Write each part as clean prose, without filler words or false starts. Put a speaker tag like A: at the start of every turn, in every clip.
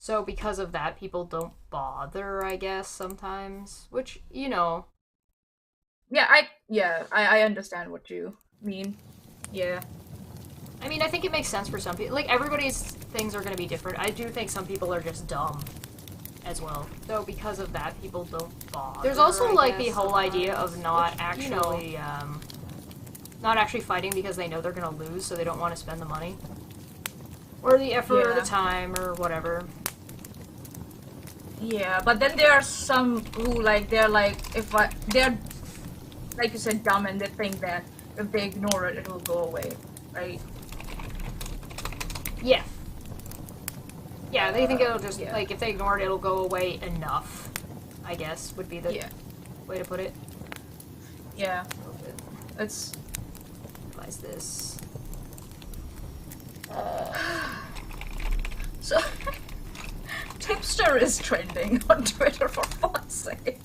A: So because of that, people don't bother, I guess, sometimes. Which, you know.
B: I understand what you mean. Yeah.
A: I mean, I think it makes sense for some people. Like, everybody's things are going to be different. I do think some people are just dumb as well. So because of that, people don't bother. There's also, like, the whole idea of not actually, not actually fighting because they know they're going to lose, so they don't want to spend the money. Or the effort or the time or whatever.
B: Yeah, but then there are some who, like, they're like, they're, like you said, dumb, and they think that if they ignore it, it will go away, right?
A: Yeah. Yeah, they think it'll just, like, if they ignore it, it'll go away enough, I guess, would be the way to put it.
B: Yeah. Let's
A: analyze this.
B: So, Tipster is trending on Twitter, for fuck's sake.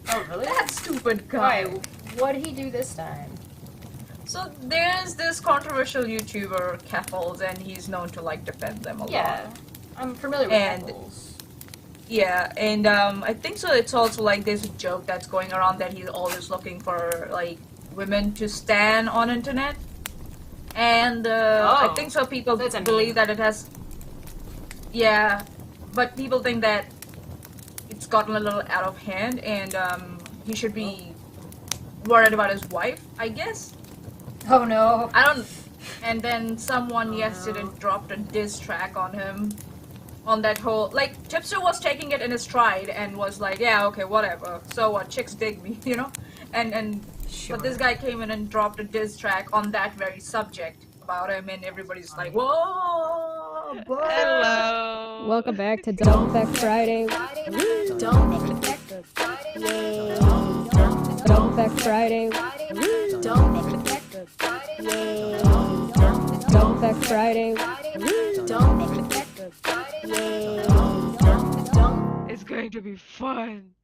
A: Oh, really?
B: That stupid guy.
A: Why? What'd he do this time?
B: So there's this controversial YouTuber, Keffels, and he's known to, like, defend them a lot.
A: Yeah, I'm familiar with Keffels.
B: Yeah, and I think so it's also, like, there's a joke that's going around that he's always looking for, like, women to stan on internet. And I think so people believe that it has... Yeah, but people think that it's gotten a little out of hand, and he should be worried about his wife, I guess.
A: Oh no.
B: I don't... And then someone yesterday dropped a diss track on him. On that whole... Like, Tipster was taking it in his stride and was like, yeah, okay, whatever. So what, chicks dig me, you know? And
A: sure.
B: But this guy came in and dropped a diss track on that very subject about him, and everybody's like, whoa!
C: Hello!
D: Welcome back to Dumb Fekk Friday.
A: Dumb Fekk Friday.
D: Dumb Fekk Friday.
A: Dumb Fekk Friday.
D: Dumb Fekk Friday.
C: It's going to be fun.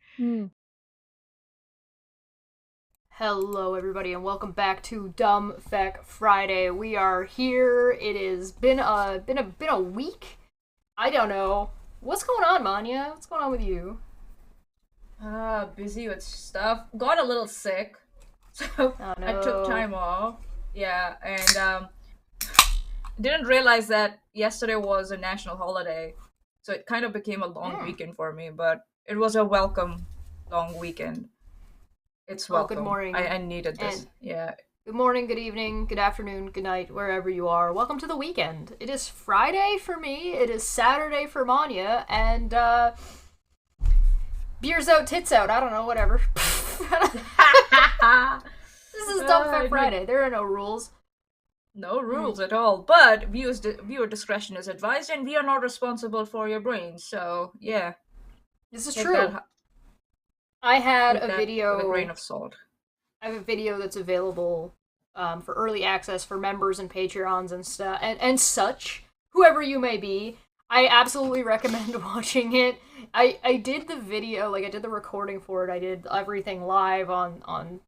A: Hello, everybody, and welcome back to Dumb Fekk Friday. We are here. It has been a week. I don't know what's going on, Manya. What's going on with you?
B: Busy with stuff. Got a little sick, so I took time off. Yeah, and didn't realize that yesterday was a national holiday, so it kind of became a long weekend for me. But it was a welcome long weekend. It's welcome.
A: Good morning.
B: I needed this. Yeah.
A: Good morning, good evening, good afternoon, good night, wherever you are. Welcome to the weekend. It is Friday for me. It is Saturday for Manya, and beers out, tits out. I don't know, whatever. This is Dumb Fekk Friday. There are no rules.
B: No rules at all. But viewer discretion is advised, and we are not responsible for your brains. So yeah,
A: this is true. I had a video
B: with a grain of salt.
A: I have a video that's available for early access for members and Patreons and stuff and such. Whoever you may be, I absolutely recommend watching it. I did the video, like I did the recording for it. I did everything live on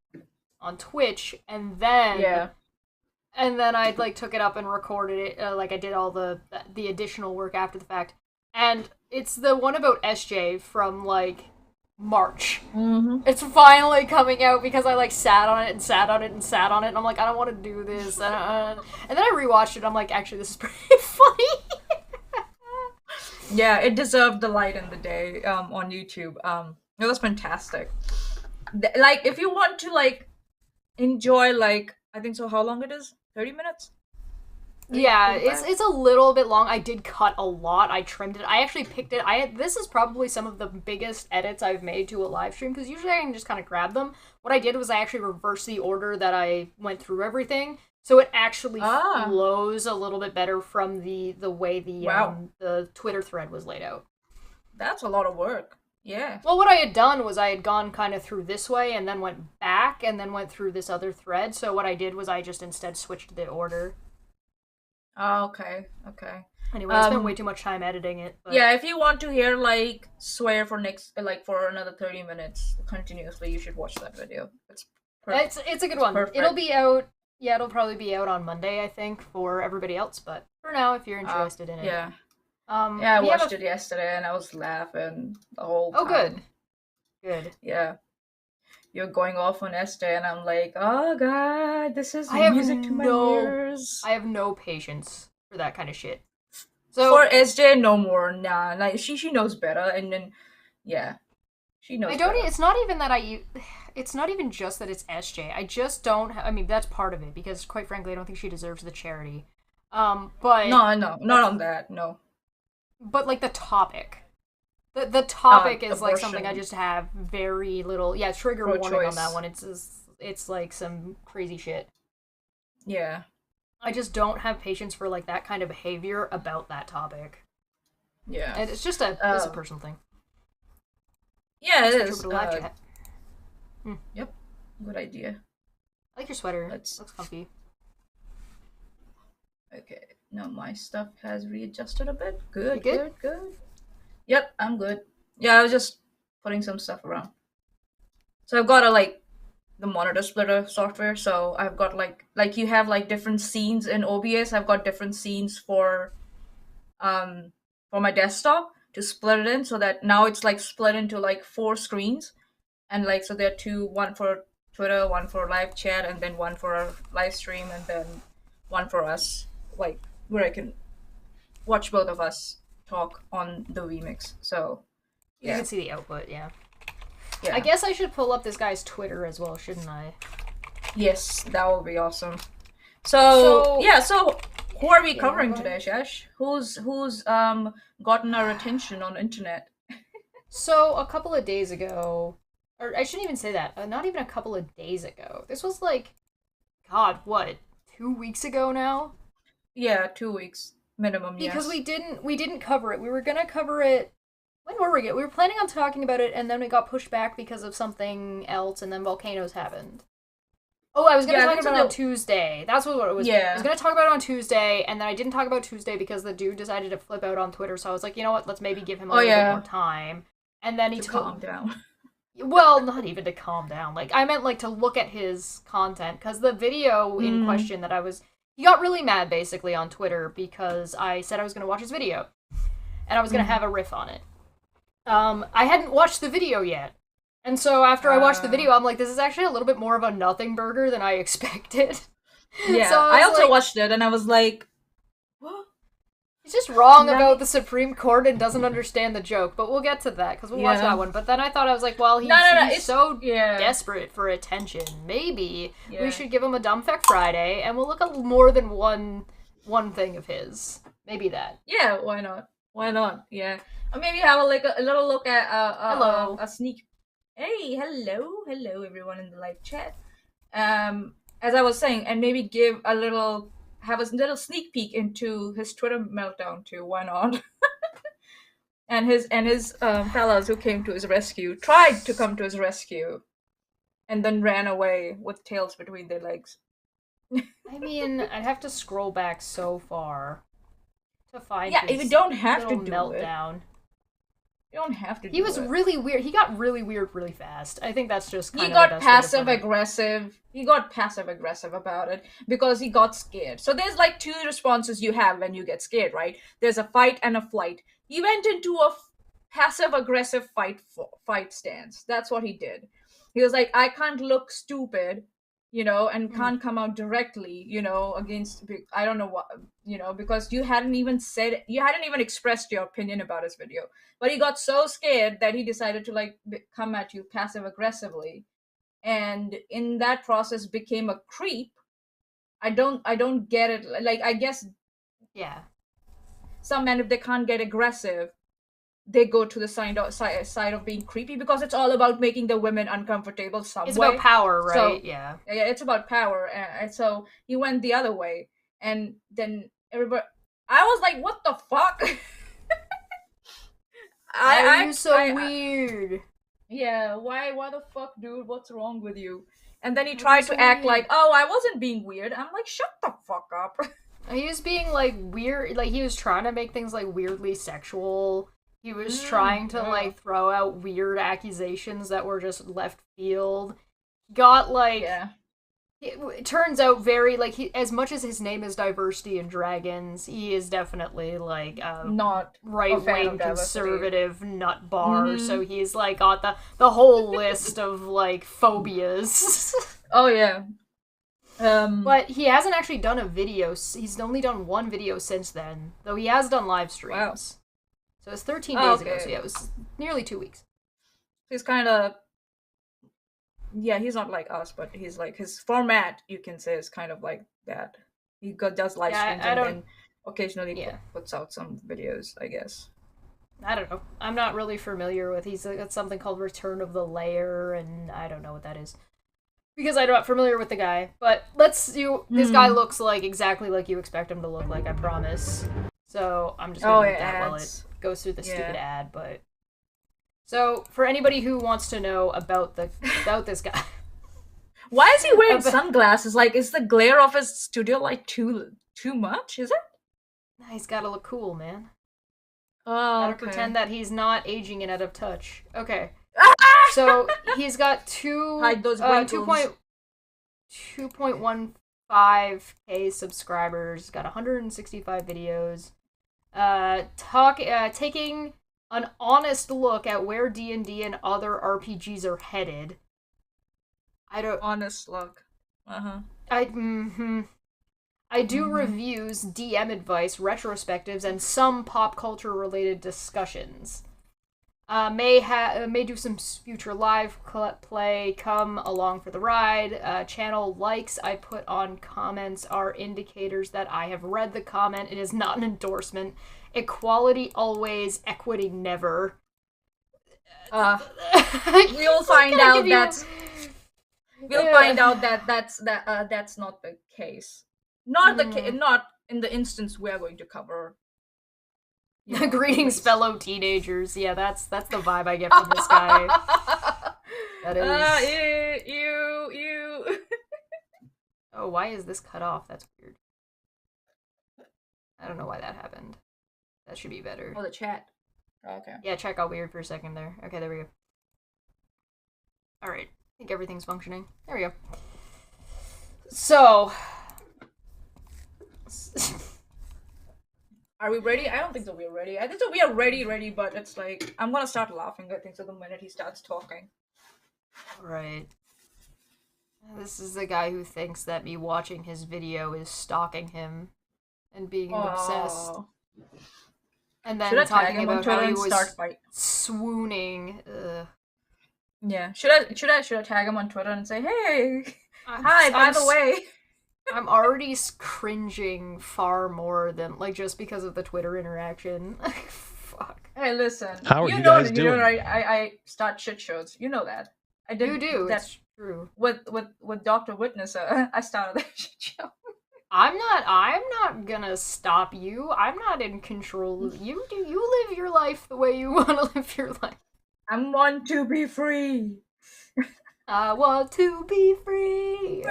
A: Twitch, and then I like took it up and recorded it. Like I did all the additional work after the fact, and it's the one about SJ from like March.
B: Mm-hmm.
A: It's finally coming out because I like sat on it and sat on it and sat on it, and I'm like, I don't want to do this. And then I rewatched it. I'm like, actually, this is pretty funny.
B: Yeah, it deserved the light in the day on YouTube. It was fantastic. Like, if you want to like enjoy, like, I think so. How long it is? 30 minutes.
A: Yeah, it's a little bit long. I did cut a lot. I trimmed it. I actually picked it. This is probably some of the biggest edits I've made to a live stream, because usually I can just kind of grab them. What I did was I actually reversed the order that I went through everything, so it actually flows a little bit better from the way the Twitter thread was laid out.
B: That's a lot of work. Yeah.
A: Well, what I had done was I had gone kind of through this way and then went back and then went through this other thread. So what I did was I just instead switched the order.
B: Oh, okay.
A: Anyway, I spent way too much time editing it. But...
B: Yeah, if you want to hear like swear for another 30 minutes continuously, you should watch that video.
A: It's a good one.
B: Perfect.
A: It'll be out. Yeah, it'll probably be out on Monday, I think, for everybody else. But for now, if you're interested in it,
B: yeah. Yeah, I
A: we have
B: watched it yesterday and I was laughing the whole
A: Oh,
B: time.
A: good.
B: Yeah. You're going off on SJ and I'm like, oh god, this is
A: I have
B: music to my ears.
A: I have no patience for that kind of shit. So
B: For SJ, no more. Nah, like she knows better, and then yeah, she knows.
A: I don't.
B: Better.
A: It's not even that I. It's not even just that it's SJ. I just don't. I mean, that's part of it because, quite frankly, I don't think she deserves the charity. But
B: No, not on that. No.
A: But like the topic, the topic is like
B: abortion.
A: something I just have very little. Yeah, trigger
B: Pro-choice.
A: warning on that one. It's like some crazy shit.
B: Yeah.
A: I just don't have patience for like that kind of behavior about that topic.
B: Yeah.
A: And it's just it's a personal thing.
B: Yeah, it
A: Switch
B: is.
A: over to live chat.
B: Yep. Good idea.
A: I like your sweater.
B: Let's-
A: Looks comfy.
B: Okay. Now my stuff has readjusted a bit. Good,
A: You good?
B: good. Yep, I'm good. Yeah, I was just putting some stuff around. So I've got the monitor splitter software. So I've got like you have like different scenes in OBS. I've got different scenes for my desktop to split it in, so that now it's like split into like 4 screens, and like so there are 2, one for Twitter, one for live chat, and then one for our live stream, and then one for us, like where I can watch both of us talk on the remix. So
A: You
B: yeah,
A: can see the output, yeah.
B: yeah.
A: I guess I should pull up this guy's Twitter as well, shouldn't I?
B: Yes, that would be awesome. So who are we
A: Yeah,
B: covering
A: go
B: today, Shash? Who's gotten our attention on internet?
A: So, a couple of days ago, or I shouldn't even say that, not even a couple of days ago. This was like, God, what, 2 weeks ago now?
B: Yeah, 2 weeks minimum.
A: Because
B: yes.
A: we didn't cover it. We were gonna cover it. When were we? We were planning on talking about it, and then it got pushed back because of something else, and then volcanoes happened. Oh, I was gonna talk about it on Tuesday. That's what it was.
B: Yeah.
A: I was gonna talk about it on Tuesday, and then I didn't talk about Tuesday because the dude decided to flip out on Twitter. So I was like, you know what? Let's maybe give him a little bit more time. And then he
B: calm down.
A: Well, not even to calm down. Like I meant like to look at his content because the video in question that he got really mad basically on Twitter because I said I was gonna watch his video, and I was gonna have a riff on it. I hadn't watched the video yet. And so after I watched the video, I'm like, this is actually a little bit more of a nothing burger than I expected.
B: Yeah,
A: So
B: I also
A: like,
B: watched it and I was like, what?
A: he's just wrong about the Supreme Court and doesn't understand the joke, but we'll get to that because we'll watch that one. But then I thought, I was like, well, he's so desperate for attention. Maybe we should give him a Dumb Fekk Friday and we'll look at more than one thing of his. Maybe that.
B: Yeah, why not? Why not? Yeah. Or maybe have a little look at a sneak. Hey, hello everyone in the live chat. As I was saying, and maybe have a little sneak peek into his Twitter meltdown too. Why not? and his fellows who came to his rescue tried to come to his rescue, and then ran away with tails between their legs.
A: I mean, I'd have to scroll back so far to find.
B: Yeah,
A: his
B: you don't have to do
A: meltdown.
B: it. You don't have to do it.
A: He was really weird. He got really weird really fast. I think that's just kind
B: he
A: of
B: got passive aggressive. He got passive aggressive about it because he got scared. So there's like 2 responses you have when you get scared, right? There's a fight and a flight. He went into a passive aggressive fight stance. That's what he did. He was like, I can't look stupid, and can't come out directly, against, I don't know what, because you hadn't even expressed your opinion about his video. But he got so scared that he decided to come at you passive aggressively, and in that process became a creep. I don't get it. Like, I guess,
A: yeah,
B: some men, if they can't get aggressive, they go to the side of being creepy because it's all about making the women uncomfortable some way.
A: It's about power, right?
B: So,
A: yeah,
B: it's about power, and so he went the other way, and then everybody. I was like, "What the fuck?"
A: Why are you so weird?
B: Yeah, why the fuck, dude? What's wrong with you? And then he tried to act like, "Oh, I wasn't being weird." I'm like, "Shut the fuck up."
A: He was being like weird. Like he was trying to make things like weirdly sexual. He was trying to like throw out weird accusations that were just left field. Got like it turns out very like as much as his name is Diversity and Dragons, he is definitely like
B: Not
A: right wing
B: of
A: conservative nut bar.
B: Mhm.
A: So he's like got the whole list of like phobias.
B: Oh yeah.
A: But he hasn't actually done a video. He's only done one video since then, though he has done live streams.
B: Wow.
A: So it's 13 days ago. So yeah, it was nearly 2 weeks.
B: He's kind of, yeah, he's not like us, but he's like, his format, you can say, is kind of like that. He does live streams and then occasionally puts out some videos, I guess.
A: I don't know. I'm not really familiar with. He's got something called Return of the Lair, and I don't know what that is. Because I'm not familiar with the guy. But this guy looks like exactly like you expect him to look like, I promise. So I'm just gonna read that while it goes through the stupid ad, but... So, for anybody who wants to know about this guy...
B: Why is he wearing sunglasses? Like, is the glare of his studio, like, too much? Is it?
A: He's gotta look cool, man.
B: Oh,
A: Gotta pretend that he's not aging and out of touch. Okay. So, he's got 2.15k subscribers, got 165 videos, taking an honest look at where D&D and other RPGs are headed.
B: Honest look.
A: I do reviews, DM advice, retrospectives, and some pop culture related discussions. May do some future live play. Come along for the ride. Channel likes I put on comments are indicators that I have read the comment. It is not an endorsement. Equality always, equity never.
B: We'll find out that's not the case. Not in the instance we're going to cover.
A: Greetings, fellow teenagers. Yeah, that's the vibe I get from this guy. That is.
B: You.
A: Oh, why is this cut off? That's weird. I don't know why that happened. That should be better.
B: Oh, the chat. Okay.
A: Yeah, chat got weird for a second there. Okay, there we go. Alright. I think everything's functioning. There we go. So...
B: Are we ready? I don't think that we're ready. I think that we are ready, but it's like, I'm gonna start laughing, I think, so the minute he starts talking.
A: Right. This is the guy who thinks that me watching his video is stalking him and being obsessed. And then talking about how he was swooning.
B: Yeah. Should I tag him on Twitter and say, hey, hi, by the way.
A: I'm already cringing far more than, like, just because of the Twitter interaction. Fuck.
B: Hey, listen.
E: How are you guys doing?
B: You know, I start shit shows. You know that. I did.
A: You do.
B: That's
A: true.
B: With Dr. Witness, I started that shit show.
A: I'm not gonna stop you. I'm not in control. You live your life the way you want to live your life.
B: I want to be free.
A: I want to be free.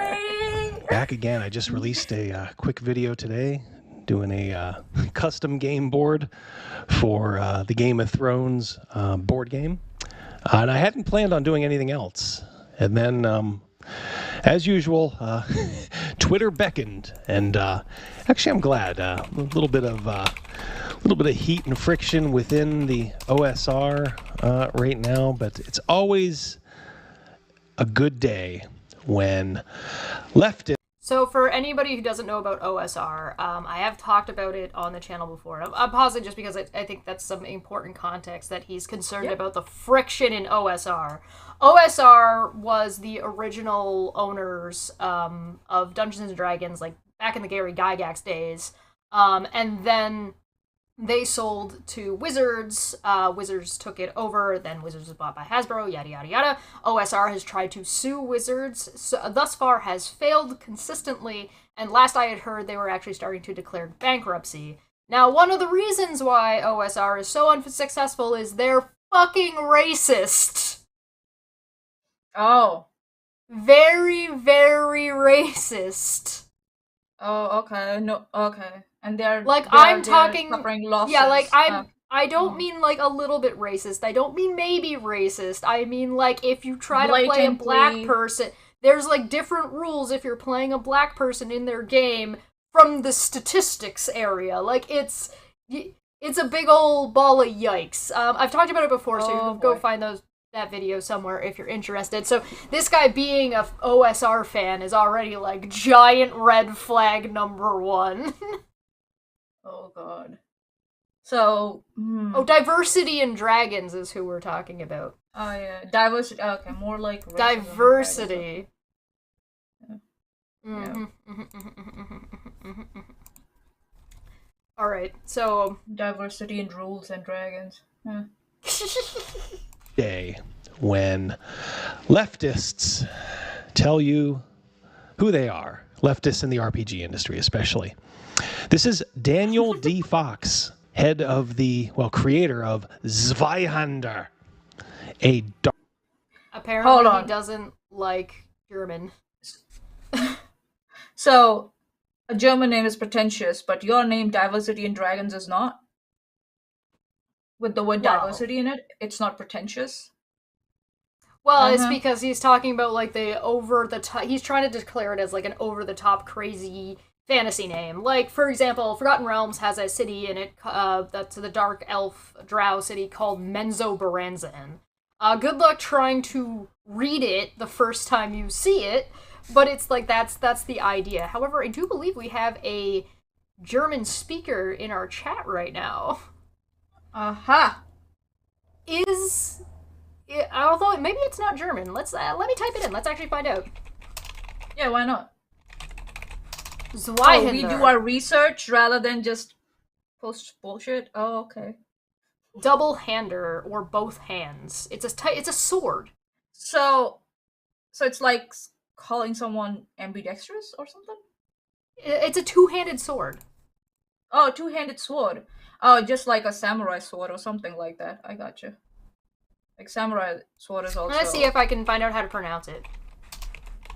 E: Back again. I just released a quick video today doing a custom game board for the Game of Thrones board game. And I hadn't planned on doing anything else. And then, as usual, Twitter beckoned. And actually, I'm glad. A little bit of heat and friction within the OSR right now. But it's always a good day when left in.
A: So for anybody who doesn't know about OSR, I have talked about it on the channel before. I'm pausing just because I think that's some important context that he's concerned about the friction in OSR. OSR was the original owners of Dungeons & Dragons, like back in the Gary Gygax days, and then they sold to Wizards. Wizards took it over. Then Wizards was bought by Hasbro. Yada yada yada. OSR has tried to sue Wizards. So, thus far, has failed consistently. And last I had heard, they were actually starting to declare bankruptcy. Now, one of the reasons why OSR is so unsuccessful is they're fucking racist.
B: Oh.
A: Very, very racist.
B: Oh, okay. No, okay. And they're
A: talking
B: suffering losses.
A: Yeah, like I don't mean like a little bit racist. I don't mean maybe racist. I mean like if you try to play a black person, there's like different rules if you're playing a black person in their game from the statistics area. Like it's a big old ball of yikes. I've talked about it before, so you can go find that video somewhere if you're interested. So this guy being a OSR fan is already like giant red flag number 1.
B: Oh god. So
A: Diversity&Dragons is who we're talking about.
B: Oh yeah, diversity. Okay, more like
A: Diversity.
B: Yeah.
A: All right, so
B: Diversity and rules and dragons. Yeah.
E: Day when leftists tell you who they are, leftists in the RPG industry especially. This is Daniel D. Fox, head of creator of Zweihander, a dark...
A: Apparently he doesn't like German.
B: So, a German name is pretentious, but your name, Diversity&Dragons, is not? With the word diversity in it, it's not pretentious?
A: Well, it's because he's talking about, like, the over-the-top... He's trying to declare it as, like, an over-the-top crazy fantasy name. Like, for example, Forgotten Realms has a city in it that's the dark elf drow city called Menzoberranzan. Good luck trying to read it the first time you see it, but it's like that's the idea. However, I do believe we have a German speaker in our chat right now.
B: Aha!
A: Although maybe it's not German. Let me type it in. Let's actually find out.
B: Yeah, why not?
A: Zweihander.
B: Oh, we do our research rather than just post bullshit? Oh, okay.
A: Double-hander, or both hands. It's a sword.
B: So it's like calling someone ambidextrous or something?
A: It's a two-handed sword.
B: Oh, two-handed sword. Oh, just like a samurai sword or something like that. I gotcha. Like samurai sword is also...
A: Let's see if I can find out how to pronounce it.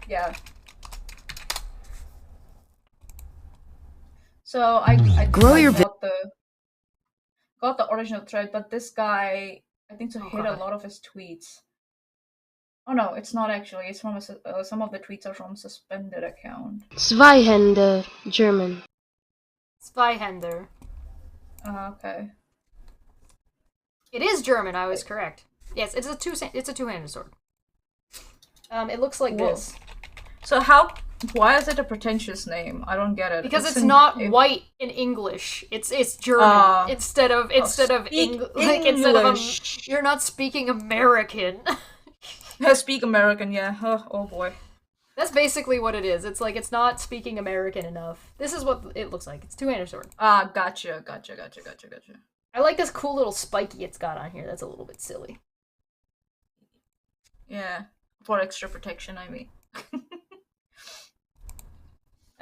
B: Yeah. So I got the original thread, but this guy, I think, hid a lot of his tweets. Oh no, it's not actually. It's from some of the tweets are from suspended account.
F: Zweihände, German.
A: Zweihander.
B: Okay.
A: It is German. I was correct. Yes, it's a two-handed sword. It looks like this.
B: So why is it a pretentious name? I don't get it.
A: Because it's not white in English. It's German instead of English. You're not speaking American.
B: I speak American, yeah. Oh boy.
A: That's basically what it is. It's like it's not speaking American enough. This is what it looks like. It's two-handed sword.
B: Gotcha.
A: I like this cool little spiky it's got on here. That's a little bit silly.
B: Yeah, for extra protection, I mean.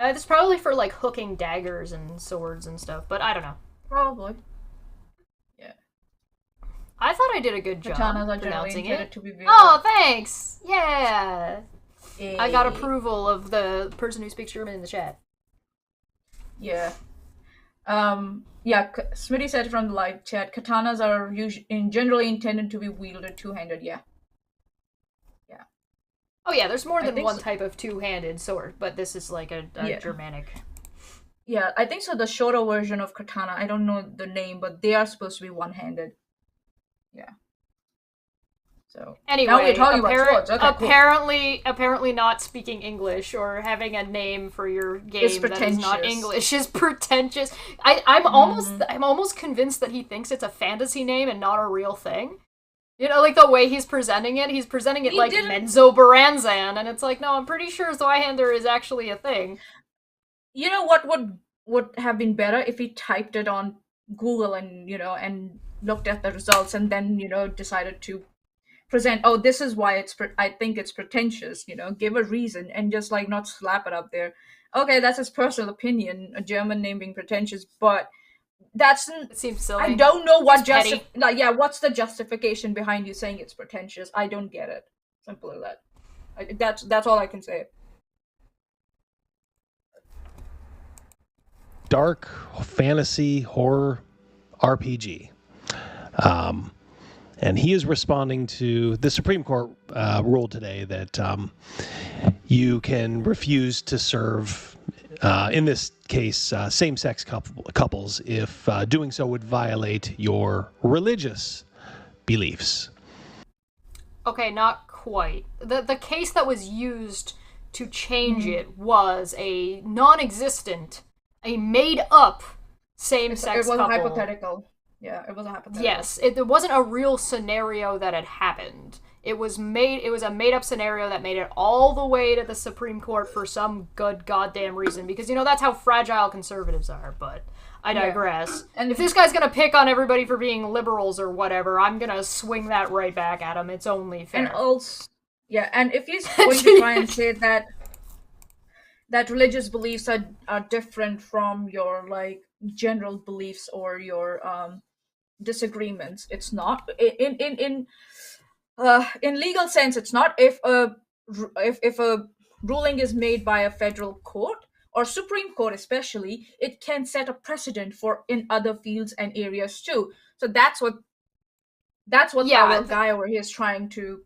A: It's probably for, like, hooking daggers and swords and stuff, but I don't know.
B: Probably. Yeah.
A: I thought I did a good job
B: pronouncing it. To be
A: oh, thanks! Yeah!
B: Hey.
A: I got approval of the person who speaks German in the chat.
B: Yeah. Smitty said from the live chat, katanas are generally intended to be wielded two-handed, yeah.
A: Oh yeah, there's more than one type of two-handed sword, but this is like a Germanic.
B: Yeah, I think so. The shorter version of katana, I don't know the name, but they are supposed to be one-handed. Yeah. So
A: anyway,
B: now we're talking about swords. Okay,
A: apparently not speaking English or having a name for your game that is not English is pretentious. I'm almost convinced that he thinks it's a fantasy name and not a real thing. You know, like the way he's presenting it like Menzoberranzan, and it's like, no, I'm pretty sure Zweihander is actually a thing.
B: You know what would have been better if he typed it on Google and looked at the results and then decided to present, oh, this is why I think it's pretentious, give a reason and just like not slap it up there. Okay, that's his personal opinion, a German name being pretentious, but it
A: seems silly.
B: I don't know what's the justification behind you saying it's pretentious? I don't get it. Simple as that. That's all I can say.
E: Dark fantasy horror RPG. And he is responding to the Supreme Court ruled today that you can refuse to serve, in this case, same-sex couples if doing so would violate your religious beliefs.
A: Okay, not quite. The case that was used to change it was a non-existent, a made-up same-sex couple.
B: It was hypothetical. Yeah, it was a hypothetical.
A: Yes, there wasn't a real scenario that had happened. It was a made-up scenario that made it all the way to the Supreme Court for some good goddamn reason, because, that's how fragile conservatives are, but I digress.
B: Yeah. And
A: if this guy's gonna pick on everybody for being liberals or whatever, I'm gonna swing that right back at him. It's only fair.
B: And also, and if he's going to try and say that religious beliefs are different from your, like, general beliefs or your disagreements, it's not. In legal sense, it's not. If a ruling is made by a federal court or Supreme Court especially, it can set a precedent for in other fields and areas too. So that's what our guy over here is trying to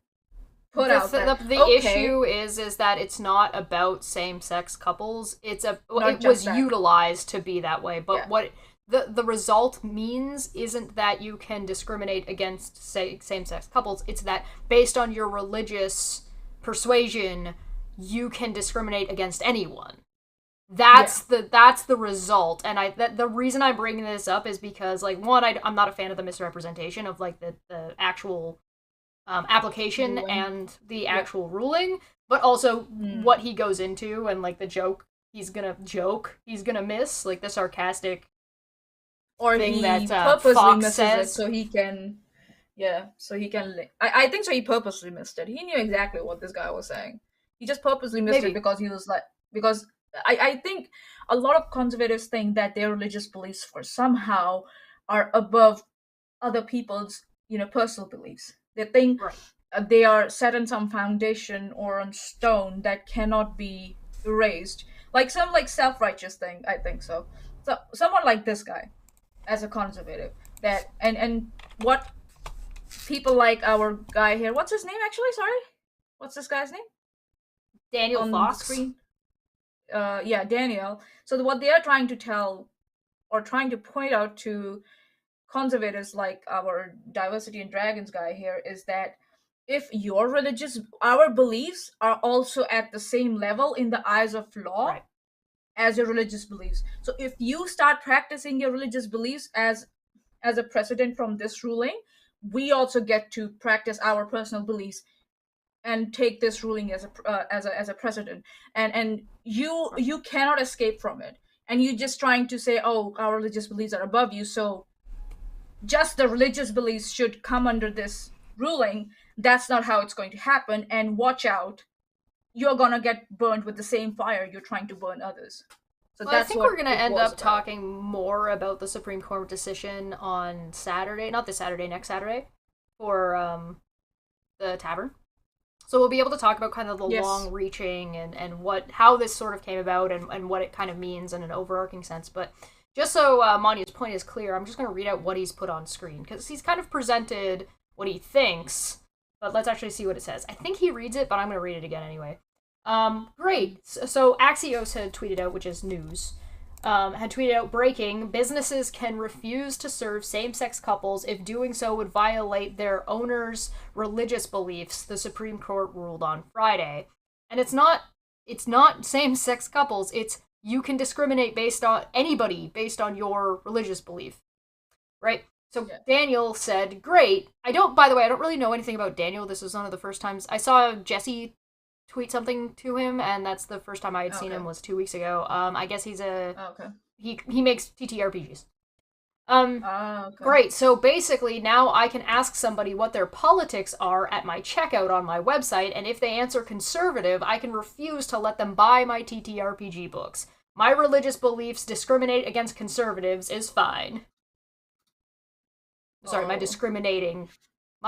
B: put out there.
A: The issue is that it's not about same-sex couples. It was utilized to be that way, but what the result means isn't that you can discriminate against, say, same-sex couples. It's that based on your religious persuasion, you can discriminate against anyone. That's the result, and the reason I'm bringing this up is because, like, one, I'm not a fan of the misrepresentation of, like, the actual application ruling. And the actual ruling, but also what he goes into and, like, the joke he's gonna miss, like the sarcastic
B: or
A: thing
B: he
A: that
B: purposely
A: Fox
B: misses
A: says.
B: it so he can I think so he purposely missed it. He knew exactly what this guy was saying. He just purposely missed it because he was like, because I think a lot of conservatives think that their religious beliefs somehow are above other people's, personal beliefs. They think they are set in some foundation or on stone that cannot be erased. Like some self-righteous thing, I think so. So someone like this guy, as a conservative, that and what people like our guy here, what's his name actually? Sorry, what's this guy's name?
A: Daniel
B: on
A: Fox.
B: The screen. Daniel. So what they are trying to tell or trying to point out to conservatives like our Diversity&Dragons guy here is that if our beliefs are also at the same level in the eyes of law as your religious beliefs. So if you start practicing your religious beliefs as a precedent from this ruling, we also get to practice our personal beliefs and take this ruling as a precedent, and you cannot escape from it. And you just trying to say, oh, our religious beliefs are above you, so just the religious beliefs should come under this ruling. That's not how it's going to happen, and watch out, you're gonna get burned with the same fire you're trying to burn others. So
A: I think we're gonna end up talking more about the Supreme Court decision on Saturday, not this Saturday, next Saturday, for the tavern. So we'll be able to talk about kind of the long-reaching and how this sort of came about and what it kind of means in an overarching sense. But just so Manya's point is clear, I'm just going to read out what he's put on screen, because he's kind of presented what he thinks, but let's actually see what it says. I think he reads it, but I'm going to read it again anyway. Great. So Axios had tweeted out, which is news, had tweeted out, breaking, businesses can refuse to serve same-sex couples if doing so would violate their owners' religious beliefs, the Supreme Court ruled on Friday. And it's not same-sex couples, it's you can discriminate based on anybody based on your religious belief. Right? So Daniel said, great. By the way, I don't really know anything about Daniel. This was one of the first times I saw Jesse tweet something to him, and that's the first time I had seen him was 2 weeks ago. I guess he's he makes TTRPGs. Great. So basically, now I can ask somebody what their politics are at my checkout on my website, and if they answer conservative, I can refuse to let them buy my TTRPG books. My religious beliefs discriminate against conservatives is fine. Sorry, my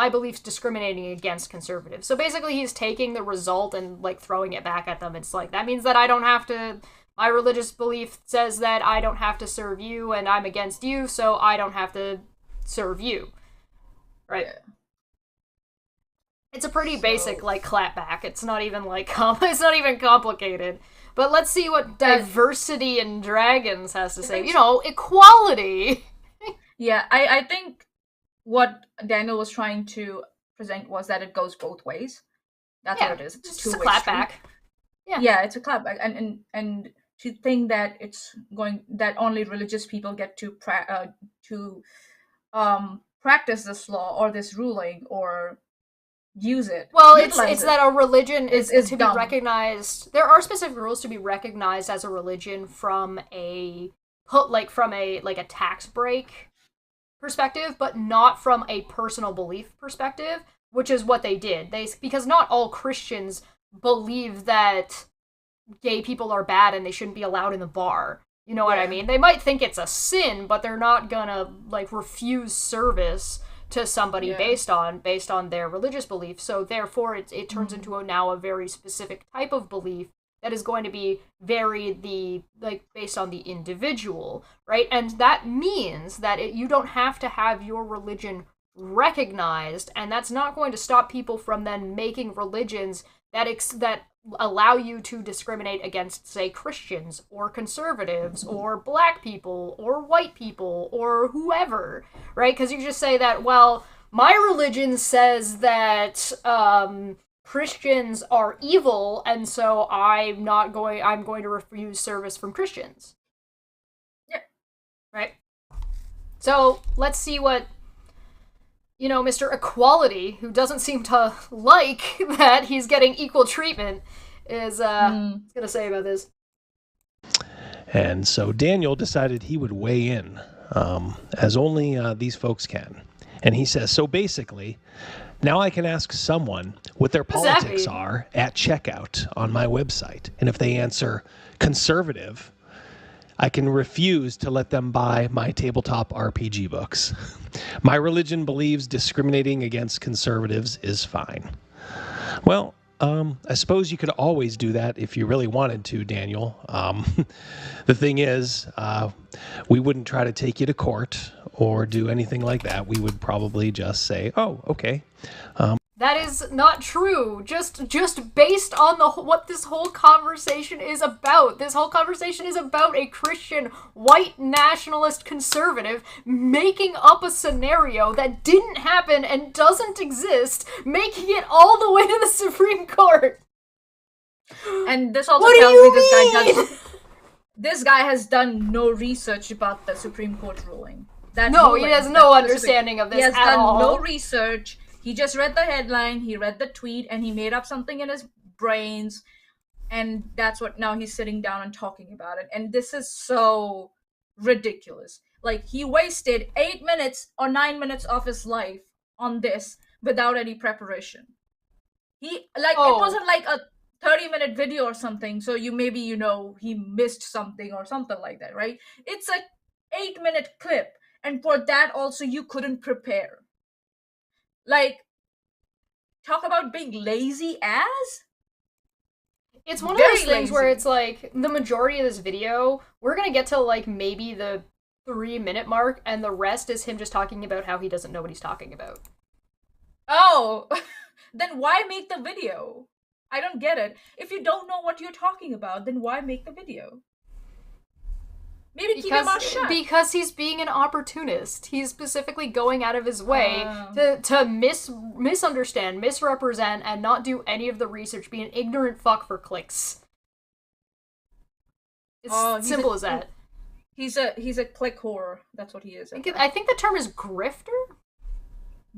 A: beliefs discriminating against conservatives. So basically he's taking the result and, like, throwing it back at them. It's like, that means that I don't have to, my religious belief says that I don't have to serve you and I'm against you, so I don't have to serve you. Right? It's a pretty basic like clapback. It's not even like it's not even complicated. But let's see what Diversity&Dragons has to say. You know, equality.
B: Yeah, I think what Daniel was trying to present was that it goes both ways. That's what it is. It's
A: a clapback.
B: Yeah, it's a clapback, and to think that that only religious people get to practice this law or this ruling or use it.
A: Well, it's that a religion is to
B: dumb.
A: be recognized. There are specific rules to be recognized as a religion from a tax break perspective, but not from a personal belief perspective, which is what they did. Because not all Christians believe that gay people are bad and they shouldn't be allowed in the bar. You know what I mean? They might think it's a sin, but they're not gonna like refuse service to somebody based on their religious belief. So therefore it turns into now a very specific type of belief that is going to be based on the individual, right? And that means that you don't have to have your religion recognized, and that's not going to stop people from then making religions that allow you to discriminate against, say, Christians or conservatives or black people or white people or whoever, right? Because you just say that, well, my religion says that Christians are evil, and so I'm going to refuse service from Christians.
B: Yeah.
A: Right? So let's see what Mr. Equality, who doesn't seem to like that he's getting equal treatment, is going to say about this.
E: And so Daniel decided he would weigh in, as only these folks can. And he says, so basically, now I can ask someone what their politics are at checkout on my website. And if they answer conservative, I can refuse to let them buy my tabletop RPG books. My religion believes discriminating against conservatives is fine. Well, I suppose you could always do that if you really wanted to, Daniel. The thing is, we wouldn't try to take you to court or do anything like that. We would probably just say, oh, okay.
A: That is not true. Just based on what this whole conversation is about. This whole conversation is about a Christian white nationalist conservative making up a scenario that didn't happen and doesn't exist, making it all the way to the Supreme Court.
B: And this also tells me this guy has done no research about the Supreme Court ruling.
A: He has no understanding of this at all.
B: He has done no research. He just read the headline, he read the tweet, and he made up something in his brains, and that's what now he's sitting down and talking about it. And this is so ridiculous. Like, he wasted 8 minutes or 9 minutes of his life on this without any preparation. It wasn't like a 30-minute video or something, so he missed something or something like that, right? It's a 8-minute clip, and for that also you couldn't prepare. Like, talk about being lazy as?
A: It's one of those things where it's like, the majority of this video, we're gonna get to like maybe the 3-minute mark, and the rest is him just talking about how he doesn't know what he's talking about.
B: Oh, then why make the video? I don't get it. If you don't know what you're talking about, then why make the video? Maybe keep him on shut.
A: Because he's being an opportunist. He's specifically going out of his way to misunderstand, misrepresent, and not do any of the research, be an ignorant fuck for clicks. It's simple as that.
B: He's a click whore. That's what he is.
A: I think the term is grifter?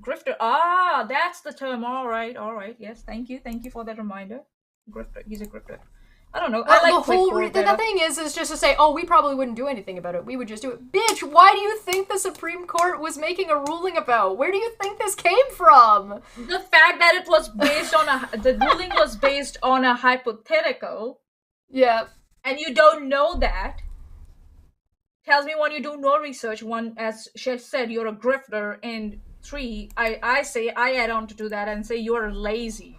B: Grifter. That's the term. All right. Yes, thank you for that reminder. Grifter. He's a grifter. I don't know.
A: The thing is just to say, oh, we probably wouldn't do anything about it. We would just do it. Bitch, why do you think the Supreme Court was making a ruling about? Where do you think this came from?
B: The fact that it was based on the ruling was based on a hypothetical.
A: Yeah.
B: And you don't know that. Tells me when you do no research. One, as Chef said, you're a grifter. And 3, I add on to that and say you're lazy.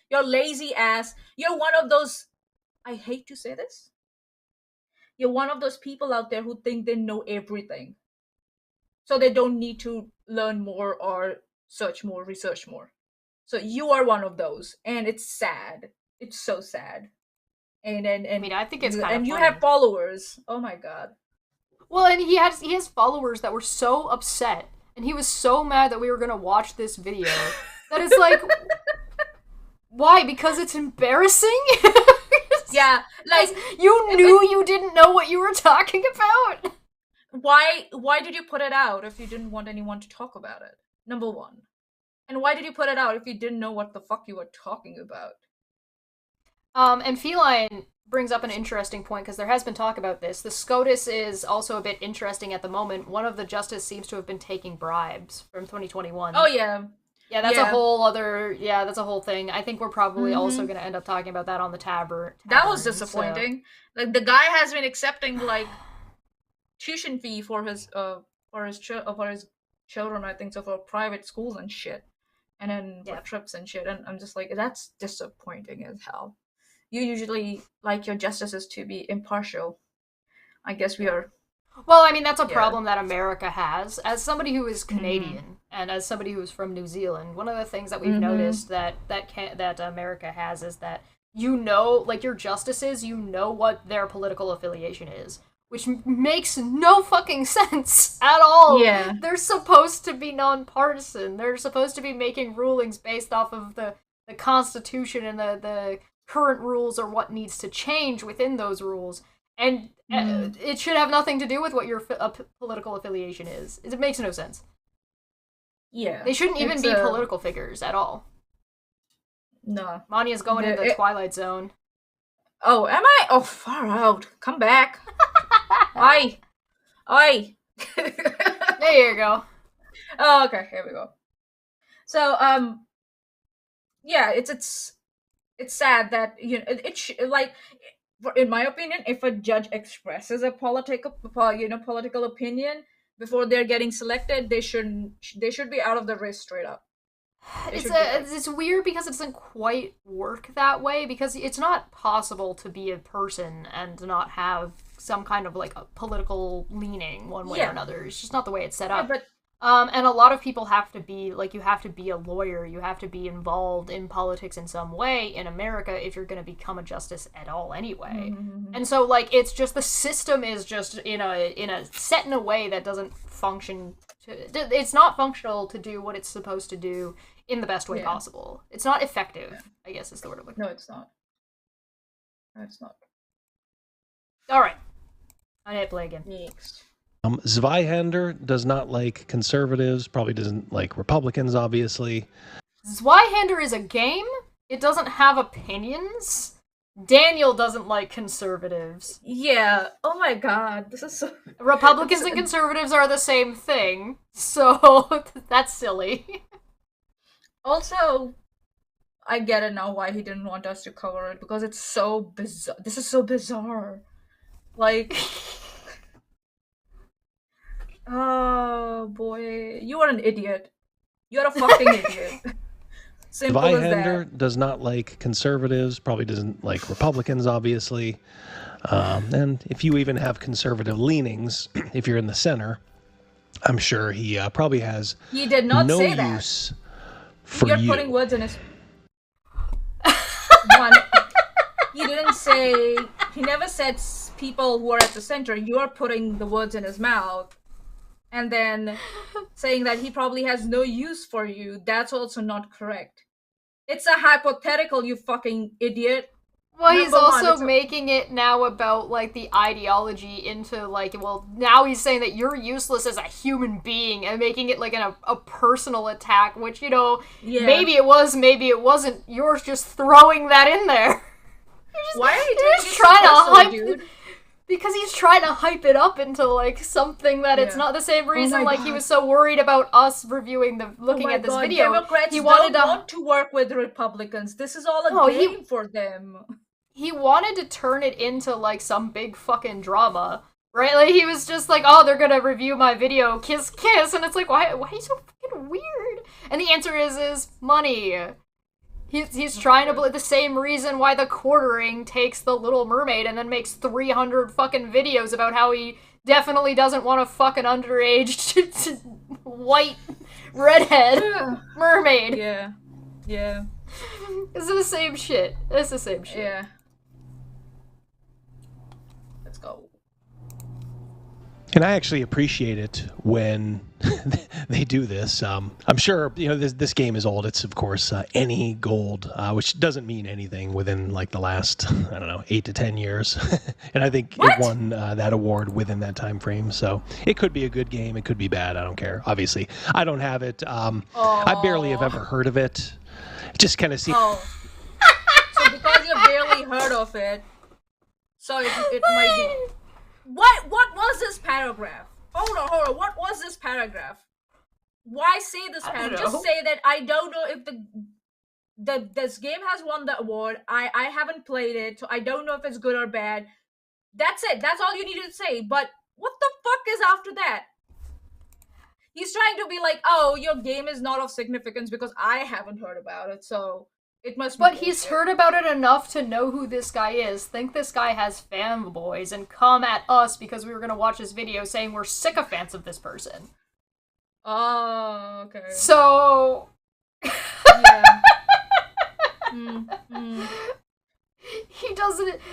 B: You're lazy ass. You're one of those. I hate to say this. You're one of those people out there who think they know everything. So they don't need to learn more or search more, research more. So you are one of those, and it's sad. It's so sad. And
A: I mean, I think it's kind of
B: and you
A: funny.
B: have followers. Oh my god.
A: Well, and he has followers that were so upset, and he was so mad that we were gonna watch this video that it's like, why? Because it's embarrassing.
B: Yeah, like
A: you knew you didn't know what you were talking about.
B: why did you put it out if you didn't want anyone to talk about it? Number one. And why did you put it out if you didn't know what the fuck you were talking about?
A: And Feline brings up an interesting point, because there has been talk about this. The SCOTUS is also a bit interesting at the moment. One of the justices seems to have been taking bribes from 2021.
B: Oh, yeah.
A: Yeah, that's a whole other... Yeah, that's a whole thing. I think we're probably also going to end up talking about that on the tavern.
B: That was disappointing. So. Like, the guy has been accepting, like, tuition fee for his children, I think, so for private schools and shit. And then for trips and shit. And I'm just like, that's disappointing as hell. You usually like your justices to be impartial. I guess we are.
A: Well, I mean, that's a problem that America has. As somebody who is Canadian and as somebody who is from New Zealand, one of the things that we've noticed that America has is that, you know, like, your justices, you know what their political affiliation is, which makes no fucking sense at all.
B: Yeah.
A: They're supposed to be nonpartisan. They're supposed to be making rulings based off of the Constitution and the current rules, or what needs to change within those rules. And it should have nothing to do with what your political affiliation is. It makes no sense.
B: Yeah.
A: They shouldn't even be political figures at all.
B: No.
A: Mania's going into the Twilight Zone.
B: Oh, am I? Oh, far out. Come back. Oi.
A: There you go.
B: Oh, okay. Here we go. So, yeah, it's sad that, you know, like, in my opinion, if a judge expresses a political opinion before they're getting selected, they should be out of the race straight up.
A: It's weird because it doesn't quite work that way, because it's not possible to be a person and not have some kind of, like, a political leaning one way or another. It's just not the way it's set up.
B: But
A: and a lot of people have to be, like, you have to be a lawyer, you have to be involved in politics in some way in America if you're going to become a justice at all anyway. And so, like, it's just, the system is just set in a way that doesn't function it's not functional to do what it's supposed to do in the best way possible. It's not effective, I guess is the word I'm looking for.
B: No, it's not. No, it's not.
A: Alright. I need to play again.
B: Next.
E: Zweihander does not like conservatives, probably doesn't like Republicans, obviously.
A: Zweihander is a game. It doesn't have opinions. Daniel doesn't like conservatives.
B: Yeah. Oh my god. This is so...
A: Republicans and conservatives are the same thing, so that's silly.
B: Also, I get it now why he didn't want us to cover it, because it's so bizarre. This is so bizarre. Like... Oh boy, you are an idiot. You're a fucking idiot. Simple as that.
E: Does not like conservatives, probably doesn't like Republicans, obviously. And if you even have conservative leanings, if you're in the center, I'm sure he probably has
B: He did not
E: no
B: say that.
E: use for
B: You're
E: you.
B: putting words in his... One, he didn't say... He never said people who are at the center. You're putting the words in his mouth. And then saying that he probably has no use for you, that's also not correct. It's a hypothetical, you fucking idiot.
A: Well, he's also making it now about, like, the ideology into, like, well, now he's saying that you're useless as a human being and making it, like, a personal attack, which, you know, maybe it was, maybe it wasn't. You're just throwing that in there.
B: Why are you
A: just trying to hype, dude? Because he's trying to hype it up into, like, something that it's not the same reason, like, he was so worried about us reviewing looking at this video.
B: Democrats
A: he wanted
B: don't want to work with Republicans. This is all a game for them.
A: He wanted to turn it into, like, some big fucking drama, right? Like, he was just like, oh, they're gonna review my video, kiss, kiss, and it's like, why are you so fucking weird? And the answer is money. He's trying to the same reason why The Quartering takes The Little Mermaid and then makes 300 fucking videos about how he definitely doesn't want a fucking underage white redhead mermaid.
B: Yeah. Yeah.
A: It's the same shit. It's the same shit.
B: Yeah. Let's go.
E: And I actually appreciate it when they do this. I'm sure this game is old. It's of course any gold, which doesn't mean anything within like the last 8 to 10 years. And I think it won that award within that time frame. So it could be a good game. It could be bad. I don't care. Obviously, I don't have it. I barely have ever heard of it. It just kind of seems.
B: Oh. So because you barely heard of it, so it might be. What was this paragraph? Hold on. What was this paragraph? Why say this paragraph? Just say that I don't know if this game has won the award. I haven't played it, so I don't know if it's good or bad. That's it. That's all you need to say. But what the fuck is after that? He's trying to be like, oh, your game is not of significance because I haven't heard about it, so it must be
A: But
B: bullshit.
A: he's heard about it enough to know who this guy is, think this guy has fanboys, and come at us because we were gonna watch his video saying we're sycophants of this person.
B: Oh, okay.
A: So...
B: Yeah.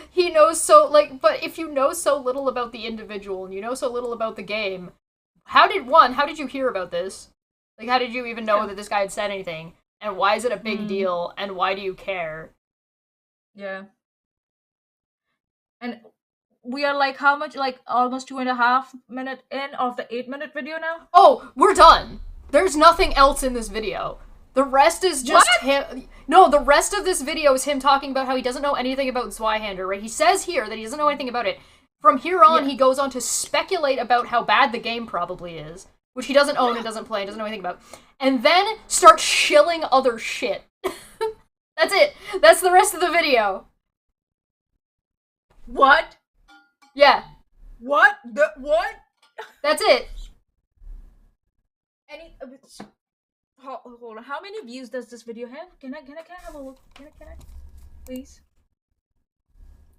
A: He knows so, but if you know so little about the individual and you know so little about the game, how did you hear about this? Like, how did you even know that this guy had said anything? And why is it a big deal? And why do you care?
B: Yeah. And we are like, how much? Like, almost 2.5 minutes in of the 8-minute video now?
A: Oh, we're done. There's nothing else in this video. The rest is just him. No, the rest of this video is him talking about how he doesn't know anything about Zweihander, right? He says here that he doesn't know anything about it. From here on, he goes on to speculate about how bad the game probably is, which he doesn't own and doesn't play and doesn't know anything about. And then start shilling other shit. That's it. That's the rest of the video.
B: What?
A: Yeah.
B: What? What?
A: That's it.
B: Hold on. How many views does this video have? Can I have a look? Can I? Please.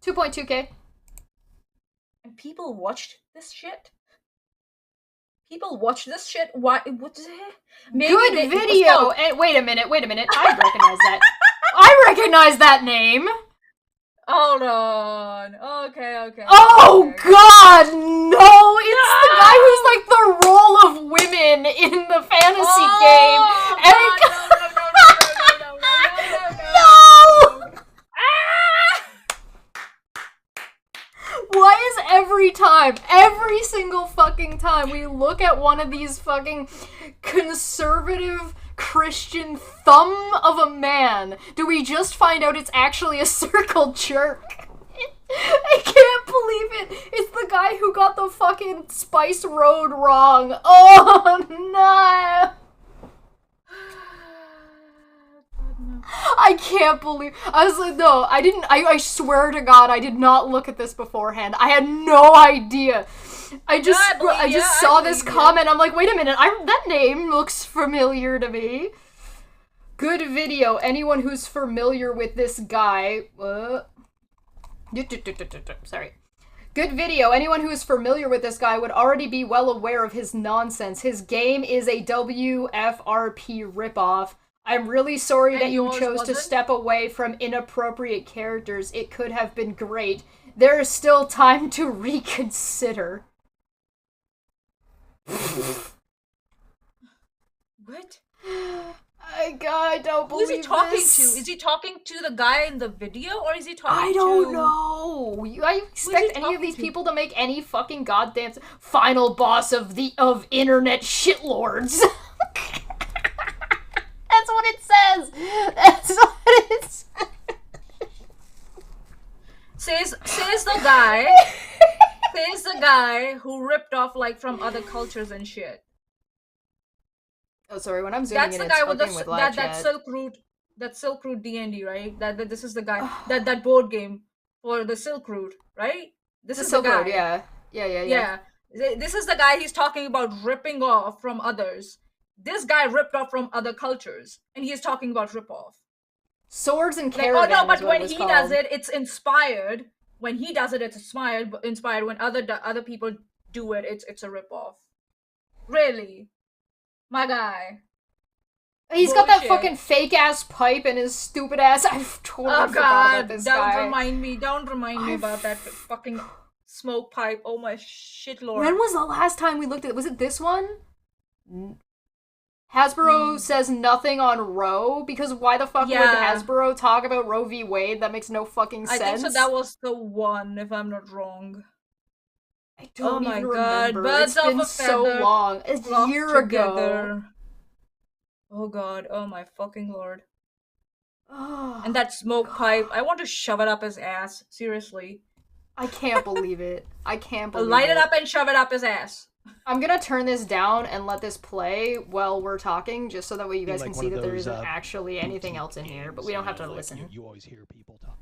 A: 2.2K.
B: And people watched this shit? People watch this shit? Why? What is it?
A: Good video! And wait a minute. I recognize that. I recognize that name!
B: Hold on. Okay.
A: Oh
B: okay.
A: God, no! It's the guy who's like the role of women in the fantasy game. No! Why is every single fucking time we look at one of these fucking conservative Christian thumb of a man, do we just find out it's actually a circle jerk? I can't believe it. It's the guy who got the fucking Spice Road wrong. Oh no. I can't believe. I was like, no, I didn't. I swear to God, I did not look at this beforehand. I had no idea. I just saw this comment. I'm like, wait a minute. That name looks familiar to me. Good video. Anyone who's familiar with this guy. Sorry. Good video. Anyone who is familiar with this guy would already be well aware of his nonsense. His game is a WFRP ripoff. I'm really sorry that you chose to step away from inappropriate characters. It could have been great. There is still time to reconsider.
B: What?
A: I don't believe
B: Who is he talking
A: this.
B: to? Is he talking to the guy in the video, or is he talking to...
A: I don't know. I expect any of these people to make any fucking goddamn final boss of internet shitlords. That's what it says. That's what it says.
B: Says the guy. Says the guy who ripped off like from other cultures and shit.
A: Oh, sorry. When I'm zooming
B: That's
A: in,
B: the
A: it's
B: guy with
A: fucking with live
B: that
A: chat.
B: Silk Route D&D, right? That this is the guy that board game for the Silk Route, right? This is
A: Silk
B: the guy.
A: Road, yeah.
B: This is the guy he's talking about ripping off from others. This guy ripped off from other cultures, and he is talking about rip off.
A: Swords and
B: Like,
A: caravan.
B: oh no, but
A: is what
B: when
A: it was
B: he
A: called.
B: does it, it's inspired. When he does it, it's inspired. When other people do it, it's a rip off. Really, my guy.
A: He's got that
B: Bullshit.
A: fucking fake ass pipe and his stupid ass. I've totally
B: Oh
A: forgot
B: god,
A: about this
B: don't
A: guy.
B: remind me. Don't remind me about that fucking smoke pipe. Oh my shit lord.
A: When was the last time we looked at it? Was it this one? Hasbro says nothing on Roe, because why the fuck would
B: Yeah.
A: Hasbro talk about Roe v. Wade? That makes no fucking sense.
B: I think so that was the one, if I'm not wrong.
A: I don't
B: Oh my
A: even
B: god,
A: remember.
B: birds
A: It's
B: of
A: been
B: a
A: so
B: feather
A: long. It's a
B: flock
A: year ago.
B: together. Oh god, oh my fucking lord. And that smoke pipe, I want to shove it up his ass. Seriously.
A: I can't believe it. I can't believe
B: Light it up and shove it up his ass.
A: I'm gonna turn this down and let this play while we're talking, just so that way you guys
E: Like
A: can
E: one
A: see
E: of
A: that there
E: those,
A: isn't actually anything else in here, but we don't have to
E: like,
A: listen.
E: You always hear people talk.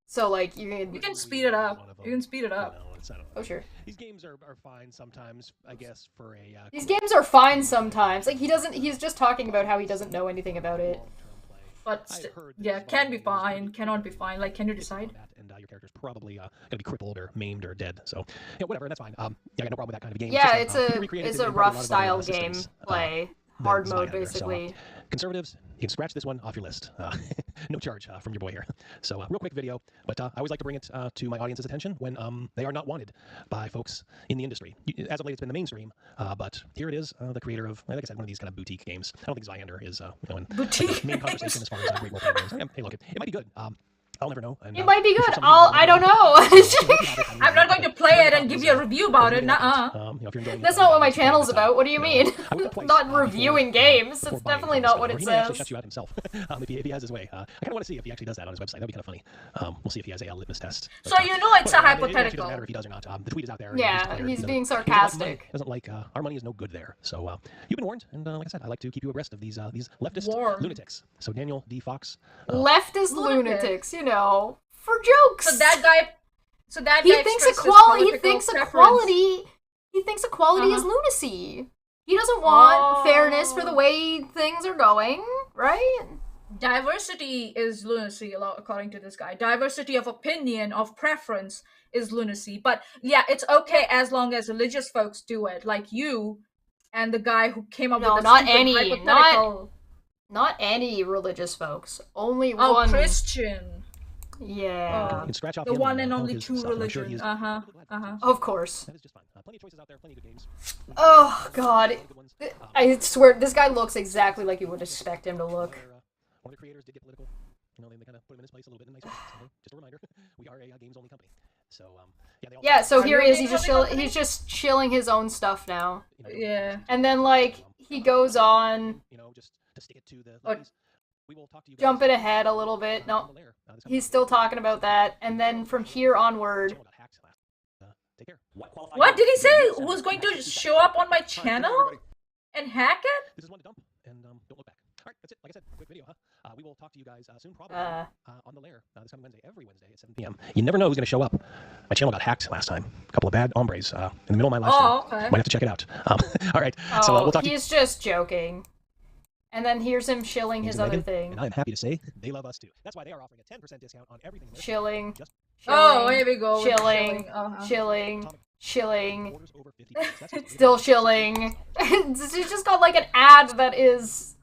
A: So, like, you
B: You
A: can...
B: can speed it up. You can speed it up.
A: Oh, sure.
E: These games are fine sometimes, I guess, for a...
A: These games are fine sometimes. Like, he's just talking about how he doesn't know anything about it.
B: But, yeah, can be fine, cannot be fine. Like, can you decide?
E: And your character's probably going to be crippled or maimed or dead. So, yeah, whatever, that's fine. Yeah, I got no problem with that kind of a game.
A: Yeah,
E: just,
A: it's a rough style game play. Hard mode, basically.
E: So, conservatives, you can scratch this one off your list. No charge from your boy here. So, real quick video, but I always like to bring it to my audience's attention when they are not wanted by folks in the industry. As of late, it's been the mainstream, but here it is, the creator of, like I said, one of these kind of boutique games. I don't think Xyander is in
B: Boutique.
E: the main conversation as far as great role-playing games. Hey, look, it might be good. I'll never know. And,
A: It might be
E: I'm sure
A: good.
E: some people
A: I don't know.
B: I'm not going to play it and give you a review about it. Nuh-uh.
A: That's not what my channel's about. What do you mean? Not reviewing games. That's definitely not what it
E: He may actually
A: says.
E: shut you out himself if he has his way. I kind of want to see if he actually does that on his website. That'd be kind of funny. We'll see if he has a litmus test.
B: So you know it's a
E: It actually
B: hypothetical.
E: doesn't matter if he does or not. The tweet is out there.
A: Yeah,
E: and
A: he's
E: he
A: being
E: doesn't like money.
A: sarcastic.
E: Doesn't like our money is no good there. So you've been warned, and like I said, I like to keep you abreast of these leftist
B: Warned.
E: lunatics. So Daniel D. Fox.
A: Leftist
B: Lunatic.
A: lunatics, you know, for jokes.
B: So that guy
A: he thinks
B: expressed his
A: equality. He
B: political
A: thinks
B: preference.
A: equality. He thinks equality is lunacy. He doesn't want fairness for the way things are going, right?
B: Diversity is lunacy, according to this guy. Diversity of opinion, of preference is lunacy. But yeah, it's okay as long as religious folks do it, like you and the guy who came up
A: No,
B: with the
A: not
B: stupid
A: any,
B: hypothetical.
A: not any religious folks. Only
B: Oh,
A: one.
B: Christian.
A: Yeah.
E: You can scratch off
B: The
E: him
B: one and
E: all
B: only
E: his
B: true
E: stuff, and I'm sure
B: religion.
E: he is
B: Uh-huh.
E: glad to
B: Uh-huh.
E: do so.
A: Of course.
E: That is just fine. Plenty of choices out there, plenty of good games.
A: Oh God. I swear, this guy looks exactly like you would expect him to look.
E: One of the creators did get political. You know, they kind of put him in his place a little bit in a nice way. So, just a reminder, we are a games-only company. So, yeah, they all
A: Yeah, so
B: Are
A: here
B: you
A: he is.
B: a
A: He's just
B: gaming company?
A: he's just chilling his own stuff now.
E: you know,
B: Yeah.
A: And then like he goes on,
E: you know, just to stick it to the
B: Oh.
E: ladies, we will talk to you guys
A: jumping ahead a little bit.
E: on
A: No,
E: the lair. This
A: he's still talking about that. And then from here onward,
E: channel got hacked last. Take care.
B: What did he say? Was going to show up on my channel and hack it?
E: This is one to dump, and don't look back. All right, that's it. Like I said, quick video, huh? We will talk to you guys soon, probably on the lair this coming Wednesday, every Wednesday at 7 p.m. You never know who's going to show up. My channel got hacked last time. A couple of bad hombres in the middle of my live stream.
B: Oh, okay.
E: Might have to check it out. All right, so we'll talk to you.
A: he's just joking. And then here's him shilling his
E: Megan,
A: other thing.
E: And I am happy to say they love us too. That's why they are offering a 10% discount on everything. in their
A: Chilling.
E: Just
B: Oh, here we go. with
A: Chilling.
B: Uh-huh.
A: Chilling. Chilling.
E: orders over 50 bucks. That's just-
A: Still chilling. He's just got like an ad that is...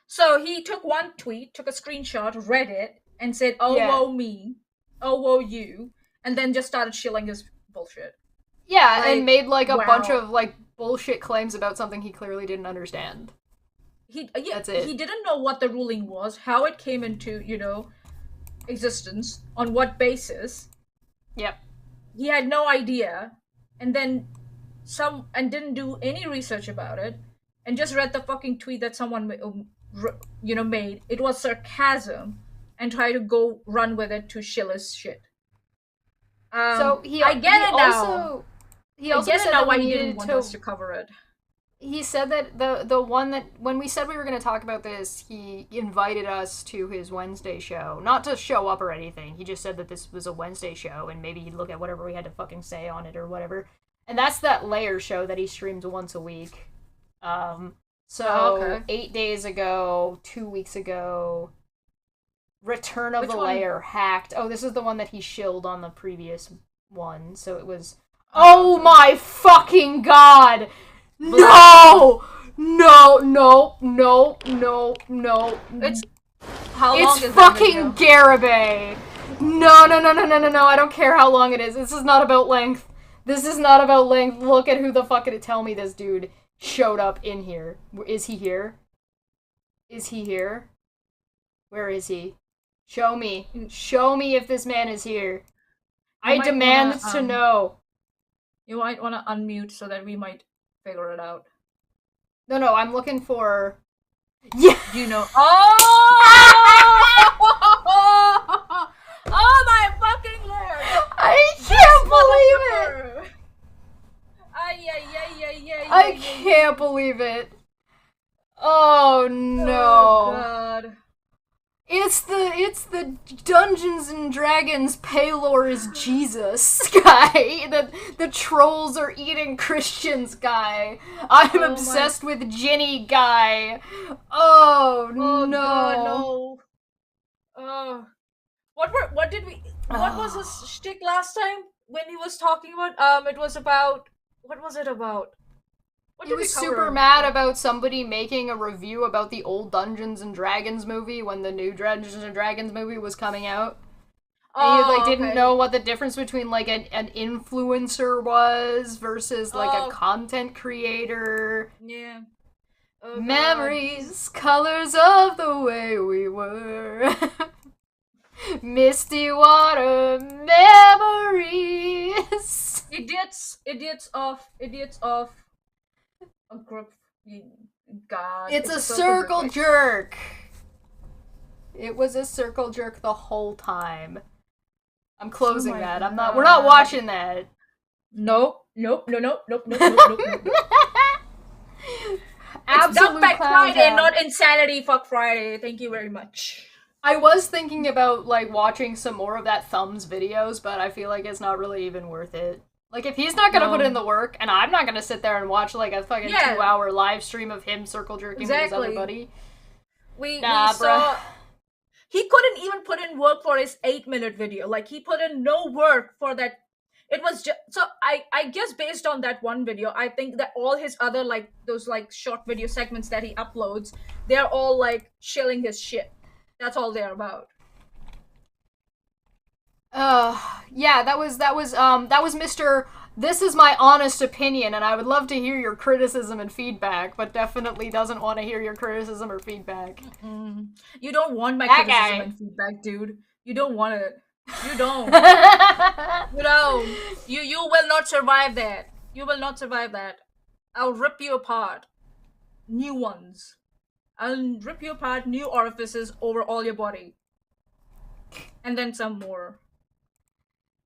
B: So he took one tweet, took a screenshot, read it, and said, "Oh
A: Yeah.
B: woe me, oh woe you," and then just started shilling his bullshit.
A: Yeah,
B: Like,
A: and made like a bunch
B: wow.
A: of like bullshit claims about something he clearly didn't understand. That's it.
B: He didn't know what the ruling was, how it came into, existence, on what basis.
A: Yep.
B: He had no idea, and then didn't do any research about it, and just read the fucking tweet that someone made. It was sarcasm, and tried to go run with it to shill his shit.
A: So he
B: I get
A: he
B: it now.
A: also, He
B: I
A: also
B: get
A: said
B: it now
A: that
B: why
A: we
B: he didn't
A: needed
B: want
A: to...
B: us to cover it.
A: He said that the one that when we said we were going to talk about this, he invited us to his Wednesday show. Not to show up or anything. He just said that this was a Wednesday show and maybe he'd look at whatever we had to fucking say on it or whatever. And that's that Layer show that he streams once a week.
B: Okay.
A: 8 days ago, 2 weeks ago, Return of
B: Which
A: the
B: one?
A: Layer hacked. Oh, this is the one that he shilled on the previous one. So it was... Oh my fucking god! No! No, no, no, no, no.
B: It's how long
A: It's
B: is that
A: fucking
B: video?
A: Garibay. No, no, no, no, no, no, no. I don't care how long it is. This is not about length. This is not about length. Look at who the fuck did it tell me this dude showed up in here. Is he here? Is he here? Where is he? Show me. Show me if this man is here. I demand to know.
B: You might want to unmute so that we might figure it out.
A: No, no, I'm looking for... Yeah!
B: You know... Oh! Oh my fucking lord!
A: I can't believe it! I can't believe it. Oh no.
B: Oh god.
A: It's the Dungeons and Dragons Paylor is Jesus guy. The trolls are eating Christians guy. I'm obsessed with Ginny guy. Oh no.
B: God, no. What did we what was his shtick last time when he was talking about it was about what was it about? What
A: He
B: did we
A: was
B: cover?
A: super mad about somebody making a review about the old Dungeons and Dragons movie when the new Dungeons and Dragons movie was coming out. And he didn't know what the difference between like an influencer was versus like a content creator.
B: Yeah. Oh,
A: Memories, colors of the way we were. Misty water memories.
B: Idiots off. A group. God.
A: It's a circle jerk. It was a circle jerk the whole time. I'm closing that.
B: God.
A: We're not watching that.
B: Nope. It's
A: Absolute
B: Dumpback
A: clown
B: Friday,
A: town.
B: not Insanity Fuck Friday. Thank you very much.
A: I was thinking about like watching some more of that Thumbs videos, but I feel like it's not really even worth it. Like if he's not gonna put in the work, and I'm not gonna sit there and watch like a fucking 2-hour live stream of him circle jerking with his other buddy.
B: We
A: Nah,
B: saw. He couldn't even put in work for his 8-minute video. Like he put in no work for that. It was just so I guess based on that one video, I think that all his other like those like short video segments that he uploads, they're all like shilling his shit. That's all they're about.
A: Yeah, that was Mr. This is my honest opinion, and I would love to hear your criticism and feedback, but definitely doesn't want to hear your criticism or feedback.
B: You don't want my
A: That
B: criticism
A: guy.
B: and feedback, dude. You don't want it. You don't. You don't. You will not survive that. You will not survive that. I'll rip you apart. New ones. I'll rip you apart, new orifices over all your body. And then some more.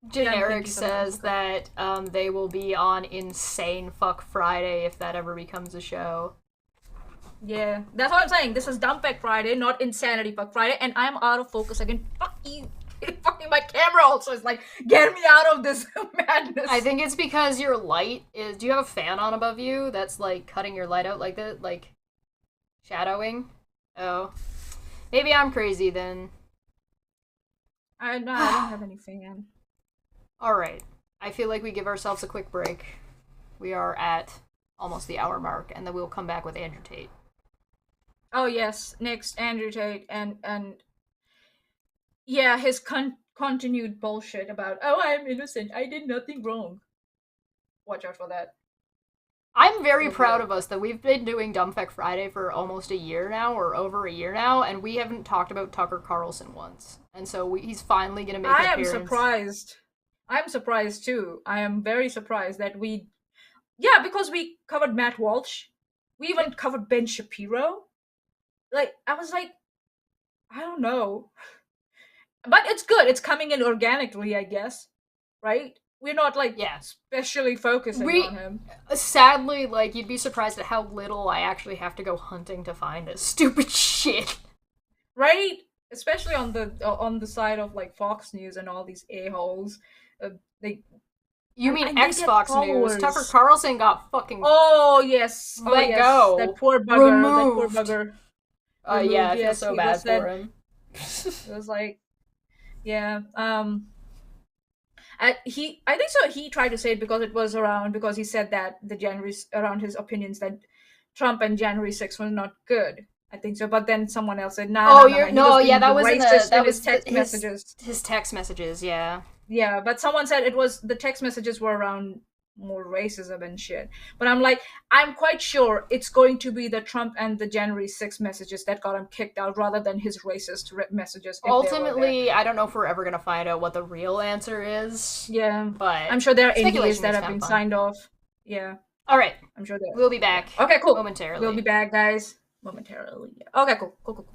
A: Generic says that they will be on Insane Fuck Friday if that ever becomes a show.
B: Yeah, that's what I'm saying. This is Dumpback Friday, not Insanity Fuck Friday, and I'm out of focus again. Fuck you. Fucking my camera also is like, get me out of this madness.
A: I think it's because your light is... Do you have a fan on above you that's, like, cutting your light out like that? Like, shadowing? Oh. Maybe I'm crazy then.
B: I don't have any fan.
A: Alright. I feel like we give ourselves a quick break. We are at almost the hour mark, and then we'll come back with Andrew Tate.
B: Oh yes, next Andrew Tate and yeah, his continued bullshit about, oh, I'm innocent, I did nothing wrong. Watch out for that.
A: I'm very proud of us that we've been doing Dumbfuck Friday for almost a year now, or over a year now, and we haven't talked about Tucker Carlson once. And so he's finally gonna make an appearance.
B: I am surprised. I'm surprised too. I am very surprised that yeah, because we covered Matt Walsh. We even covered Ben Shapiro. Like, I was like, I don't know. But it's good. It's coming in organically, I guess. Right? We're not, like, specially focusing on him.
A: Sadly, like, you'd be surprised at how little I actually have to go hunting to find this stupid shit.
B: Right? Especially on the side of, like, Fox News and all these a-holes.
A: You mean X-Fox News? Tucker Carlson got fucking...
B: Oh, yes.
A: Let go.
B: That poor bugger.
A: Removed.
B: That poor bugger.
A: Yeah, I feel so bad for him.
B: It was like, yeah. I think so. He tried to say it because it was around, because he said that the January around his opinions that Trump and January 6th was not good. I think so, but then someone else said,
A: Oh,
B: nah,
A: you're
B: he was being
A: that was in
B: racist
A: that
B: in
A: was
B: his text messages.
A: His text messages, yeah.
B: Yeah, but someone said it was the text messages were around more racism and shit. But I'm like, I'm quite sure it's going to be the Trump and the January 6th messages that got him kicked out rather than his racist messages.
A: Ultimately, I don't know if we're ever gonna find out what the real answer is.
B: Yeah,
A: but
B: I'm sure there are
A: speculation
B: NDAs that
A: is
B: have
A: kinda
B: been
A: fun.
B: signed off. Yeah,
A: All right,
B: I'm sure that.
A: we'll be back.
B: Okay, cool.
A: Momentarily.
B: We'll be back, guys. Momentarily. Yeah. Okay, cool.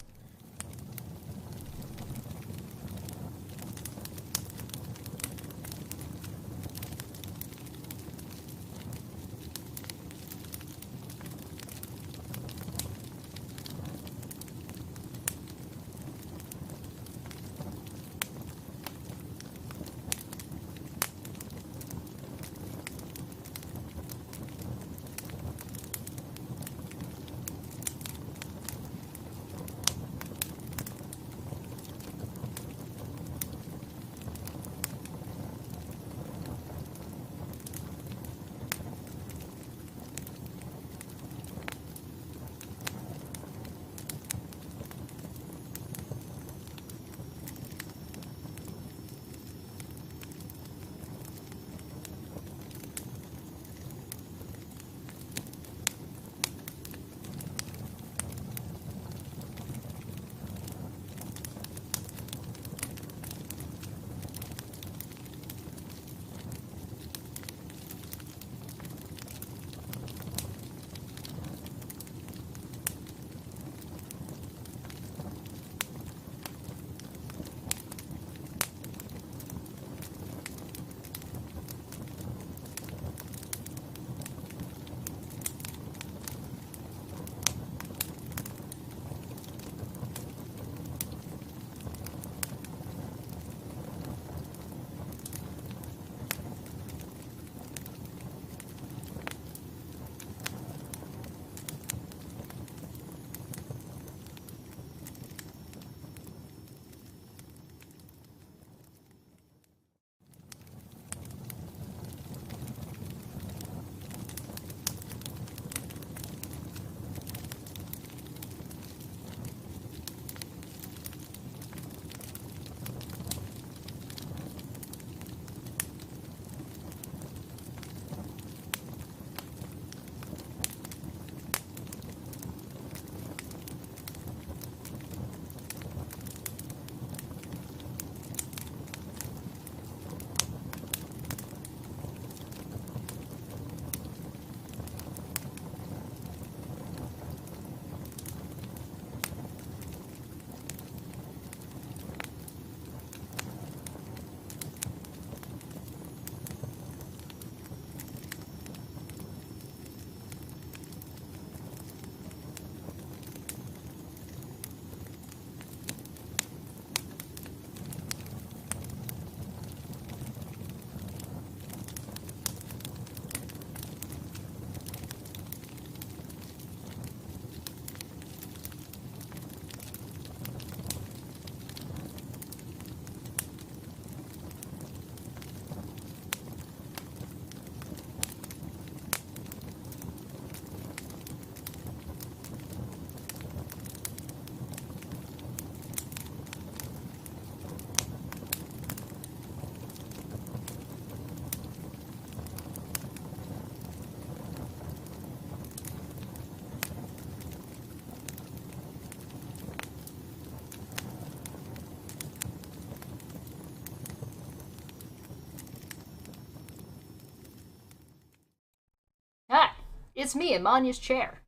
A: Hi, it's me in Manya's chair.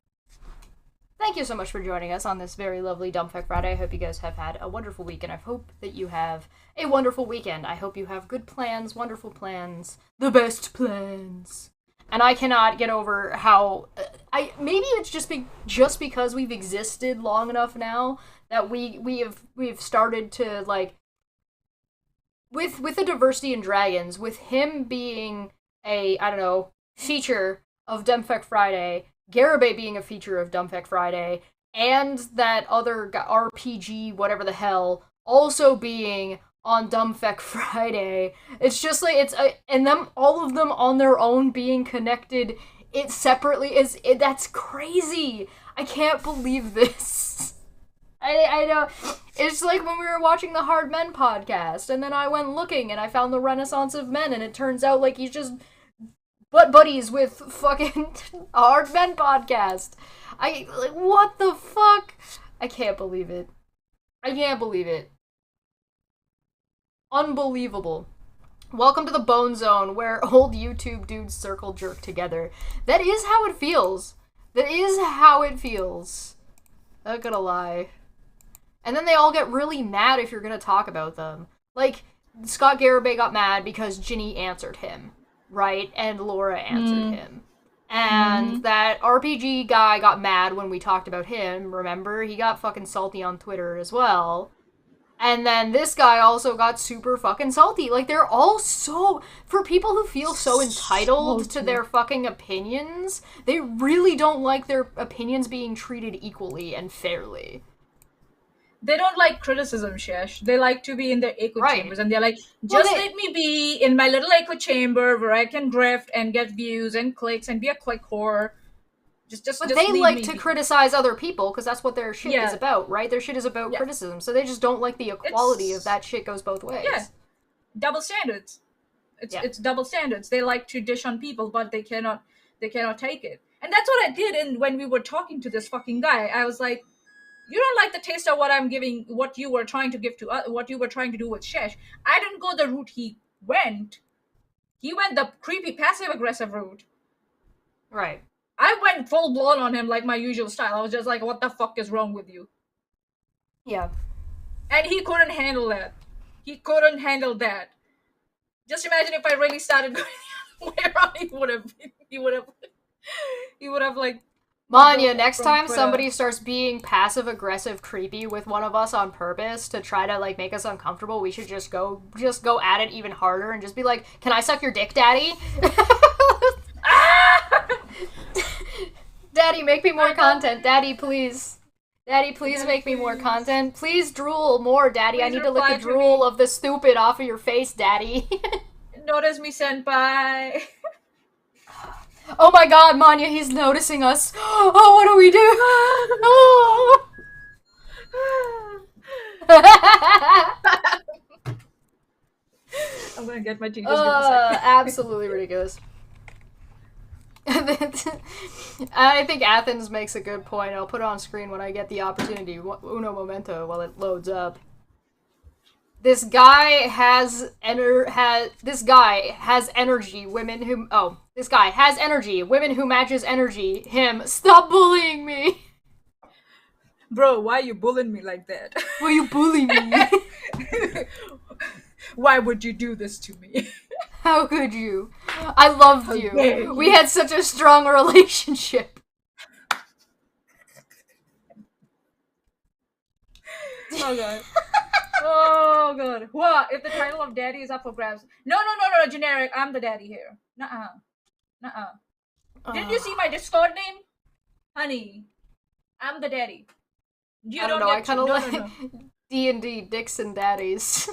A: Thank you so much for joining us on this very lovely Dumb Fekk Friday. I hope you guys have had a wonderful week, and I hope that you have a wonderful weekend. I hope you have good plans, wonderful plans, the best plans. And I cannot get over how maybe it's just because we've existed long enough now that we've started to like with the Diversity&Dragons, with him being a, I don't know, feature of Dumb Fekk Friday, Garibay being a feature of Dumb Fekk Friday, and that other RPG, whatever the hell, also being on Dumb Fekk Friday. It's just like, and them, all of them on their own being connected it separately is. That's crazy. I can't believe this. I know. It's like when we were watching the Hard Men podcast, and then I went looking and I found the Renaissance of Men, and it turns out like he's just butt buddies with fucking Hard Men podcast. Like, what the fuck? I can't believe it. I can't believe it. Unbelievable. Welcome to the Bone Zone, where old YouTube dudes circle jerk together. That is how it feels. That is how it feels. Not gonna lie. And then they all get really mad if you're gonna talk about them. Like, Scott Garibay got mad because Ginny answered him, right? And Laura answered him. And that RPG guy got mad when we talked about him, remember? He got fucking salty on Twitter as well. And then this guy also got super fucking salty. Like, they're all so... For people who feel so entitled to their fucking opinions, they really don't like their opinions being treated equally and fairly.
B: They don't like criticism, Shesh. They like to be in their echo chambers, and they're like, let me be in my little echo chamber where I can drift and get views and clicks and be a click whore.
A: But they like to criticize other people because that's what their shit is about, right? Their shit is about criticism, so they just don't like the equality of that shit goes both ways.
B: Yeah, double standards. It's double standards. They like to dish on people, but they cannot take it. And that's what I did. And when we were talking to this fucking guy, I was like, you don't like the taste of what I'm giving, what you were trying to give to, what you were trying to do with Shesh. I didn't go the route he went. He went the creepy, passive-aggressive route.
A: Right.
B: I went full-blown on him like my usual style. I was just like, what the fuck is wrong with you?
A: Yeah.
B: And he couldn't handle that. He couldn't handle that. Just imagine if I really started going the other way around, he would have like...
A: Manya, next time somebody starts being passive-aggressive creepy with one of us on purpose to try to, like, make us uncomfortable, we should just go at it even harder and just be like, can I suck your dick, Daddy? Daddy, make me more content. Daddy, please. Daddy, please make me more content. Please drool more, Daddy. I need to lick the drool of the stupid off of your face, Daddy.
B: Notice me, senpai.
A: Oh my god, Manya, he's noticing us. Oh, what do we do? Oh.
B: I'm gonna get my teeth.
A: Absolutely ridiculous. I think Athens makes a good point. I'll put it on screen when I get the opportunity. Uno momento while it loads up. This guy has energy. This guy has energy. Women who matches energy. Him. Stop bullying me.
B: Bro, why are you bullying me like that?
A: Why you bullying me?
B: Why would you do this to me?
A: How could you? I loved you. We had such a strong relationship.
B: Oh god. Oh god. What? If the title of daddy is up for grabs. No, generic. I'm the daddy here. Nuh-uh. Didn't you see my Discord name? Honey, I'm the daddy.
A: I don't know, I kind of like D&D, Dicks and Daddies.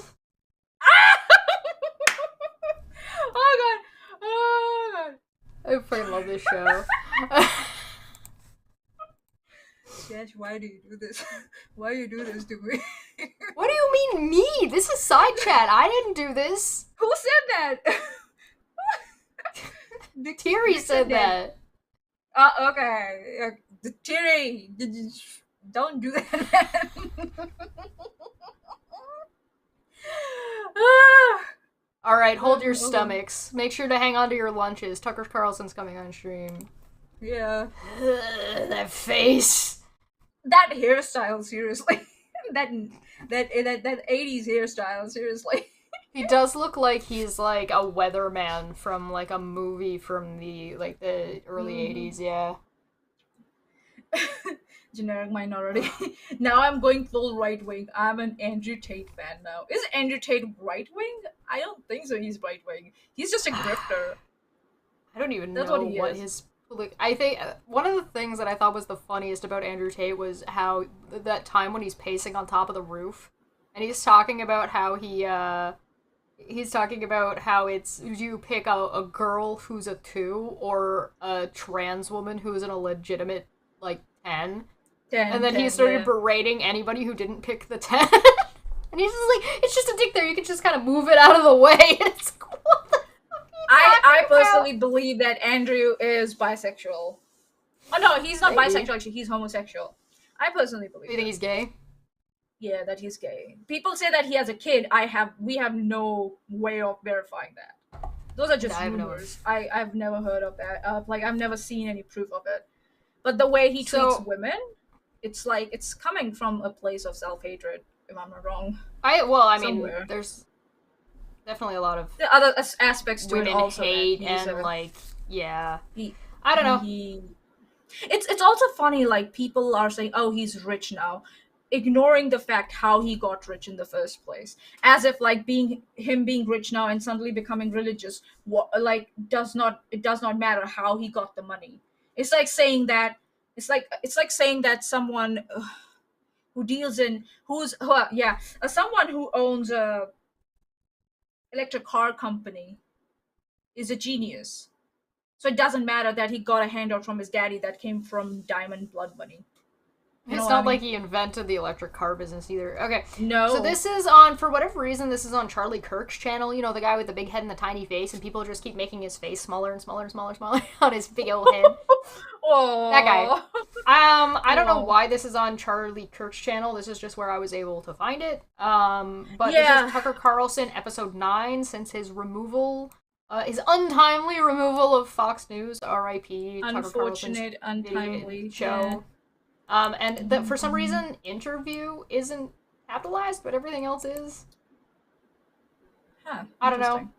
B: Oh god.
A: I fucking love this show.
B: Dash, why do you do this? Why you do this to me?
A: What do you mean me? This is side chat. I didn't do this.
B: Who said that?
A: Thierry said that.
B: Okay. Thierry, don't do that.
A: Alright, hold your stomachs. Make sure to hang on to your lunches. Tucker Carlson's coming on stream.
B: Yeah.
A: That face.
B: That hairstyle, seriously. that 80s hairstyle, seriously.
A: He does look like he's like a weatherman from like a movie from the early 80s, yeah.
B: Generic minority. Now I'm going full right wing. I'm an Andrew Tate fan now. Is Andrew Tate right wing? I don't think so. He's right wing. He's just a grifter.
A: I don't even know what his. I think one of the things that I thought was the funniest about Andrew Tate was how that time when he's pacing on top of the roof, and he's talking about how he He's talking about how it's you pick a girl who's a 2 or a trans woman who's an illegitimate like 10.
B: 10,
A: And then
B: 10,
A: he started
B: yeah.
A: berating anybody who didn't pick the 10. And he's just like, it's just a dick there. You can just kind of move it out of the way. And it's like, what the fuck
B: I
A: about?
B: personally believe that Andrew is bisexual. Oh no, he's not
A: Maybe.
B: bisexual. Actually, he's homosexual. I personally believe.
A: You think he's gay?
B: Yeah, that he's gay. People say that he has a kid. We have no way of verifying that. Those are just
A: I have no-
B: rumors. I've never heard of that. Like I've never seen any proof of it. But the way he treats women, it's like it's coming from a place of self-hatred. If I'm not wrong.
A: I mean,
B: Somewhere.
A: there's definitely a lot of
B: The other aspects to
A: women
B: it also.
A: hate
B: that he's
A: and
B: a-
A: like, yeah.
B: he-
A: I don't know.
B: It's also funny, like people are saying, "Oh, he's rich now," ignoring the fact how he got rich in the first place, as if like being rich now and suddenly becoming religious, it does not matter how he got the money. It's like saying that saying that someone who deals in someone who owns a electric car company is a genius. So it doesn't matter that he got a handout from his daddy that came from diamond blood money. You know
A: It's
B: what
A: not
B: I mean?
A: like he invented the electric car business either. Okay.
B: No.
A: So this is on, for whatever reason, this is on Charlie Kirk's channel. You know, the guy with the big head and the tiny face, and people just keep making his face smaller and smaller and smaller and smaller on his big old head.
B: Aww.
A: That guy. I don't know
B: Aw.
A: why this is on Charlie Kirk's channel. This is just where I was able to find it. But
B: Yeah.
A: this is Tucker Carlson, episode 9, since his removal, his untimely removal of Fox News, R.I.P. Tucker Carlson's
B: Unfortunate, untimely
A: show. And for some reason, interview isn't capitalized, but everything else is.
B: Huh,
A: I don't know.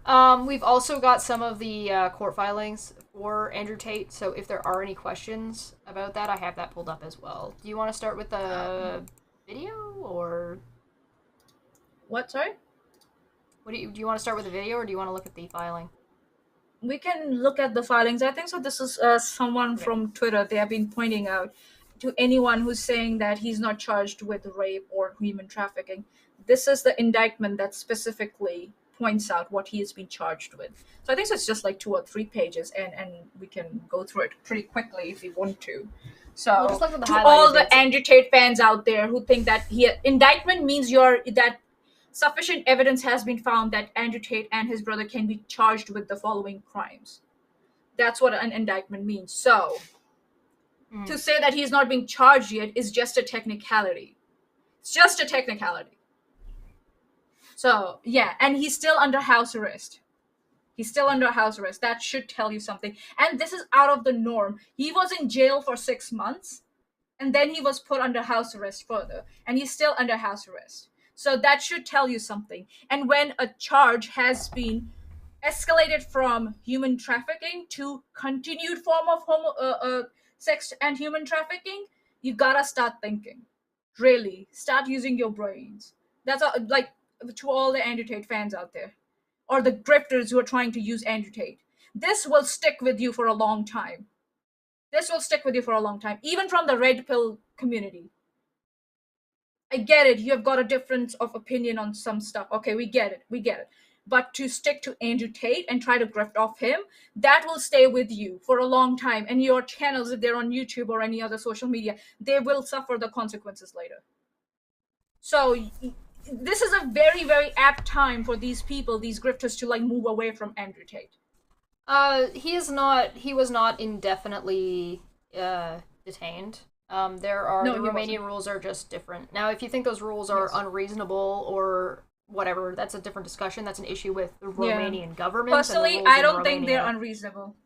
B: interesting.
A: We've also got some of the court filings for Andrew Tate, so if there are any questions about that, I have that pulled up as well. Do you want to start with the video, or
B: What? Sorry.
A: do you want to start with the video, or do you want to look at the filing?
B: We can look at the filings. I think so. This is someone from Twitter. They have been pointing out to anyone who's saying that he's not charged with rape or human trafficking. This is the indictment that specifically points out what he has been charged with. So I think so it's just like 2 or 3 pages, and we can go through it pretty quickly if we want to. So
A: We'll just look at the
B: to
A: highlighted
B: all the
A: bits.
B: Andrew Tate fans out there who think that indictment means that sufficient evidence has been found that Andrew Tate and his brother can be charged with the following crimes. That's what an indictment means. So, to say that he's not being charged yet is just a technicality. It's just a technicality. So, yeah, and he's still under house arrest. That should tell you something. And this is out of the norm. He was in jail for 6 months, and then he was put under house arrest further, and he's still under house arrest. So that should tell you something. And when a charge has been escalated from human trafficking to continued form of sex and human trafficking, you gotta start thinking. Really, start using your brains. That's like to all the Andrew Tate fans out there, or the grifters who are trying to use Andrew Tate. This will stick with you for a long time. Even from the red pill community. I get it. You have got a difference of opinion on some stuff. Okay, we get it. But to stick to Andrew Tate and try to grift off him, that will stay with you for a long time. And your channels, if they're on YouTube or any other social media, they will suffer the consequences later. So this is a very, very apt time for these people, these grifters, to like move away from Andrew Tate.
A: He was not indefinitely detained. The Romanian rules are just different. Now, if you think those rules are unreasonable or whatever, that's a different discussion. That's an issue with the Romanian government.
B: Personally, I don't think they're unreasonable.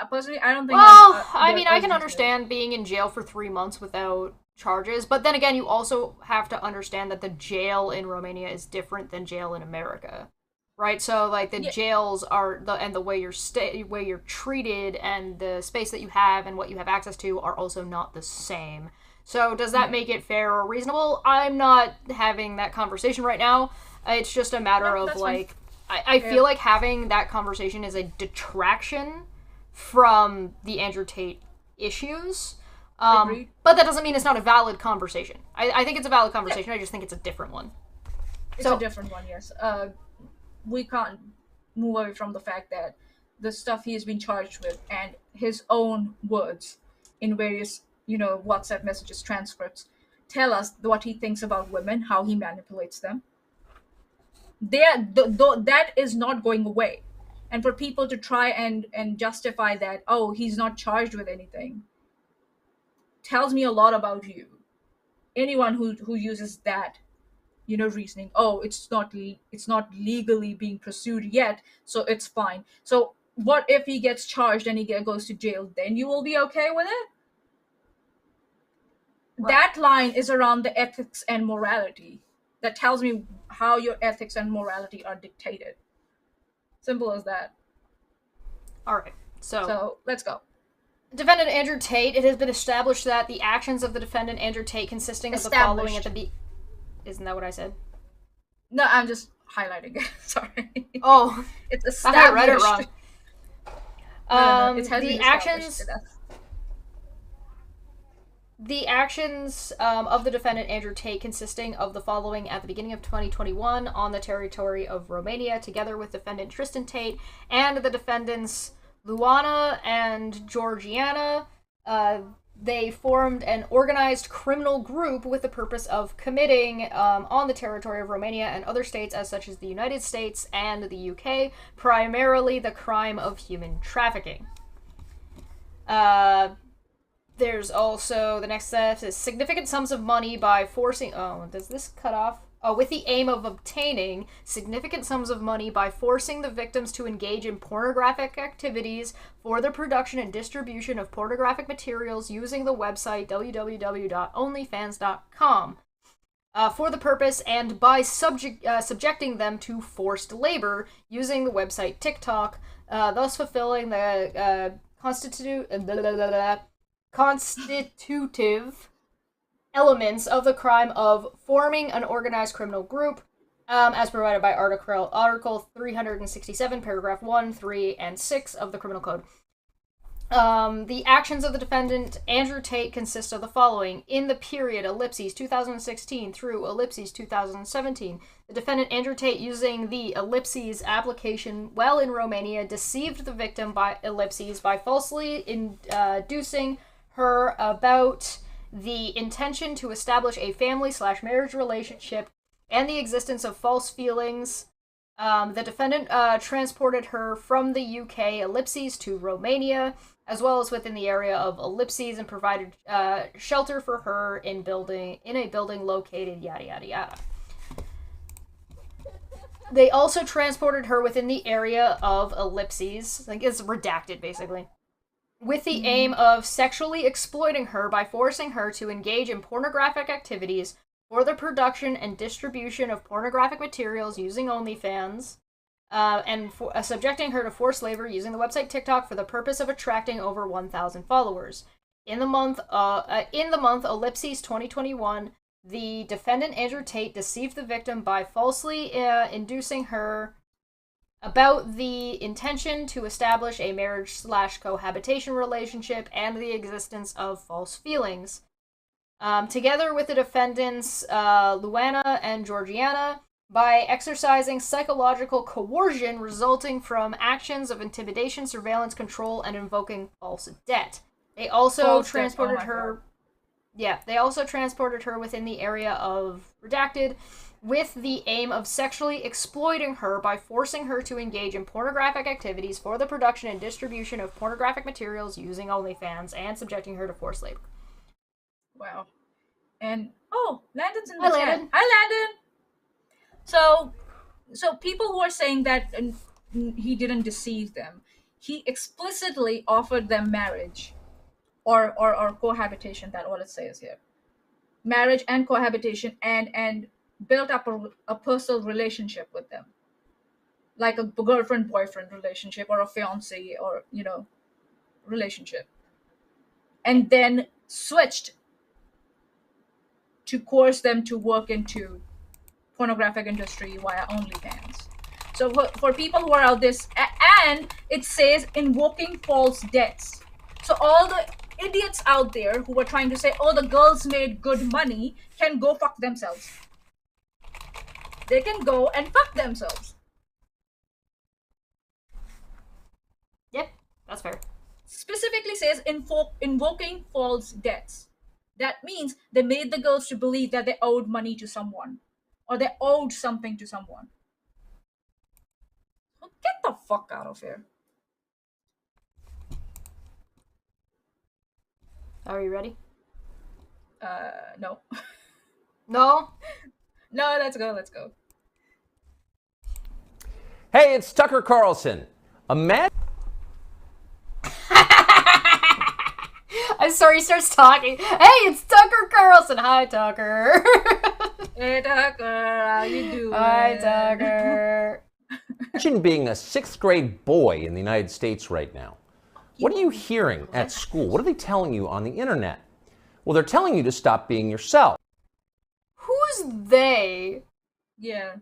B: Personally, I don't think.
A: Well, I mean, I can understand being in jail for 3 months without charges, but then again, you also have to understand that the jail in Romania is different than jail in America, right? So, like, the jails are the way you're treated and the space that you have and what you have access to are also not the same. So, does that make it fair or reasonable? I'm not having that conversation right now. It's just a matter of like, I feel like having that conversation is a detraction from the Andrew Tate issues. But that doesn't mean it's not a valid conversation. I think it's a valid conversation. I just think it's a different one.
B: It's a different one, yes. we can't move away from the fact that the stuff he has been charged with and his own words in various, WhatsApp messages, transcripts, tell us what he thinks about women, how he manipulates them. That is not going away. And for people to try and justify that, oh, he's not charged with anything, tells me a lot about you. Anyone who uses that, reasoning, oh, it's not legally being pursued yet, so it's fine. So what if he gets charged and he goes to jail? Then you will be okay with it? Right. That line is around the ethics and morality. That tells me how your ethics and morality are dictated. Simple as that.
A: All right. So
B: let's go.
A: Defendant Andrew Tate. It has been established that the actions of the defendant Andrew Tate consisting of the following at the Isn't that what I said?
B: No, I'm just highlighting it. Sorry.
A: Oh.
B: It's established.
A: I read it wrong.
B: No, it has
A: the
B: been
A: actions... The actions of the defendant Andrew Tate consisting of the following at the beginning of 2021 on the territory of Romania, together with defendant Tristan Tate and the defendants Luana and Georgiana. They formed an organized criminal group with the purpose of committing on the territory of Romania and other states as such as the United States and the UK, primarily the crime of human trafficking. There's also, the next step is significant sums of money by forcing... Oh, does this cut off? Oh, with the aim of obtaining significant sums of money by forcing the victims to engage in pornographic activities for the production and distribution of pornographic materials using the website www.onlyfans.com for the purpose and by subjecting them to forced labor using the website TikTok, thus fulfilling the constitutive elements of the crime of forming an organized criminal group, as provided by Article 367, paragraph 1, 3, and 6 of the Criminal Code. The actions of the defendant Andrew Tate consist of the following. In the period, ellipses 2016 through ellipses 2017, the defendant Andrew Tate, using the ellipses application while in Romania, deceived the victim by ellipses by falsely inducing her about the intention to establish a family/marriage relationship and the existence of false feelings. The defendant transported her from the UK ellipses to Romania, as well as within the area of ellipses, and provided shelter for her in a building located yada yada yada. They also transported her within the area of ellipses, like it's redacted basically, with the aim of sexually exploiting her by forcing her to engage in pornographic activities for the production and distribution of pornographic materials using OnlyFans, and subjecting her to forced labor using the website TikTok for the purpose of attracting over 1,000 followers. In the month ellipses 2021, the defendant Andrew Tate deceived the victim by falsely inducing her about the intention to establish a marriage/cohabitation relationship and the existence of false feelings. Together with the defendants Luana and Georgiana, by exercising psychological coercion resulting from actions of intimidation, surveillance, control, and invoking false debt. They also transported her... Yeah, they also transported her within the area of redacted with the aim of sexually exploiting her by forcing her to engage in pornographic activities for the production and distribution of pornographic materials using OnlyFans and subjecting her to forced labor.
B: Wow. And, Landon's in the
A: chat.
B: Landon. Hi, Landon! So people who are saying that he didn't deceive them, he explicitly offered them marriage or cohabitation, that's what it says here. Marriage and cohabitation and built up a personal relationship with them. Like a girlfriend-boyfriend relationship or a fiancé or, relationship. And then switched to coerce them to work into pornographic industry via OnlyFans. So for people who are out this, and it says invoking false debts. So all the idiots out there who are trying to say, the girls made good money, can go fuck themselves. They can go and fuck themselves.
A: That's fair.
B: Specifically says invoking false debts. That means they made the girls to believe that they owed money to someone, or they owed something to someone. Get the fuck out of here.
A: Are you ready?
B: No.
A: No?
B: No, let's go.
G: Hey, it's Tucker Carlson. Imagine
A: I'm sorry, he starts talking. Hey, it's Tucker Carlson. Hi, Tucker.
B: Hey, Tucker, how you doing?
A: Hi, Tucker.
G: being a 6th grade boy in the United States right now. What are you hearing at school? What are they telling you on the internet? Well, they're telling you to stop being yourself.
A: Who's they?
B: Yeah.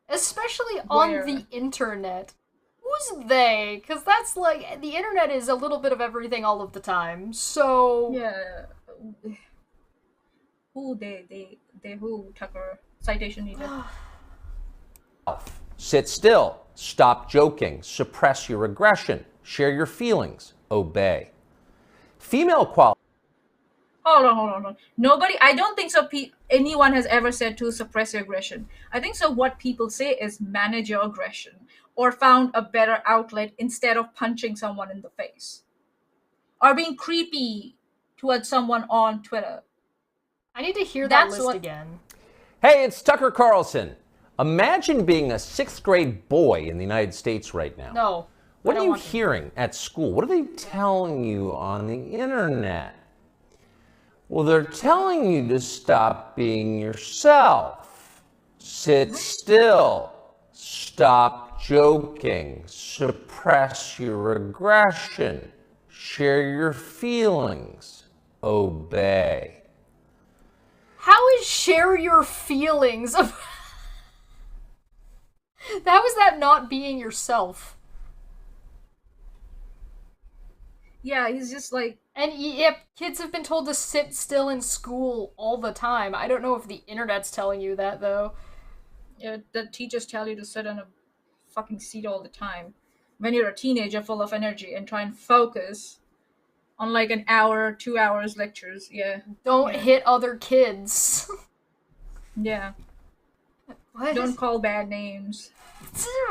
A: Especially on
B: Where?
A: the internet. Who's they? Because that's like, the internet is a little bit of everything all of the time, so...
B: Yeah. Who they who, Tucker? Citation needed.
G: Sit still. Stop joking. Suppress your aggression. Share your feelings. Obey. Female quality.
B: Hold on. Nobody, I don't think so. Anyone has ever said to suppress your aggression. I think so. What people say is manage your aggression, or found a better outlet instead of punching someone in the face, or being creepy towards someone on Twitter.
A: I need to hear that
B: That's
A: list
B: what-
A: again.
G: Hey, it's Tucker Carlson. Imagine being a 6th grade boy in the United States right now.
A: No.
G: What
A: I
G: are
A: don't
G: you
A: want to.
G: hearing at school? What are they telling you on the internet? Well, they're telling you to stop being yourself. Sit still. Stop joking. Suppress your aggression. Share your feelings. Obey.
A: How is share your feelings of... How is that not being yourself?
B: Yeah, he's just like,
A: And yep, kids have been told to sit still in school all the time. I don't know if the internet's telling you that, though.
B: yeah, the teachers tell you to sit on a fucking seat all the time when you're a teenager full of energy and try and focus on like an hour, 2 hours lectures. Yeah.
A: Don't
B: Yeah.
A: hit other kids.
B: Yeah.
A: What?
B: Don't call bad names.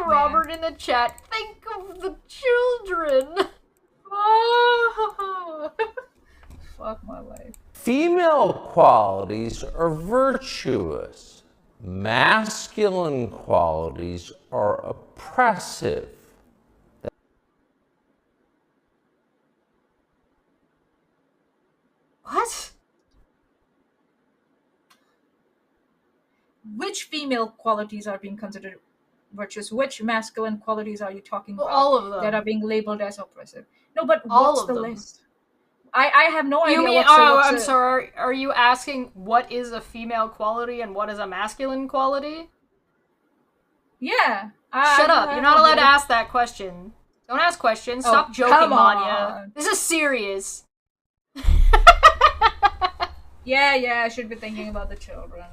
A: Robert in the chat, think of the children.
B: Oh, fuck my life.
G: Female qualities are virtuous. Masculine qualities are oppressive.
A: What?
B: Which female qualities are being considered virtuous? Which masculine qualities are you talking
A: Well,
B: about
A: all of them.
B: that are being labeled as oppressive? No, but
A: All
B: what's
A: of
B: the
A: them.
B: list? I have no idea.
A: You mean,
B: what's
A: I'm
B: a-
A: sorry, are you asking what is a female quality and what is a masculine quality?
B: Yeah.
A: Shut up, you're not allowed to ask that question. Don't ask questions,
B: Oh,
A: stop joking,
B: come
A: Manya.
B: on.
A: This is serious.
B: Yeah, I should be thinking about the children.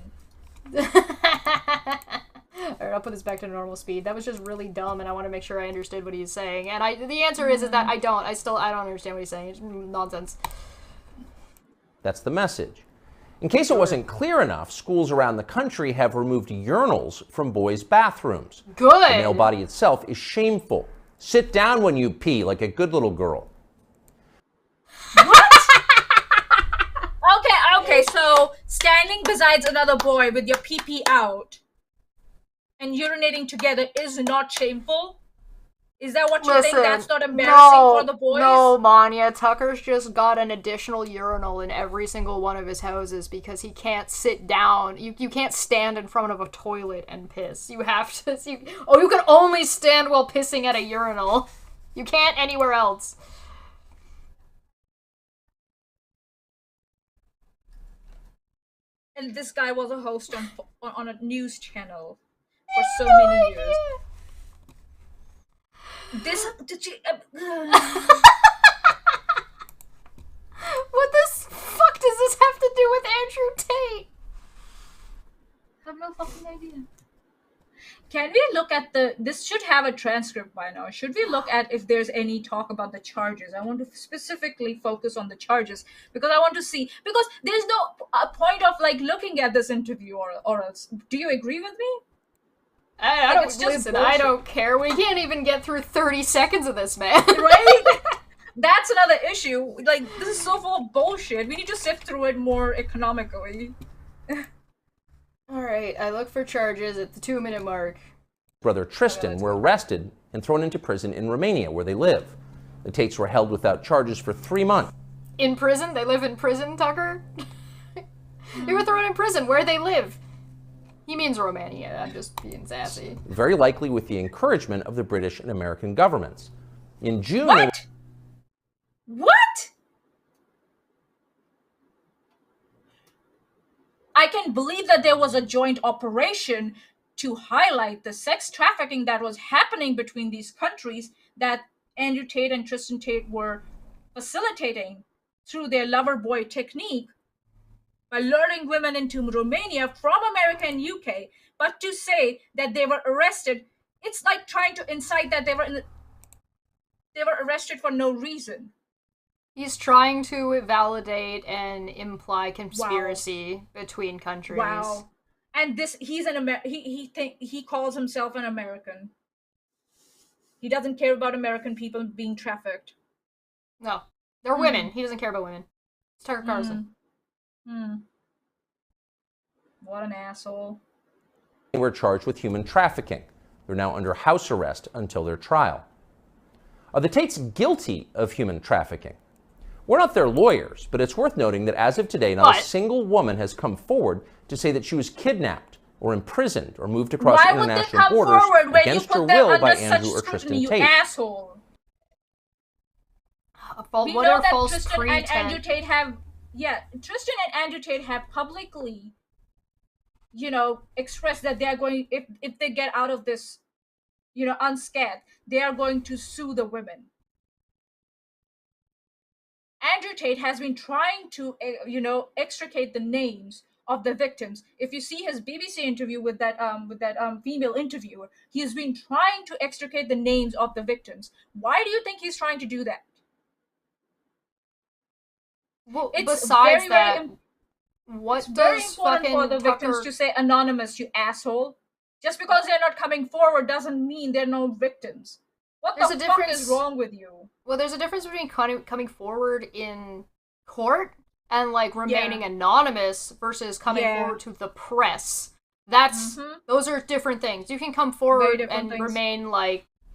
A: Alright, I'll put this back to normal speed. That was just really dumb, and I want to make sure I understood what he's saying. And the answer is that I don't. I don't understand what he's saying. It's nonsense.
G: That's the message. In case it wasn't clear enough, schools around the country have removed urinals from boys' bathrooms.
A: Good.
G: The male body itself is shameful. Sit down when you pee like a good little girl.
B: Okay, so standing beside another boy with your pee-pee out and urinating together is not shameful? Is that what you think? That's not embarrassing for the boys?
A: No, Manya. Tucker's just got an additional urinal in every single one of his houses because he can't sit down. You can't stand in front of a toilet and piss. You have to... you can only stand while pissing at a urinal. You can't anywhere else.
B: And this guy was a host on a news channel for so many years.
A: What the fuck does this have to do with Andrew Tate?
B: I have no fucking idea. Can we look at this should have a transcript by now. Should we look at if there's any talk about the charges? I want to specifically focus on the charges because I want to see, because there's no point of like looking at this interview or else. Do you agree with me?
A: I don't listen. I don't care. We can't even get through 30 seconds of this, man.
B: Right? That's another issue. Like, this is so full of bullshit. We need to sift through it more economically.
A: Alright, I look for charges at the 2-minute mark.
G: Brother Tristan were arrested and thrown into prison in Romania, where they live. The Tates were held without charges for 3 months.
A: In prison? They live in prison, Tucker? They were thrown in prison. Where they live? He means Romania. I'm just being sassy.
G: Very likely with the encouragement of the British and American governments. In June...
B: What? What? I can believe that there was a joint operation to highlight the sex trafficking that was happening between these countries that Andrew Tate and Tristan Tate were facilitating through their lover boy technique by luring women into Romania from America and UK. But to say that they were arrested, it's like trying to incite that they were arrested for no reason.
A: He's trying to validate and imply conspiracy between countries.
B: Wow. And he's an he calls himself an American. He doesn't care about American people being trafficked.
A: No. They're women. He doesn't care about women. It's Tucker Carlson.
B: What an asshole.
G: They were charged with human trafficking. They're now under house arrest until their trial. Are the Tates guilty of human trafficking? We're not their lawyers, but it's worth noting that as of today, not a single woman has come forward to say that she was kidnapped or imprisoned or moved across international borders against her will by Andrew or Tristan Tate.
B: Asshole. We know that Tristan and Andrew Tate have, Tristan and Andrew Tate have publicly, expressed that they are going, if they get out of this, unscathed, they are going to sue the women. Andrew Tate has been trying to, extricate the names of the victims. If you see his BBC interview with that female interviewer, he has been trying to extricate the names of the victims. Why do you think he's trying to do that?
A: Well,
B: it's
A: besides that,
B: it's very important for the victims to say anonymous, you asshole. Just because they're not coming forward doesn't mean they're no victims. What the fuck is wrong with you?
A: Well, there's a difference between coming forward in court and remaining anonymous versus coming forward to the press. That's those are different things. You can come forward and remain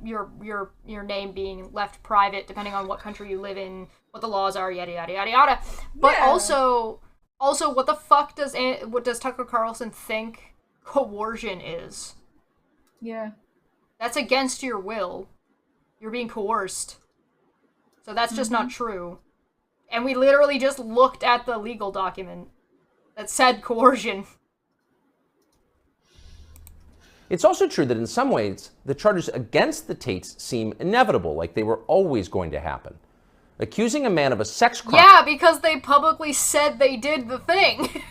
A: your name being left private depending on what country you live in, what the laws are, yada yada yada yada. But also what the fuck does Tucker Carlson think coercion is?
B: Yeah.
A: That's against your will. You're being coerced. So that's just not true. And we literally just looked at the legal document that said coercion.
G: It's also true that in some ways, the charges against the Tates seem inevitable, like they were always going to happen. Accusing a man of a sex crime...
A: Yeah, because they publicly said they did the thing.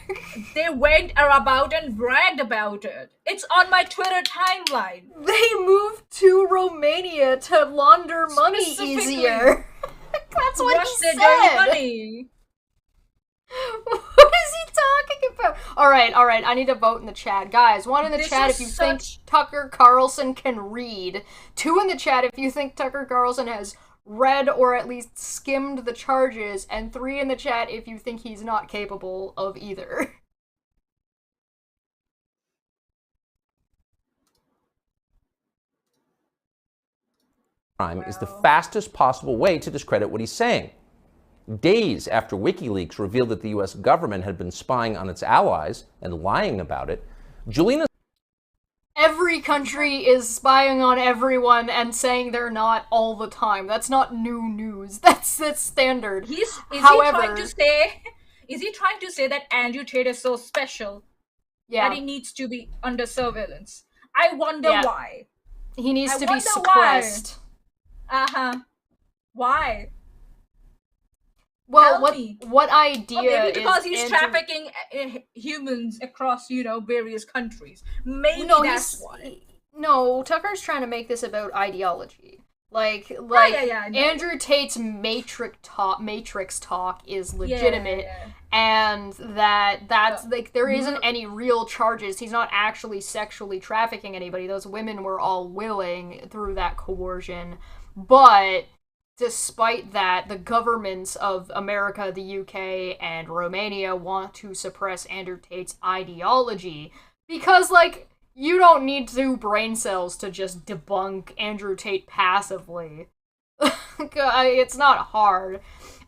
B: They went about and bragged about it. It's on my Twitter timeline.
A: They moved to Romania to launder money easier. That's what he said.
B: Money.
A: What is he talking about? All right. I need to vote in the chat. Guys, 1 in the chat if you think Tucker Carlson can read. 2 in the chat if you think Tucker Carlson has read or at least skimmed the charges, and 3 in the chat if you think he's not capable of either.
G: Crime is the fastest possible way to discredit what he's saying. Days after WikiLeaks revealed that the US government had been spying on its allies and lying about it, Julina...
A: Every country is spying on everyone and saying they're not all the time. That's not new news. That's standard.
B: Is he trying to say that Andrew Tate is so special that he needs to be under surveillance? I wonder why.
A: He needs to be suppressed.
B: Why?
A: Well,
B: Tell me.
A: what idea
B: Or maybe because
A: is
B: he's
A: Andrew...
B: trafficking humans across, various countries. Maybe
A: No,
B: that's why.
A: No, Tucker's trying to make this about ideology. Like
B: yeah,
A: Andrew Tate's Matrix talk is legitimate, and that's like there isn't any real charges. He's not actually sexually trafficking anybody. Those women were all willing through that coercion, but despite that, the governments of America, the UK, and Romania want to suppress Andrew Tate's ideology because, like, you don't need 2 brain cells to just debunk Andrew Tate passively. It's not hard.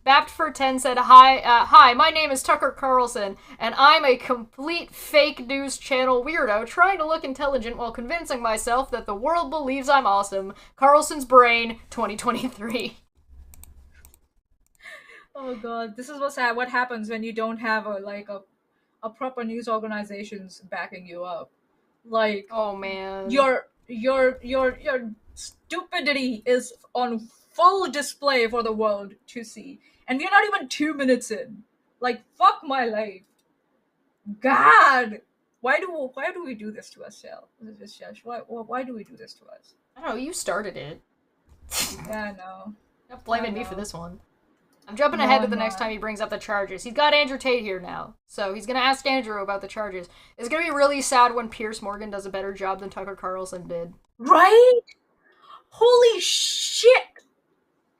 A: Bapt410 said, Hi, my name is Tucker Carlson, and I'm a complete fake news channel weirdo trying to look intelligent while convincing myself that the world believes I'm awesome. Carlson's Brain, 2023.
B: Oh god, this is what happens when you don't have a proper news organizations backing you up. Like,
A: oh man,
B: your stupidity is on full display for the world to see, and we're not even 2 minutes in. Like, fuck my life. God, why do we do this to ourselves? Why do we do this to us?
A: I don't know. You started it.
B: Yeah, I know.
A: You're blaming me for this one. I'm jumping ahead to the next time he brings up the charges. He's got Andrew Tate here now, so he's gonna ask Andrew about the charges. It's gonna be really sad when Piers Morgan does a better job than Tucker Carlson did.
B: Right? Holy shit!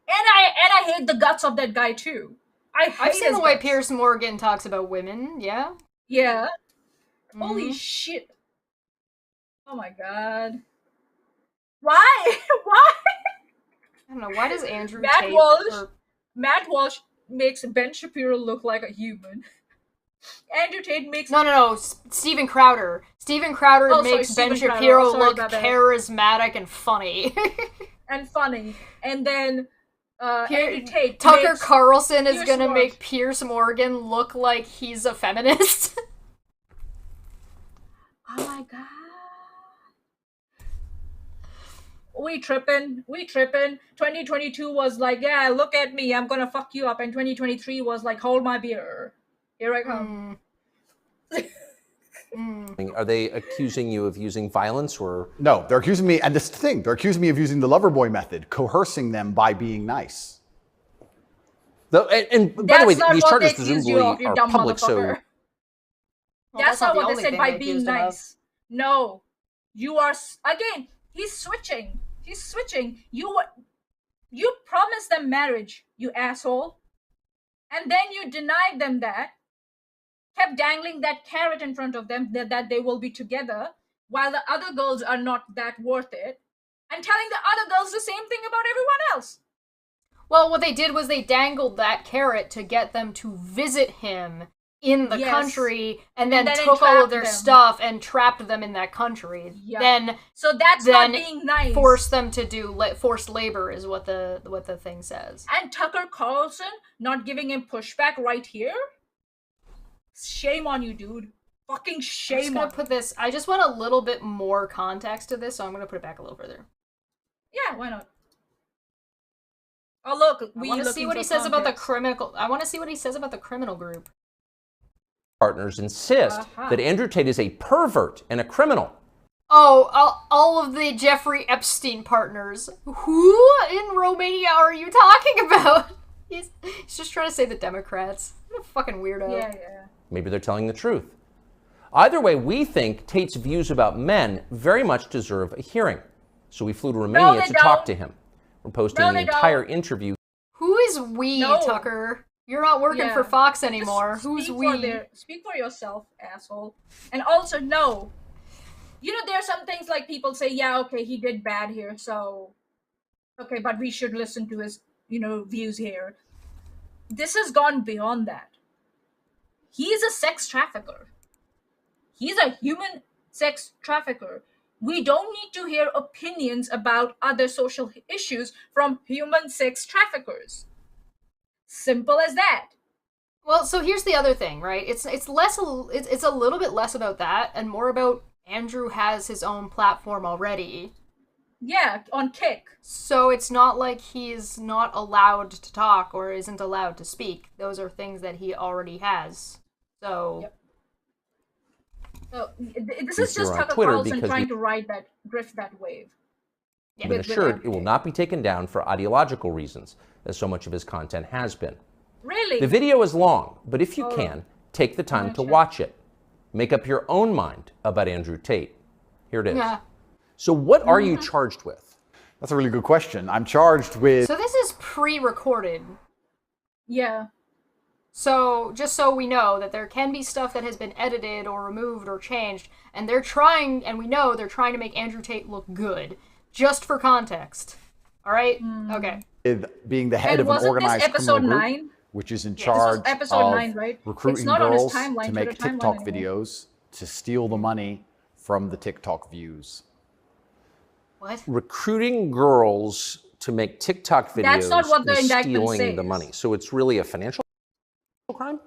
B: And I hate the guts of that guy too.
A: I've seen the way Piers Morgan talks about women. Yeah.
B: Yeah. Mm-hmm. Holy shit! Oh my god. Why? Why?
A: I don't know. Why does Andrew
B: Tate... Matt Walsh makes Ben Shapiro look like a human. Andrew Tate makes...
A: No. Steven Crowder. Steven Crowder makes Ben Shapiro look charismatic and funny. And
B: then Andrew Tate
A: Tucker Carlson is gonna make Piers Morgan look like he's a feminist.
B: Oh my god. We tripping. 2022 was like, yeah, look at me, I'm gonna fuck you up. And 2023 was like, hold my beer. Here I come.
G: Are they accusing you of using violence or?
H: No, they're accusing me, and this thing, they're accusing me of using the lover boy method, coercing them by being nice.
G: And by the way, these charges presumably are public, so...
B: That's not what they said by being nice. No. You are... Again, he's switching. You promised them marriage, you asshole. And then you denied them that. Kept dangling that carrot in front of them that they will be together, while the other girls are not that worth it. And telling the other girls the same thing about everyone else.
A: Well, what they did was they dangled that carrot to get them to visit him in the country, and then took all of their stuff and trapped them in that country. Yeah.
B: So that's not being nice.
A: Forced them to do forced labor is what the thing says.
B: And Tucker Carlson not giving him pushback right here? Shame on you, dude. Fucking shame on you.
A: I just want a little bit more context to this, so I'm gonna put it back a little further.
B: Yeah, why not? Oh look,
A: I want to see what he says about the criminal. I want to see what he says about the criminal group.
G: Partners insist that Andrew Tate is a pervert and a criminal.
A: Oh, all of the Jeffrey Epstein partners. Who in Romania are you talking about? He's just trying to say the Democrats. What a fucking weirdo.
B: Yeah.
G: Maybe they're telling the truth. Either way, we think Tate's views about men very much deserve a hearing. So we flew to Romania to talk to him. We're posting the entire interview.
A: Who is we, Tucker? You're not working for Fox anymore. Who's we?
B: Speak for yourself, asshole. And also, no. You know, there are some things like people say, yeah, okay, he did bad here, so... Okay, but we should listen to his, views here. This has gone beyond that. He's a sex trafficker. He's a human sex trafficker. We don't need to hear opinions about other social issues from human sex traffickers. Simple as that.
A: Well, so here's the other thing, right? It's a little bit less about that and more about Andrew has his own platform already.
B: Yeah, on Kick.
A: So it's not like he's not allowed to talk or isn't allowed to speak. Those are things that he already has. So...
B: Yep. So this
G: If
B: is
G: you're
B: just
G: on
B: Tucker
G: Twitter
B: Carlson
G: because
B: trying to grift that wave.
A: Yeah.
G: been
B: With
G: assured
B: Andrew
G: it will
B: Tate.
G: not be taken down for ideological reasons, as so much of his content has been.
B: Really?
G: The video is long, but if you
B: Oh.
G: can, take the time to
B: Gotcha.
G: watch it. Make up your own mind about Andrew Tate. Here it is.
A: Yeah.
G: So what are you charged with?
H: That's a really good question. I'm charged with.
A: So this is pre-recorded.
B: Yeah.
A: So, just so we know that there can be stuff that has been edited or removed or changed, and they're trying, and we know they're trying to make Andrew Tate look good, just for context. Alright? Okay.
H: With being the head
B: And
H: of an
B: wasn't this
H: organized
B: episode
H: criminal group,
B: 9?
H: which is in
A: This was
H: charge
B: episode
H: of
B: 9, right? It's
H: recruiting
B: not on his
H: girls
B: timeline,
H: to
B: to
H: make
B: the timeline
H: TikTok
B: anymore.
H: videos to steal the money from the TikTok views.
A: What?
G: Recruiting girls to make TikTok videos
B: That's not what the
G: and
B: indictment
G: stealing the
B: says.
G: money. So it's really a financial crime?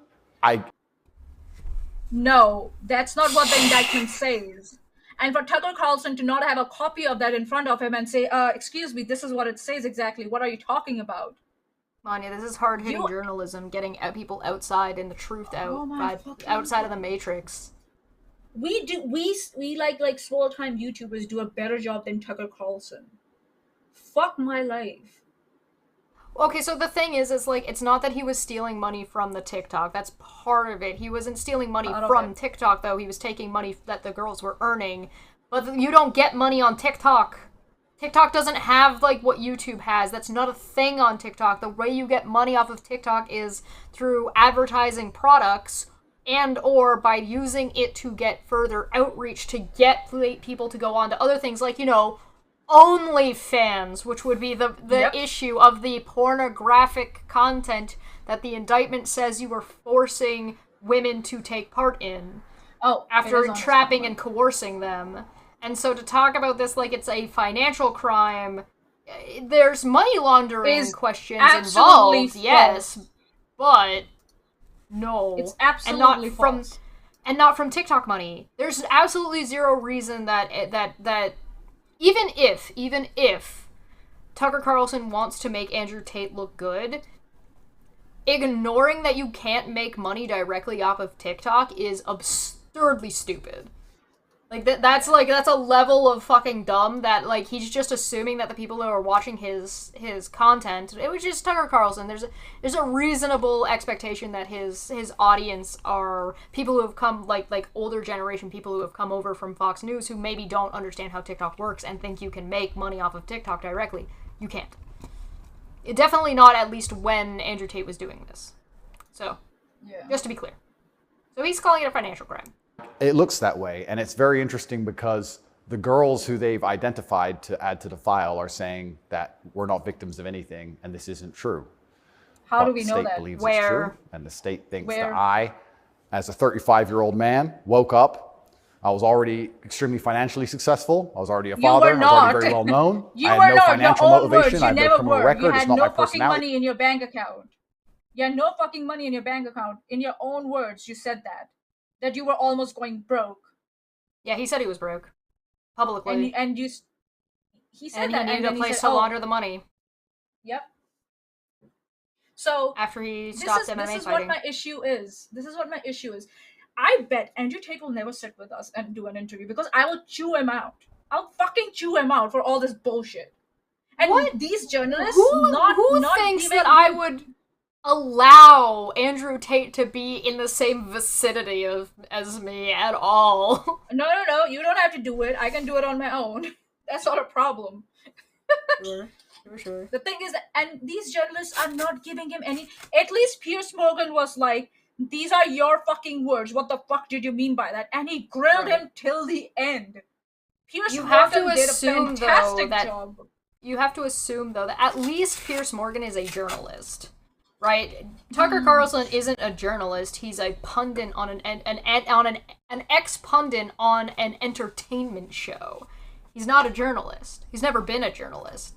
B: No, that's not what the indictment says. And for Tucker Carlson to not have a copy of that in front of him and say, excuse me, this is what it says exactly. What are you talking about?
A: Manya, this is hard-hitting
B: You-
A: journalism, getting people outside and the truth
B: Oh my
A: out,
B: fucking
A: outside of the matrix.
B: We like small-time YouTubers do a better job than Tucker Carlson. Fuck my life.
A: Okay, so the thing is like, it's not that he was stealing money from the TikTok. That's part of it. He wasn't stealing money
B: Part of
A: from
B: it.
A: TikTok, though. He was taking money that the girls were earning. But you don't get money on TikTok. TikTok doesn't have, like, what YouTube has. That's not a thing on TikTok. The way you get money off of TikTok is through advertising products and or by using it to get further outreach, to get people to go on to other things, like, you know, OnlyFans, which would be the
B: Yep.
A: issue of the pornographic content that the indictment says you were forcing women to take part in
B: Oh,
A: after
B: it is on his
A: entrapping
B: timeline.
A: and coercing them. And so to talk about this like it's a financial crime, there's money laundering
B: Is
A: questions
B: absolutely
A: involved, yes,
B: false.
A: but no.
B: It's
A: and not
B: absolutely
A: from
B: false.
A: and not from TikTok money. There's absolutely zero reason that even if Tucker Carlson wants to make Andrew Tate look good, ignoring that you can't make money directly off of TikTok is absurdly stupid. Like that's a level of fucking dumb that like he's just assuming that the people who are watching his content, it was just Tucker Carlson. There's a reasonable expectation that his audience are people who have come like older generation people who have come over from Fox News who maybe don't understand how TikTok works and think you can make money off of TikTok directly. You can't. It definitely not, at least when Andrew Tate was doing this. So,
B: Yeah.
A: just to be clear. So he's calling it a financial crime.
H: It looks that way, and it's very interesting because the girls who they've identified to add to the file are saying that we're not victims of anything, and this isn't true.
B: How
H: But
B: do we
H: the
B: know
H: state
B: that?
H: believes it's
A: Where?
H: true, and the state thinks
B: Where?
H: that I, as a 35-year-old man, woke up. I was already extremely financially successful. I was already a
B: You
H: father.
B: were
H: I was already
B: not.
H: very well known.
B: You
H: I had
B: were
H: no
B: not.
H: financial
B: Your own
H: motivation.
B: words.
H: I
B: You
H: have no
B: never
H: criminal
B: were.
H: record.
B: You
H: It's
B: had
H: not
B: no
H: my
B: fucking
H: personality.
B: money in your bank account. You had no fucking money in your bank account. In your own words, you said that. That you were almost going broke.
A: Yeah, he said he was broke. Publicly.
B: He said
A: And
B: that.
A: he needed
B: and
A: a
B: then he
A: place
B: said,
A: to launder the money
B: Yep. So
A: after he
B: this
A: stopped
B: is
A: MMA
B: what
A: fighting.
B: my issue is. This is what my issue is. I bet Andrew Tate will never sit with us and do an interview because I will chew him out. I'll fucking chew him out for all this bullshit. And
A: What?
B: these journalists
A: Who
B: not
A: thinks
B: giving
A: that I
B: him-
A: would allow Andrew Tate to be in the same vicinity as me at all?
B: No, you don't have to do it. I can do it on my own. That's not a problem.
A: Sure.
B: The thing is, and these journalists are not giving him any. At least Piers Morgan was like, "These are your fucking words. What the fuck did you mean by that?" And he grilled him till the end. Piers
A: You
B: Morgan
A: have to
B: did
A: assume,
B: a fantastic
A: though, that
B: job.
A: You have to assume, though, that at least Piers Morgan is a journalist, right? Tucker Carlson isn't a journalist. He's a pundit on an ex-pundit on an entertainment show. He's not a journalist. He's never been a journalist.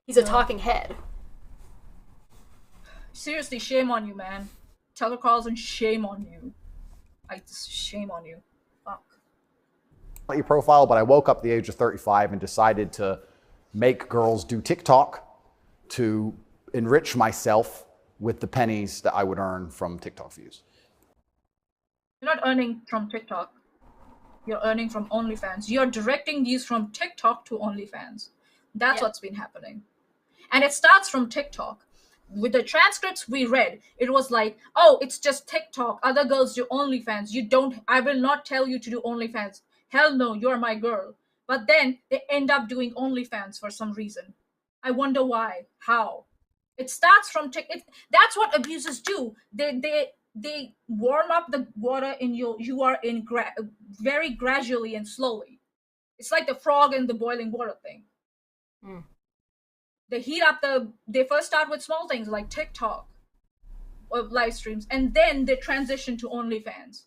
A: He's a talking head.
B: Seriously, shame on you, man. Tucker Carlson, shame on you. Shame on you. Fuck.
H: Profile, but I woke up at the age of 35 and decided to make girls do TikTok to enrich myself with the pennies that I would earn from TikTok views.
B: You're not earning from TikTok. You're earning from OnlyFans. You're directing these from TikTok to OnlyFans. That's what's been happening. And it starts from TikTok. With the transcripts we read, it was like, oh, it's just TikTok. Other girls do OnlyFans. I will not tell you to do OnlyFans. Hell no, you're my girl. But then they end up doing OnlyFans for some reason. I wonder why. How? It starts from TikTok. That's what abusers do. They warm up the water in you are in very gradually and slowly. It's like the frog in the boiling water thing. They heat up they first start with small things like TikTok or live streams, and then they transition to OnlyFans.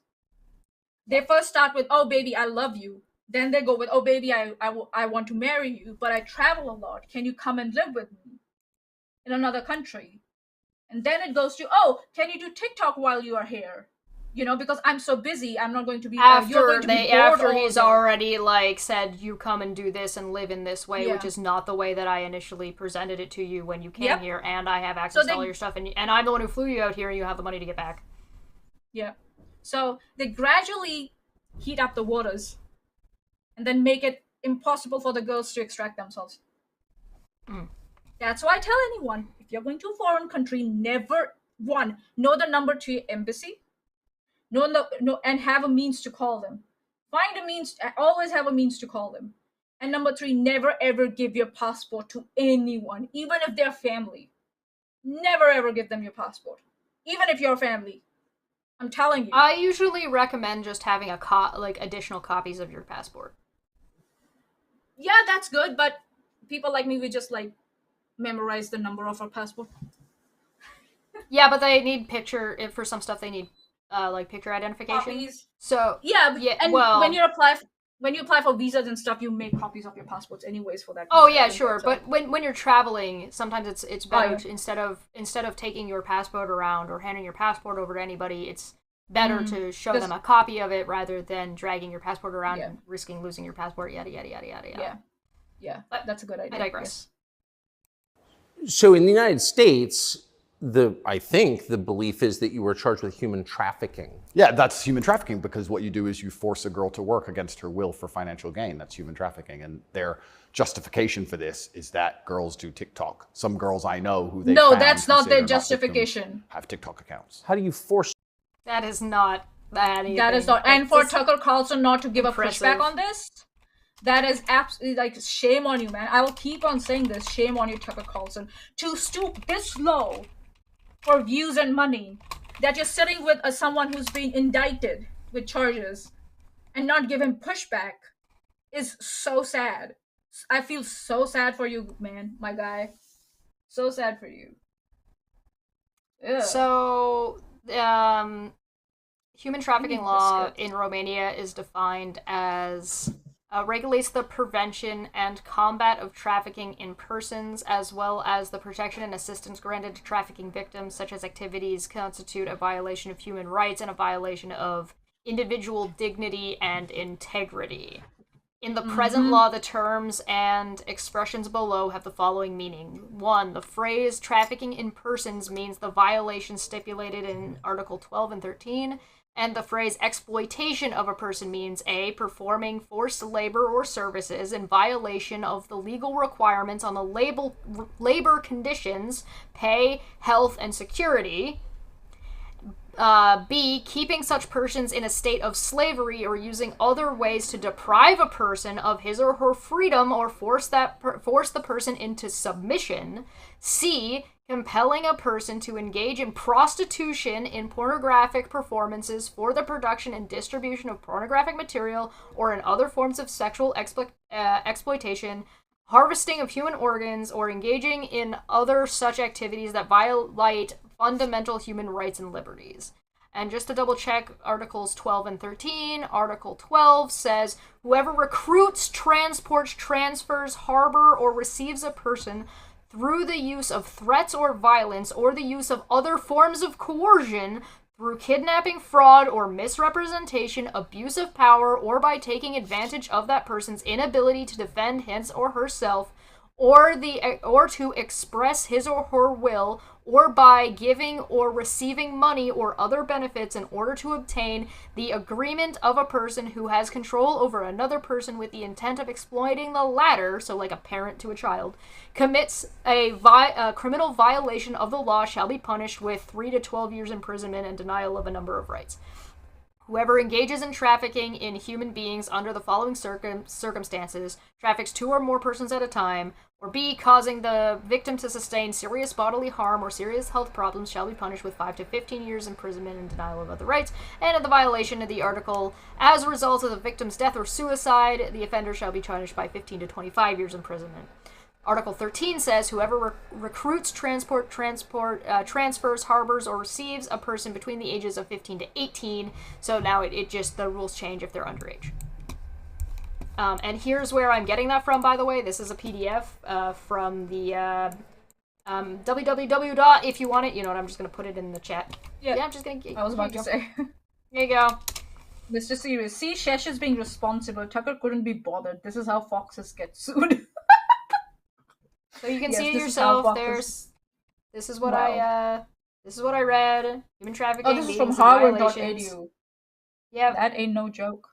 B: They first start with, oh baby, I love you. Then they go with, oh baby, I want to marry you, but I travel a lot. Can you come and live with me in another country? And then it goes to, oh, can you do TikTok while you are here? Because I'm so busy, I'm not going to be.
A: After he's already said you come and do this and live in this way, which is not the way that I initially presented it to you when you came here, and I have access to all your stuff, and I'm the one who flew you out here, and you have the money to get back.
B: Yeah. So they gradually heat up the waters, and then make it impossible for the girls to extract themselves. That's why I tell anyone, if you're going to a foreign country, never, one, know the number to your embassy. No, and have a means to call them. Find a means, always have a means to call them. And number 3, never ever give your passport to anyone, even if they're family. Never ever give them your passport, even if you're family. I'm telling you.
A: I usually recommend just having additional copies of your passport.
B: Yeah, that's good, but people like me, we just memorize the number of our passport.
A: Yeah, but they need for some stuff they need picture identification.
B: Copies.
A: So
B: when you apply for visas and stuff, you make copies of your passports anyways for that.
A: Oh yeah, sure. But when you're traveling, sometimes it's better instead of taking your passport around or handing your passport over to anybody, it's better to show them a copy of it rather than dragging your passport around and risking losing your passport. Yada yada yada yada yada.
B: Yeah, that's a good idea.
A: I digress.
G: So in the United States, I think the belief is that you were charged with human trafficking.
H: Yeah, that's human trafficking, because what you do is you force a girl to work against her will for financial gain. That's human trafficking. And their justification for this is that girls do TikTok. Some girls I know who they
B: No,
H: found
B: that's
H: who
B: not
H: say
B: their
H: they're
B: justification.
H: have TikTok accounts.
G: How do you force?
A: That is not anything.
B: That is not. And for Tucker Carlson not to give a pushback on this, that is absolutely shame on you, man. I will keep on saying this. Shame on you, Tucker Carlson, to stoop this low for views and money, that you're sitting with someone who's being indicted with charges and not give him pushback is so sad. I feel so sad for you, man, my guy. So sad for you. Ugh.
A: So, human trafficking law in Romania is defined as regulates the prevention and combat of trafficking in persons, as well as the protection and assistance granted to trafficking victims. Such as activities constitute a violation of human rights and a violation of individual dignity and integrity. In the present law, the terms and expressions below have the following meaning. 1. The phrase trafficking in persons means the violation stipulated in Article 12 and 13. And the phrase exploitation of a person means A. Performing forced labor or services in violation of the legal requirements on the labor conditions, pay, health, and security. B. Keeping such persons in a state of slavery or using other ways to deprive a person of his or her freedom or force the person into submission. C. Compelling a person to engage in prostitution in pornographic performances for the production and distribution of pornographic material or in other forms of sexual exploitation, harvesting of human organs, or engaging in other such activities that violate fundamental human rights and liberties. And just to double check Articles 12 and 13, Article 12 says, whoever recruits, transports, transfers, harbor, or receives a person through the use of threats or violence or the use of other forms of coercion, through kidnapping, fraud, or misrepresentation, abuse of power, or by taking advantage of that person's inability to defend his or herself, or to express his or her will, or by giving or receiving money or other benefits in order to obtain the agreement of a person who has control over another person with the intent of exploiting the latter, so like a parent to a child, commits a criminal violation of the law shall be punished with 3 to 12 years imprisonment and denial of a number of rights. Whoever engages in trafficking in human beings under the following circumstances, traffics 2 or more persons at a time, or B, causing the victim to sustain serious bodily harm or serious health problems, shall be punished with 5 to 15 years imprisonment and denial of other rights, and in the violation of the article as a result of the victim's death or suicide, the offender shall be punished by 15 to 25 years imprisonment. Article 13 says whoever recruits, transfers, harbors, or receives a person between the ages of 15 to 18. So now it just, the rules change if they're underage. And here's where I'm getting that from, by the way. This is a PDF from the www. If you want it, you know what, I'm just going to put it in the chat.
B: Yeah,
A: I'm just going to...
B: I was about to say.
A: There you go.
B: Mr. Serious. See, Shesh is being responsible. Tucker couldn't be bothered. This is how foxes get sued.
A: So you can
B: Yes,
A: see it
B: this is
A: yourself.
B: how
A: This is what
B: Wow.
A: this is what I read. Human trafficking.
B: Oh, this is from
A: meetings and
B: Harvard.edu.
A: violations. Yeah,
B: That ain't no joke.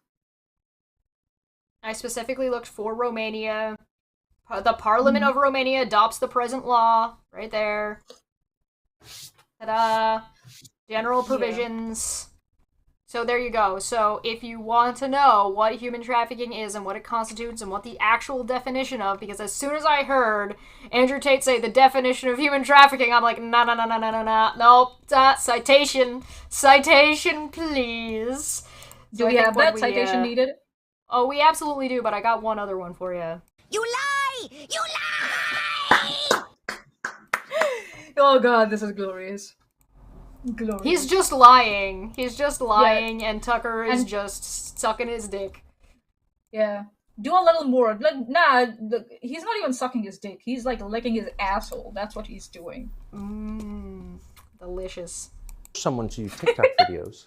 A: I specifically looked for Romania. The Parliament of Romania adopts the present law. Right there. Ta-da! General provisions. So there you go. So if you want to know what human trafficking is and what it constitutes and what the actual definition of, because as soon as I heard Andrew Tate say the definition of human trafficking, I'm like, nope, citation, please.
B: Do we have that citation needed?
A: Oh, we absolutely do, but I got one other one for you.
I: You lie! You lie!
B: Oh god, this is glorious. Glorious.
A: He's just lying. And Tucker is just sucking his dick.
B: Yeah. Do a little more. Nah, he's not even sucking his dick. He's like licking his asshole. That's what he's doing.
A: Delicious.
G: Someone to TikTok videos.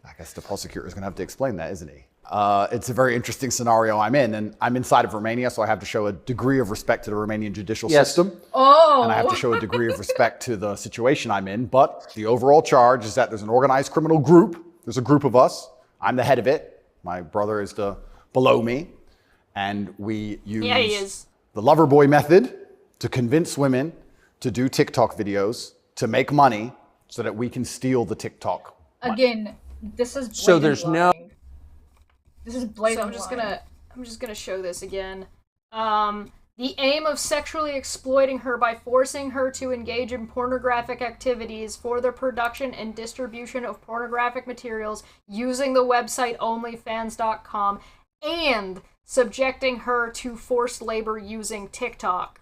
H: I guess the prosecutor is going to have to explain that, isn't he? It's a very interesting scenario I'm in, and I'm inside of Romania, so I have to show a degree of respect to the Romanian judicial system.
B: Oh!
H: And I have to show a degree of respect to the situation I'm in. But the overall charge is that there's an organized criminal group. There's a group of us. I'm the head of it. My brother is below me. And we use the lover boy method to convince women to do TikTok videos, to make money, so that we can steal the TikTok money.
B: Again, this is blatant
G: So there's
B: lying. This is blatant.
A: So I'm just gonna show this again. The aim of sexually exploiting her by forcing her to engage in pornographic activities for the production and distribution of pornographic materials using the website onlyfans.com and subjecting her to forced labor using TikTok.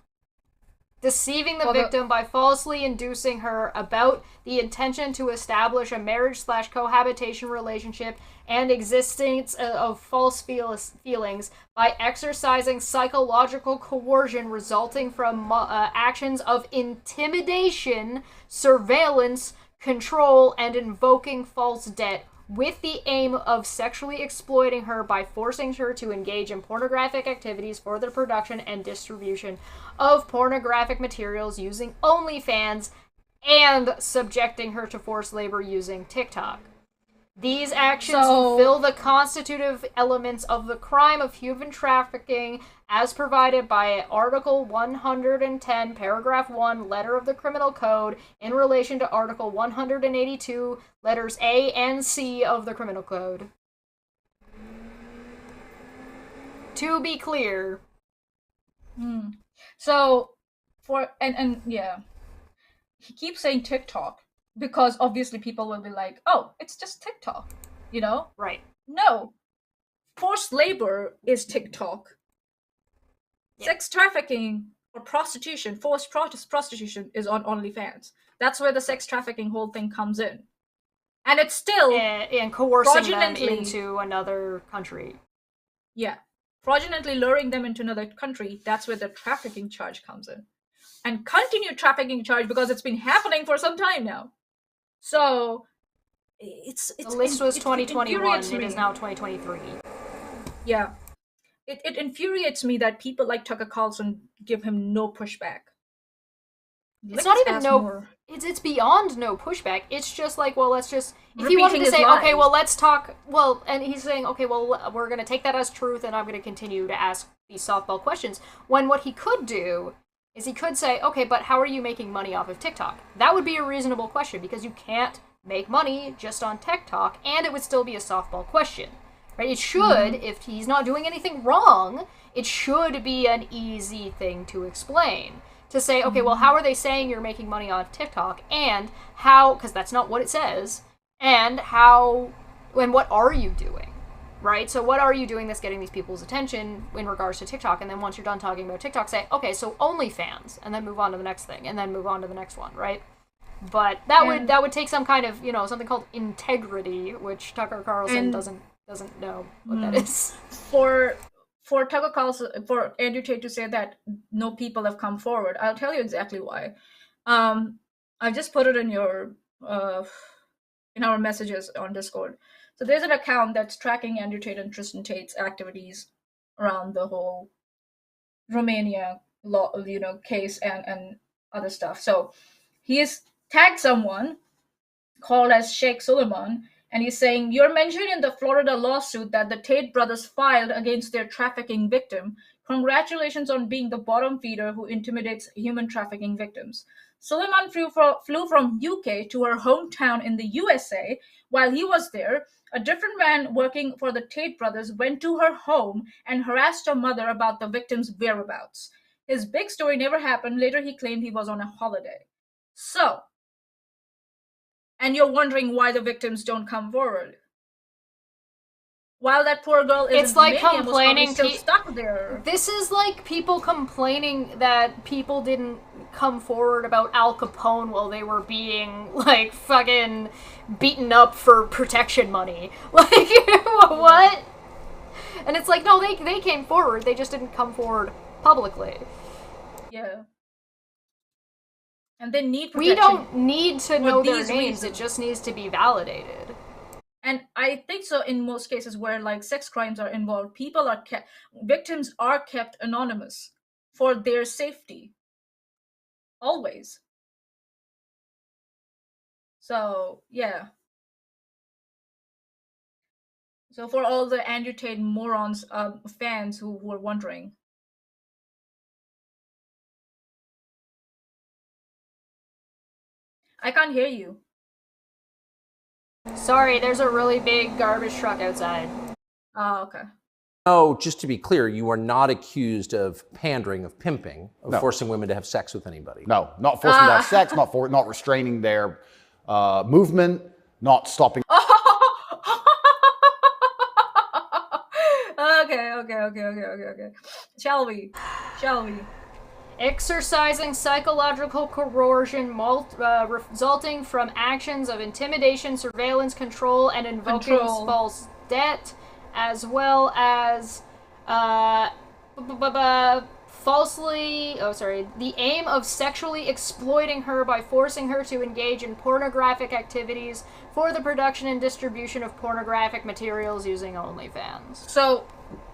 A: Deceiving the victim by falsely inducing her about the intention to establish a marriage/cohabitation relationship and existence of false feelings by exercising psychological coercion resulting from actions of intimidation, surveillance, control, and invoking false debt, with the aim of sexually exploiting her by forcing her to engage in pornographic activities for the production and distribution of pornographic materials using OnlyFans and subjecting her to forced labor using TikTok. These actions fulfill the constitutive elements of the crime of human trafficking as provided by Article 110, Paragraph 1, Letter of the Criminal Code, in relation to Article 182, Letters A and C of the Criminal Code. To be clear.
B: So, he keeps saying TikTok because obviously people will be like, oh, it's just TikTok, you know?
A: Right.
B: No. Forced labor is TikTok. Sex trafficking or prostitution, forced prostitution is on OnlyFans. That's where the sex trafficking whole thing comes in. And it's still...
A: And coercing them into another country.
B: Yeah. Fraudulently luring them into another country, that's where the trafficking charge comes in. And continued trafficking charge because it's been happening for some time now. So, the
A: list was 2021, it is now 2023.
B: Yeah. it infuriates me that people like Tucker Carlson give him no pushback.
A: It's not even it's beyond no pushback. It's just like, well, let's just, if he wanted to say, okay, well, let's talk, well, and he's saying, okay, well, we're going to take that as truth, and I'm going to continue to ask these softball questions, when what he could do is he could say, okay, but how are you making money off of TikTok? That would be a reasonable question, because you can't make money just on TikTok, and it would still be a softball question, right? It should, if he's not doing anything wrong, it should be an easy thing to explain. To say, okay, well, how are they saying you're making money on TikTok, and how, because that's not what it says, and how, and what are you doing, right? So what are you doing that's getting these people's attention in regards to TikTok? And then once you're done talking about TikTok, say, okay, so OnlyFans, and then move on to the next thing, and then move on to the next one, right? But that would take some kind of, something called integrity, which Tucker Carlson doesn't know what that is.
B: For Tucker Carlson, for Andrew Tate to say that no people have come forward, I'll tell you exactly why. I just put it in your in our messages on Discord. So there's an account that's tracking Andrew Tate and Tristan Tate's activities around the whole Romania law, case and other stuff. So he has tagged someone called as Sheikh Suleiman. And he's saying, you're mentioned in the Florida lawsuit that the Tate brothers filed against their trafficking victim. Congratulations on being the bottom feeder who intimidates human trafficking victims. Suleiman flew from UK to her hometown in the USA. While he was there, a different man working for the Tate brothers went to her home and harassed her mother about the victim's whereabouts. His big story never happened. Later, he claimed he was on a holiday. So, and you're wondering why the victims don't come forward. While that poor girl is complaining, still stuck there.
A: This is like people complaining that people didn't come forward about Al Capone while they were being like fucking beaten up for protection money. Like what? And it's like, no, they came forward. They just didn't come forward publicly.
B: Yeah. And they need
A: We
B: protection.
A: don't need to know their names. Reasons. It just needs to be validated.
B: And I think so in most cases where like sex crimes are involved, victims are kept anonymous for their safety. Always. So, yeah. So for all the Andrew Tate morons fans who were wondering. I can't hear you.
A: Sorry, there's a really big garbage truck outside.
B: Oh, okay.
G: No, just to be clear, you are not accused of pandering, of pimping, of forcing women to have sex with anybody.
H: No, not forcing them to have sex, not restraining their movement, not stopping.
B: Okay. Shall we?
A: Exercising psychological coercion resulting from actions of intimidation, surveillance, control, and invoking false debt, as well as the aim of sexually exploiting her by forcing her to engage in pornographic activities for the production and distribution of pornographic materials using OnlyFans.
B: So,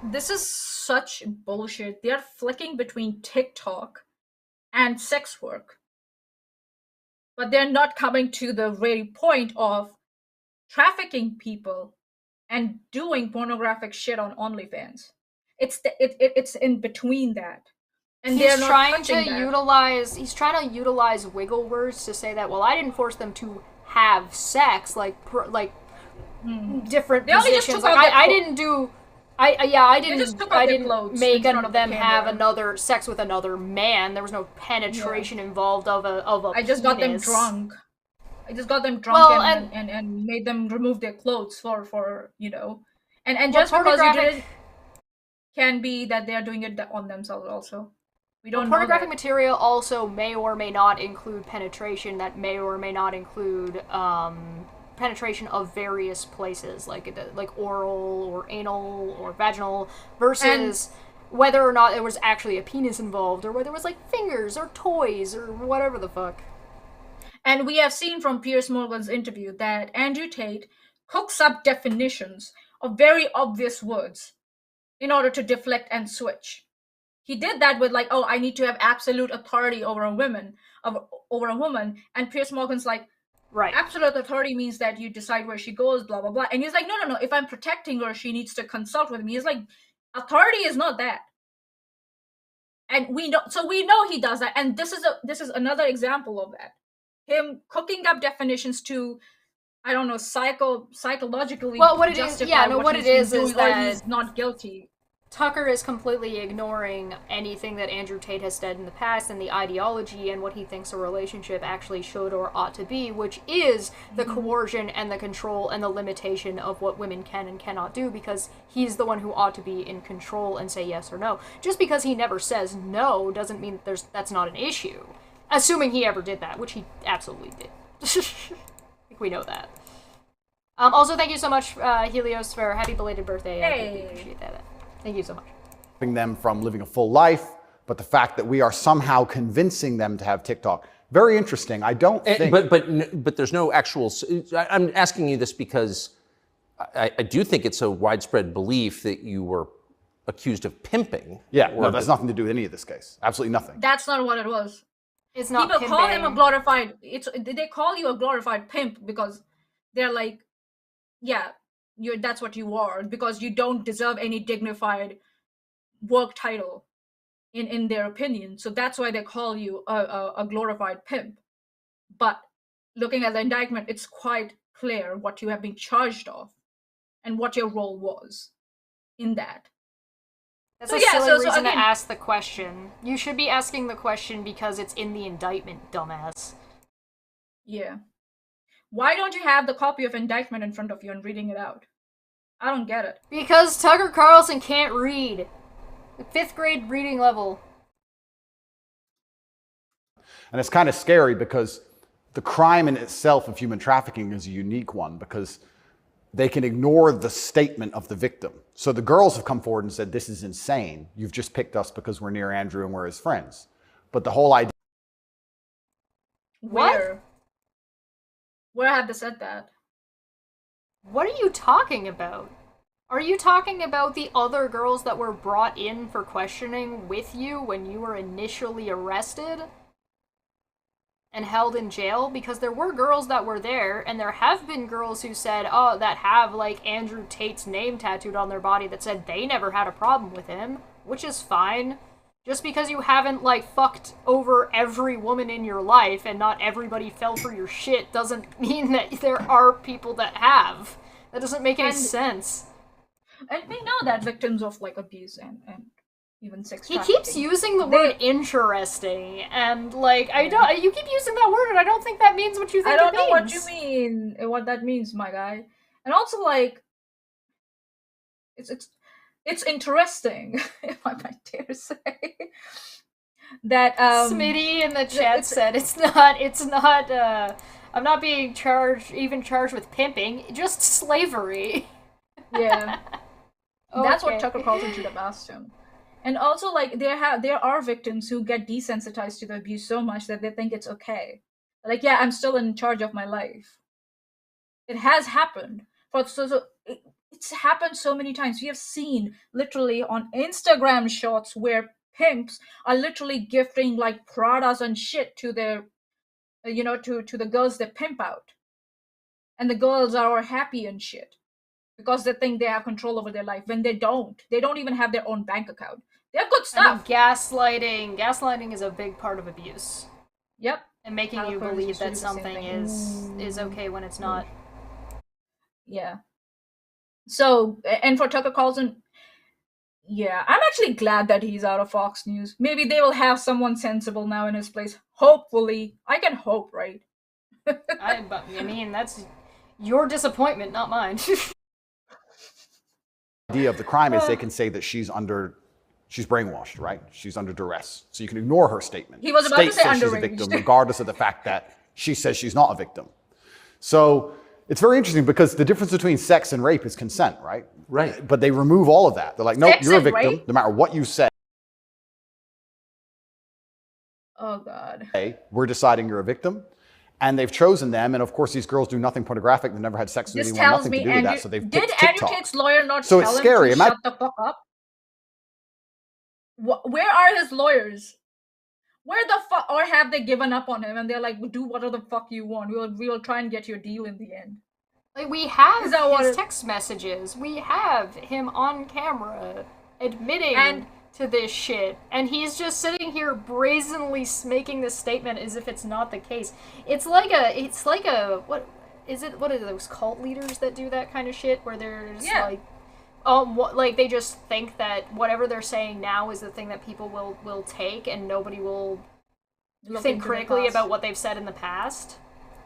B: this is such bullshit. They're flicking between TikTok and sex work. But they're not coming to the very point of trafficking people and doing pornographic shit on OnlyFans. It's in between that. And
A: he's trying to utilize wiggle words to say that, well, I didn't force them to have sex, different positions. I didn't make them have another sex with another man. There was no penetration involved of a
B: I just got them drunk. And made them remove their clothes for and just because you did it can be that they are doing it on themselves also. We don't know.
A: Pornographic material also may or may not include penetration. That may or may not include penetration of various places, like oral or anal or vaginal, versus whether or not there was actually a penis involved, or whether it was like fingers or toys or whatever the fuck.
B: And we have seen from Piers Morgan's interview that Andrew Tate cooks up definitions of very obvious words in order to deflect and switch. He did that with like, oh, I need to have absolute authority over a woman, and Piers Morgan's like,
A: Right.
B: absolute authority means that you decide where she goes, blah blah blah. And he's like, no. If I'm protecting her, she needs to consult with me. He's like, authority is not that. And we know he does that. And this is another example of that. Him cooking up definitions to, I don't know, psychologically justify what it is that he's not guilty.
A: Tucker is completely ignoring anything that Andrew Tate has said in the past and the ideology and what he thinks a relationship actually should or ought to be, which is the coercion and the control and the limitation of what women can and cannot do, because he's the one who ought to be in control and say yes or no. Just because he never says no doesn't mean that's not an issue. Assuming he ever did that, which he absolutely did. I think we know that. Also, thank you so much, Helios, for happy belated birthday. I really appreciate that. Thank you so much.
H: Stopping them from living a full life, but the fact that we are somehow convincing them to have TikTok. Very interesting. I don't think...
G: But there's no actual... I'm asking you this because I do think it's a widespread belief that you were accused of pimping.
H: Yeah, no, that's nothing to do with any of this case. Absolutely nothing.
B: That's not what it was.
A: It's not
B: People
A: pimping.
B: call him a glorified... They call you a glorified pimp because they're like, yeah, that's what you are, because you don't deserve any dignified work title in their opinion. So that's why they call you a glorified pimp. But looking at the indictment, it's quite clear what you have been charged of and what your role was in that.
A: That's a silly reason to ask the question. You should be asking the question because it's in the indictment, dumbass.
B: Yeah. Why don't you have the copy of indictment in front of you and reading it out? I don't get it.
A: Because Tucker Carlson can't read. The 5th grade reading level.
H: And it's kind of scary because the crime in itself of human trafficking is a unique one because they can ignore the statement of the victim. So the girls have come forward and said, this is insane. You've just picked us because we're near Andrew and we're his friends. But the whole idea...
B: Where have they said that?
A: What are you talking about? Are you talking about the other girls that were brought in for questioning with you when you were initially arrested and held in jail? Because there were girls that were there, and there have been girls who said, oh, that have, like, Andrew Tate's name tattooed on their body that said they never had a problem with him, which is fine. Just because you haven't, like, fucked over every woman in your life and not everybody fell for your shit doesn't mean that there are people that have. That doesn't make any sense.
B: And we know that victims of, like, abuse and even sex
A: He
B: trafficking...
A: keeps using the word interesting, and, like, you keep using that word, and I don't think that means what you think it means.
B: I don't know what you mean, what that means, my guy. And also, like, it's interesting, if I might dare say, that
A: Smitty in the chat said it's not I'm not being charged with pimping, just slavery.
B: Yeah.
A: Okay.
B: That's what Tucker Carlson should have asked him. And also, like, there are victims who get desensitized to the abuse so much that they think it's okay. Like, yeah, I'm still in charge of my life. It has happened. It's happened so many times. We have seen literally on Instagram shots where pimps are literally gifting like Pradas and shit to their, to the girls they pimp out. And the girls are all happy and shit because they think they have control over their life when they don't. They don't even have their own bank account. They have good stuff.
A: Gaslighting is a big part of abuse.
B: Yep.
A: And making you believe that something is okay when it's not.
B: Yeah. So, and for Tucker Carlson, yeah, I'm actually glad that he's out of Fox News. Maybe they will have someone sensible now in his place. Hopefully. I can hope, right?
A: I mean, that's your disappointment, not mine.
H: The idea of the crime is they can say that she's brainwashed, right? She's under duress. So you can ignore her statement.
B: He was about to say
H: she's a victim, regardless of the fact that she says she's not a victim. So it's very interesting because the difference between sex and rape is consent, right?
G: Right.
H: But they remove all of that. They're like, nope, you're a victim,
B: rape?
H: no matter what you say.
B: Oh, God.
H: We're deciding you're a victim. And they've chosen them. And of course, these girls do nothing pornographic. They've never had sex with anyone, nothing to do with that. So they've picked TikTok.
B: Did Andrew Tate's lawyer not
H: so
B: tell
H: it's scary.
B: him to shut the fuck up? Where are his lawyers? Where the fuck? Or have they given up on him and they're like, do whatever the fuck you want. We'll try and get your deal in the end.
A: Like, we have
B: Is that what
A: his text messages. We have him on camera admitting to this shit. And he's just sitting here brazenly making this statement as if it's not the case. It's like a, what are those cult leaders that do that kind of shit? Where there's like they just think that whatever they're saying now is the thing that people will take, and nobody will think critically about what they've said in the past.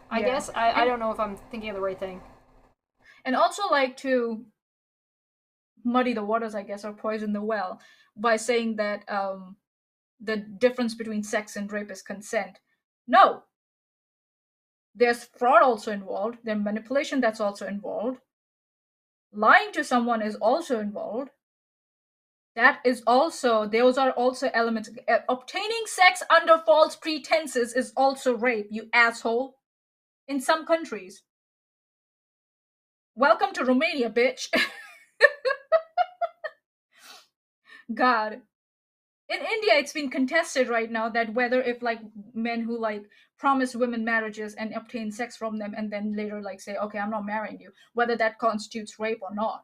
A: I guess. I don't know if I'm thinking of the right thing.
B: And also, like, to muddy the waters, I guess, or poison the well, by saying that the difference between sex and rape is consent. No. There's fraud also involved. There's manipulation that's also involved. Lying to someone is also involved. Those are also elements. Obtaining sex under false pretenses is also rape, you asshole. In some countries. Welcome to Romania, bitch. God. In India, it's been contested right now that whether if, like, men who, like, promise women marriages and obtain sex from them and then later, like, say, okay, I'm not marrying you, whether that constitutes rape or not.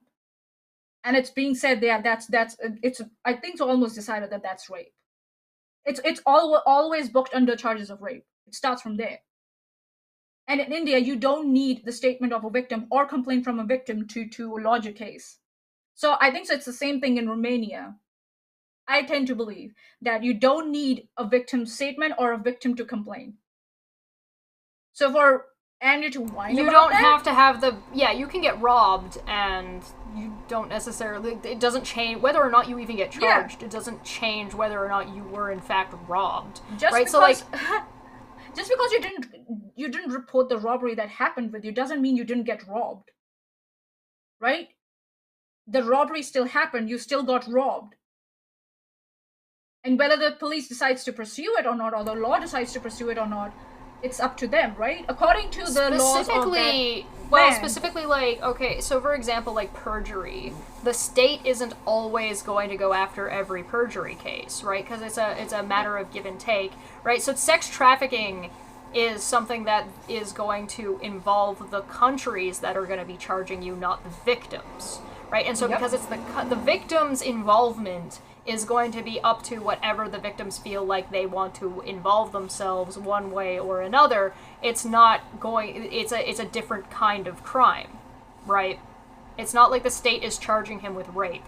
B: And it's being said there I think it's almost decided that that's rape. It's always booked under charges of rape. It starts from there. And in India, you don't need the statement of a victim or complaint from a victim to lodge a case. So I think it's the same thing in Romania. I tend to believe that you don't need a victim statement or a victim to complain. So for Andrew to whine
A: you
B: about
A: don't
B: that,
A: have to have you can get robbed, and you don't necessarily, it doesn't change whether or not you even get charged. It doesn't change whether or not you were in fact robbed. Right? So, like,
B: just because you didn't report the robbery that happened with you doesn't mean you didn't get robbed. Right? The robbery still happened, you still got robbed. And whether the police decides to pursue it or not, or the law decides to pursue it or not, it's up to them, right? According to the laws of that
A: specifically, like, okay, so for example, like perjury, the state isn't always going to go after every perjury case, right? Because it's a matter of give and take, right? So sex trafficking is something that is going to involve the countries that are going to be charging you, not the victims, right? And so because it's the victim's involvement is going to be up to whatever the victims feel like they want to involve themselves one way or another. It's a different kind of crime, right? It's not like the state is charging him with rape,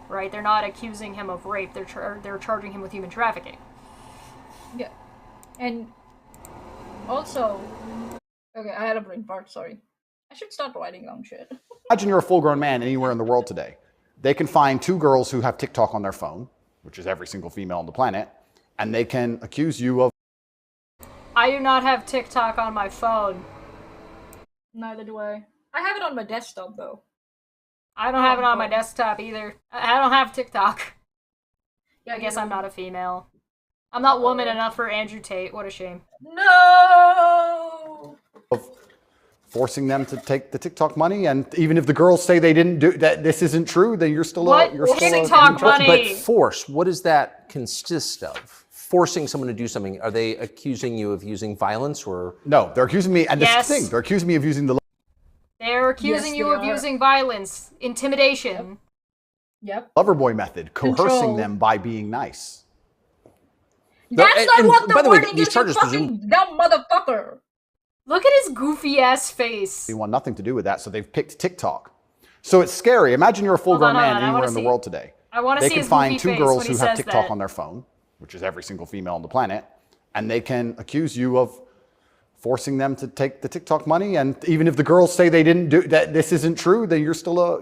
A: right? They're not accusing him of rape. They're charging him with human trafficking.
B: Yeah. And also, okay, I had a brain fart, sorry. I should stop writing down shit.
H: Imagine you're a full-grown man anywhere in the world today. They can find two girls who have TikTok on their phone, which is every single female on the planet, and they can accuse you of...
A: I do not have TikTok on my phone.
B: Neither do I. I have it on my desktop, though.
A: I don't have it on my desktop either. I don't have TikTok.
B: Yeah,
A: I guess I'm not a female. I'm not woman enough for Andrew Tate. What a shame.
B: No!
H: Of forcing them to take the TikTok money, and even if the girls say they didn't do that, this isn't true, then you're still
A: a TikTok money.
G: But force, what does that consist of? Forcing someone to do something? Are they accusing you of using violence, or
H: no? They're accusing me, and this is the thing, they're accusing me of using the.
A: They're accusing you of using violence, intimidation.
B: Yep.
H: Loverboy method, coercing them by being nice.
B: That's not what the wording is, you fucking dumb motherfucker.
A: Look at his goofy ass face.
H: They want nothing to do with that, so they've picked TikTok. So it's scary. Imagine you're a full-grown man anywhere in the world today.
A: I want to see his goofy face.
H: They can find two girls who have TikTok
A: that.
H: on their phone, which is every single female on the planet, and they can accuse you of forcing them to take the TikTok money. And even if the girls say they didn't do that, this isn't true, then you're still a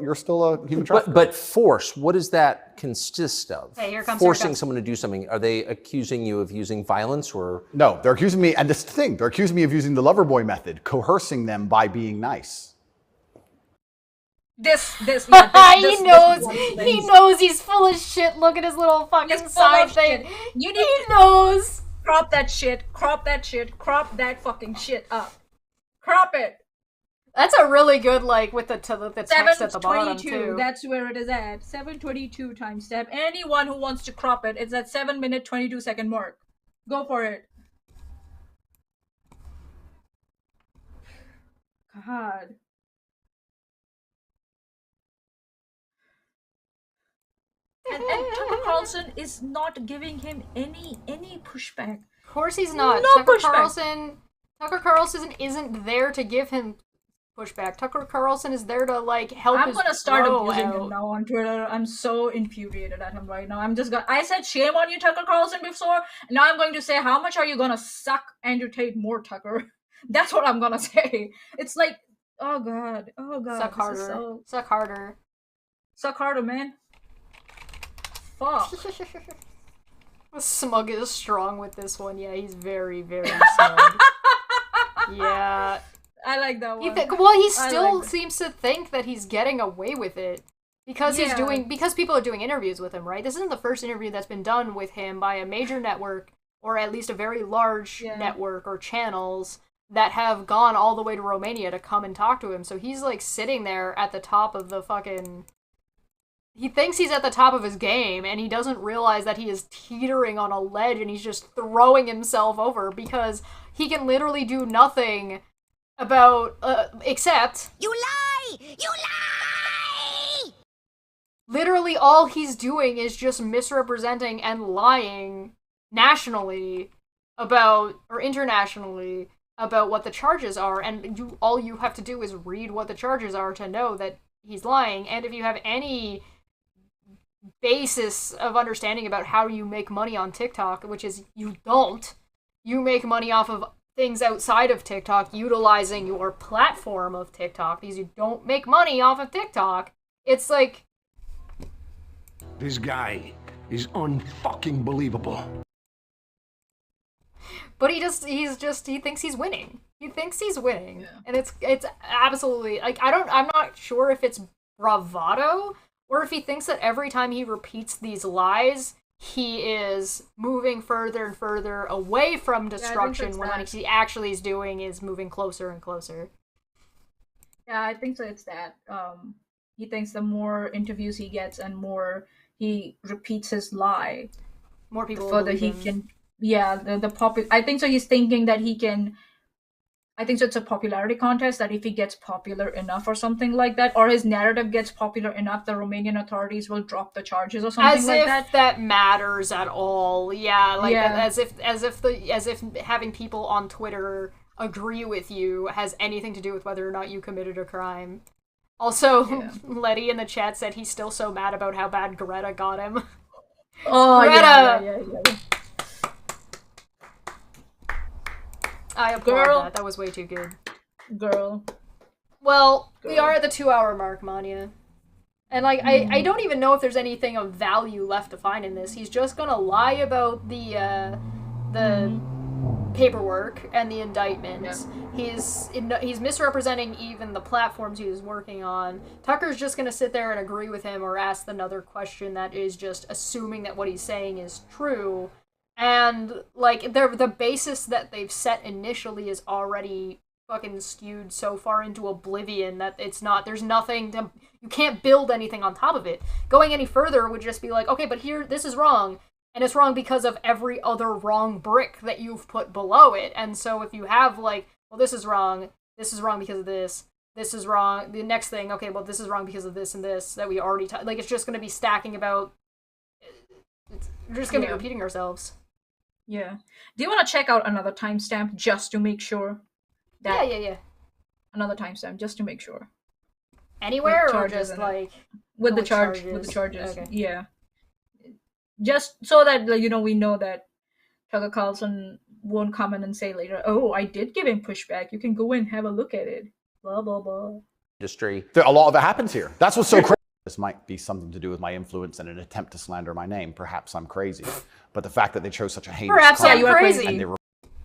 H: human trafficker.
G: But force, what does that consist of?
A: Hey,
G: forcing someone to do something. Are they accusing you of using violence, or
H: no? They're accusing me, and this is the thing, they're accusing me of using the Loverboy method, coercing them by being nice.
A: He knows he's full of shit. Look at his little fucking side thing. He knows.
B: Crop that shit, crop that shit, crop that fucking shit up. Crop it.
A: That's a really good, like, with the text at the bottom,
B: 7:22.
A: too.
B: That's where it is at. 7:22 timestamp. Anyone who wants to crop it, it's at 7-minute 22-second mark. Go for it. God. And Tucker Carlson is not giving him any pushback.
A: Of course he's not.
B: No
A: Tucker
B: pushback.
A: Carlson isn't there to give him pushback. Tucker Carlson is there to, like, help
B: I'm
A: his
B: gonna start
A: bro
B: abusing
A: out.
B: him now on Twitter. I'm so infuriated at him right now. I said shame on you, Tucker Carlson, before, and now I'm going to say, how much are you gonna suck Andrew Tate more, Tucker? That's what I'm gonna say. It's like, oh god.
A: Suck harder. Suck harder.
B: Suck harder, man. Fuck.
A: Smug is strong with this one. Yeah, he's very, very smug. Yeah.
B: I like that one.
A: He still seems to think that he's getting away with it. Because because people are doing interviews with him, right? This isn't the first interview that's been done with him by a major network, or at least a very large network or channels that have gone all the way to Romania to come and talk to him. So he's, like, sitting there at the top of the fucking... He thinks he's at the top of his game, and he doesn't realize that he is teetering on a ledge, and he's just throwing himself over, because he can literally do nothing about, except...
I: You lie! You lie!
A: Literally all he's doing is just misrepresenting and lying nationally about, or internationally, about what the charges are, and all you have to do is read what the charges are to know that he's lying, and if you have any basis of understanding about how you make money on TikTok, which is you make money off of things outside of TikTok, utilizing your platform of TikTok, because you don't make money off of TikTok. It's like...
J: This guy is unfucking believable.
A: But he thinks he's winning. He thinks he's winning. Yeah. And it's absolutely, like, I'm not sure if it's bravado, or if he thinks that every time he repeats these lies, he is moving further and further away from destruction, when what he actually is doing is moving closer and closer.
B: Yeah, I think so. It's that. He thinks the more interviews he gets and more he repeats his lie,
A: more people
B: the further he can. Yeah, I think so. He's thinking that he can. I think so. It's a popularity contest, that if he gets popular enough or something like that, or his narrative gets popular enough, the Romanian authorities will drop the charges or something like that.
A: As if that matters at all. Yeah, like as if having people on Twitter agree with you has anything to do with whether or not you committed a crime. Also, Letty in the chat said he's still so mad about how bad Greta got him.
B: Oh,
A: Greta!
B: Yeah.
A: I applaud that. That was way too good.
B: Girl.
A: Well, we are at the 2-hour mark, Manya. And, like, I don't even know if there's anything of value left to find in this. He's just gonna lie about the paperwork and the indictments. Yeah. He's misrepresenting even the platforms he was working on. Tucker's just gonna sit there and agree with him or ask another question that is just assuming that what he's saying is true. And, like, the basis that they've set initially is already fucking skewed so far into oblivion that there's nothing to, you can't build anything on top of it. Going any further would just be like, okay, but here, this is wrong, and it's wrong because of every other wrong brick that you've put below it. And so if you have, like, well, this is wrong because of this is wrong, the next thing, okay, well, this is wrong because of this and this that we already, like, it's just going to be stacking about, we're just going to be repeating ourselves.
B: Yeah. Do you want to check out another timestamp just to make sure?
A: Yeah.
B: Another timestamp just to make sure.
A: Anywhere or just like
B: with the charges?
A: Okay.
B: Yeah. Just so that, like, we know that Tucker Carlson won't come in and say later, "Oh, I did give him pushback. You can go and have a look at it." Blah blah blah.
G: Industry.
H: A lot of it happens here. That's what's so crazy. This might be something to do with my influence and an attempt to slander my name. Perhaps I'm crazy, but the fact that they chose such a heinous crime,
A: you are crazy.
H: And they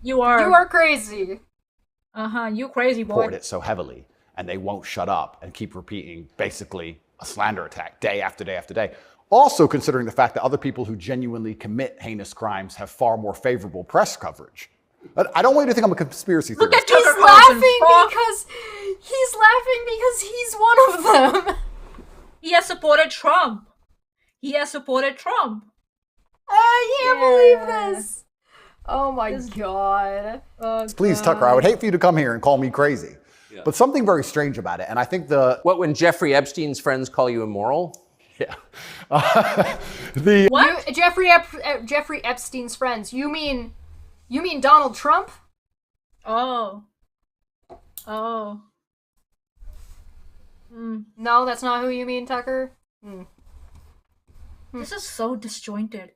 A: you are crazy.
B: You crazy boy.
H: Report it so heavily, and they won't shut up and keep repeating basically a slander attack day after day after day. Also considering the fact that other people who genuinely commit heinous crimes have far more favorable press coverage. But I don't want you to think I'm a conspiracy theorist.
A: He's laughing because He's laughing because he's one of them.
B: He has supported Trump.
A: I can't believe this. Oh my god.
H: Please, Tucker, I would hate for you to come here and call me crazy. Yeah. But something very strange about it, and I think
G: What, when Jeffrey Epstein's friends call you immoral?
H: Yeah.
A: What? Jeffrey Epstein's friends. You mean Donald Trump?
B: Oh.
A: No, that's not who you mean, Tucker.
B: This is so disjointed.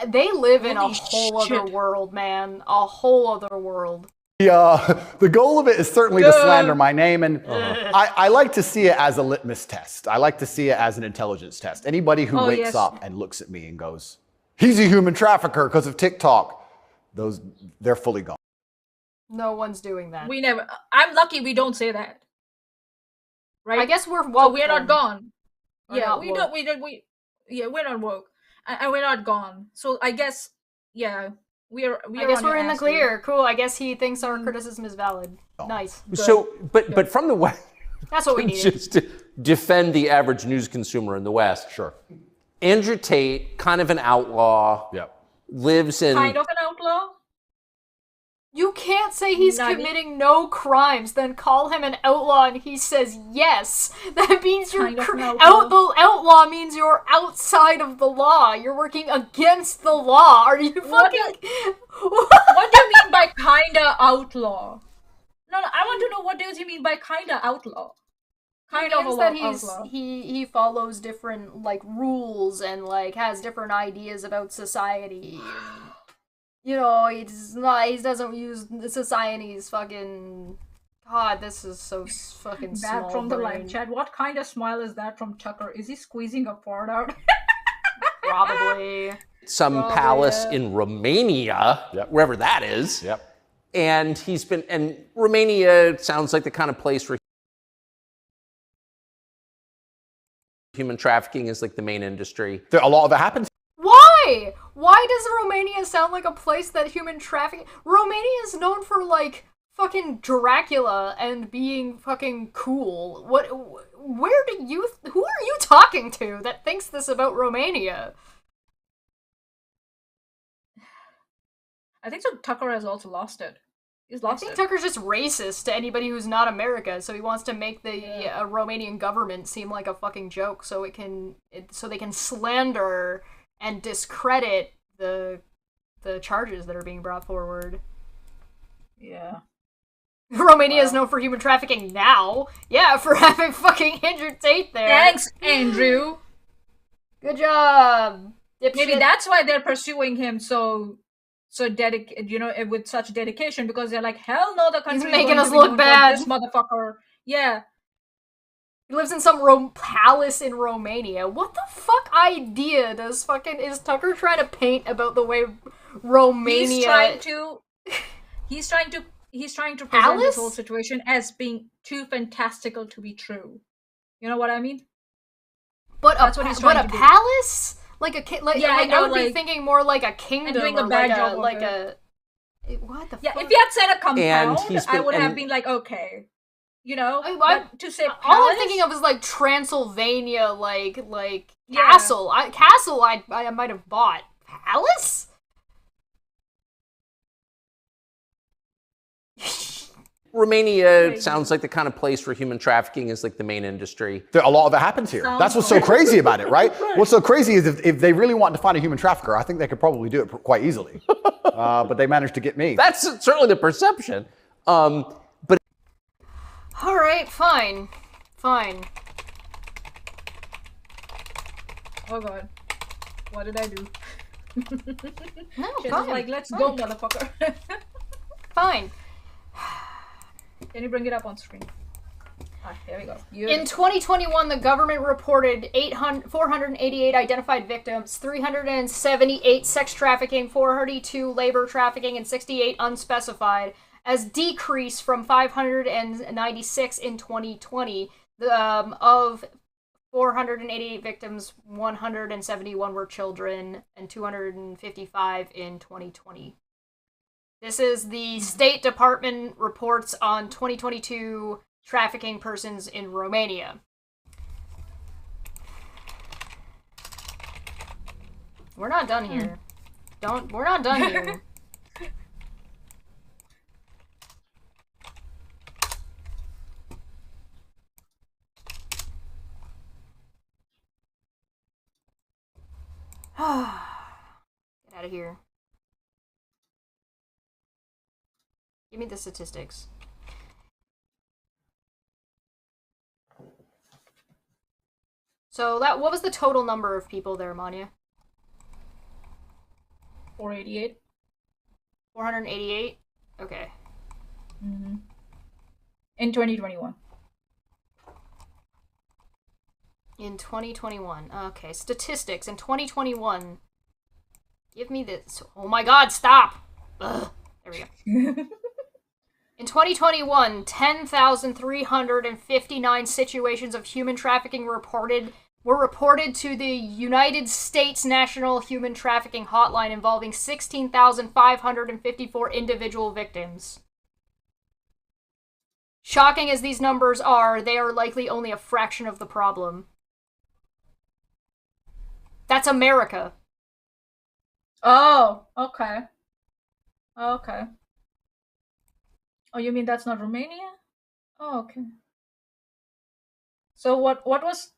A: They live in a
B: Holy
A: whole
B: shit.
A: other world, man. A whole other world.
H: The goal of it is certainly to slander my name, and I like to see it as a litmus test. I like to see it as an intelligence test. Anybody who wakes up and looks at me and goes, he's a human trafficker because of TikTok, they're fully gone.
A: No one's doing that.
B: We never. I'm lucky we don't say that. Right?
A: I guess we're woke.
B: So we're not gone.
A: We're
B: Yeah,
A: not
B: we
A: woke.
B: don't. We're not woke, and we're not gone. So I guess, yeah, we're.
A: I guess we're in the clear. Cool. I guess he thinks our criticism is valid. Nice.
G: So, but from the West,
A: that's what we need.
G: Just to defend the average news consumer in the West.
H: Sure.
G: Andrew Tate, kind of an outlaw.
H: Yep.
G: Lives in.
B: Kind of an outlaw.
A: You can't say he's committing no crimes, then call him an outlaw and he says yes. That means you're the outlaw means you're outside of the law. You're working against the law. Are you fucking
B: What do you mean by kinda outlaw? No, I want to know what does he mean by kinda outlaw? Kind of
A: that
B: outlaw.
A: he follows different like rules and like has different ideas about society. You know, he doesn't use society's fucking. God, this is so fucking small.
B: That from the
A: brain.
B: live chat. What kind of smile is that from Tucker? Is he squeezing a fart out?
A: Probably.
G: Some palace in Romania, wherever that is.
H: Yep.
G: And and Romania sounds like the kind of place where human trafficking is like the main industry.
H: A lot of it happens.
A: Why? Why does Romania sound like a place that human trafficking? Romania is known for like fucking Dracula and being fucking cool. Who are you talking to that thinks this about Romania?
B: I think so. Tucker has also lost it. He's lost
A: I think
B: it.
A: Tucker's just racist to anybody who's not America, so he wants to make the Romanian government seem like a fucking joke, so they can slander and discredit the charges that are being brought forward.
B: Yeah.
A: Romania is known for human trafficking now. Yeah, for having fucking Andrew Tate there.
B: Thanks, Andrew.
A: Good job.
B: Maybe that's why they're pursuing him so with such dedication, because they're like, hell no, the country
A: He's making
B: is
A: us
B: going to be
A: look
B: known for
A: bad.
B: this motherfucker. Yeah.
A: He lives in some palace in Romania. What the fuck idea is Tucker trying to paint about the way Romania?
B: He's trying to present this whole situation as being too fantastical to be true. You know what I mean?
A: But
B: that's what he's trying to do.
A: Palace? Like a I would be
B: like,
A: thinking more like a kingdom,
B: doing a
A: or
B: bad
A: like
B: job
A: what the
B: yeah,
A: fuck?
B: if he had said a compound, I would have
G: and-
B: been like, okay. You know?
A: But
B: to say
A: all
B: palace,
A: I'm thinking of is like Transylvania, like
B: Yeah.
A: castle. Castle I might have bought. Palace?
G: Romania sounds like the kind of place where human trafficking is like the main industry.
H: A lot of it happens here. That's what's so crazy about it, right? What's so crazy is if they really wanted to find a human trafficker, I think they could probably do it quite easily. But they managed to get me.
G: That's certainly the perception. But
A: All right, fine.
B: oh god, what did I do?
A: No,
B: She's
A: fine.
B: like, let's go, motherfucker.
A: Fine.
B: Can you bring it up on screen? There we go.
A: In 2021, the government reported 488 identified victims, 378 sex trafficking, 432 labor trafficking, and 68 unspecified, as decrease from 596 in 2020. Of 488 victims, 171 were children, and 255 in 2020. This is the State Department reports on 2022 trafficking persons in Romania. We're not done here. We're not done here. Get out of here. Give me the statistics. So what was the total number of people there, Manya?
B: 488.
A: 488? Okay.
B: Mm-hmm. In 2021.
A: In 2021. Okay, statistics in 2021. Give me this. Oh my god, stop! Ugh. There we go. In 2021, 10,359 situations of human trafficking were reported to the United States National Human Trafficking Hotline, involving 16,554 individual victims. Shocking as these numbers are, they are likely only a fraction of the problem. That's America.
B: Oh, okay. Okay. Oh, you mean that's not Romania? Oh, okay. So what was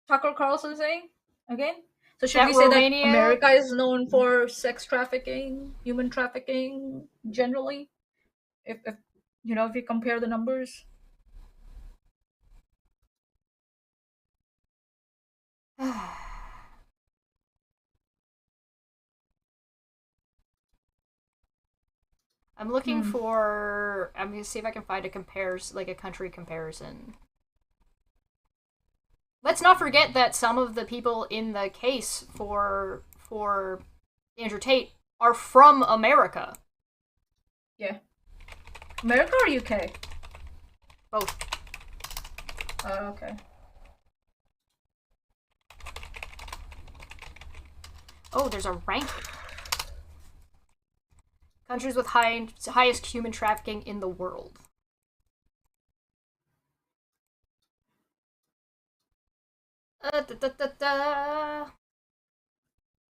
B: Tucker Carlson saying again? So should
A: That
B: we say
A: Romania-
B: that America is known for sex trafficking, human trafficking generally? If you know, if you compare the numbers.
A: I'm looking for... I'm gonna see if I can find a country comparison. Let's not forget that some of the people in the case for Andrew Tate are from America.
B: Yeah. America or UK?
A: Both.
B: Oh, okay.
A: Oh, there's a ranking. Countries with highest human trafficking in the world.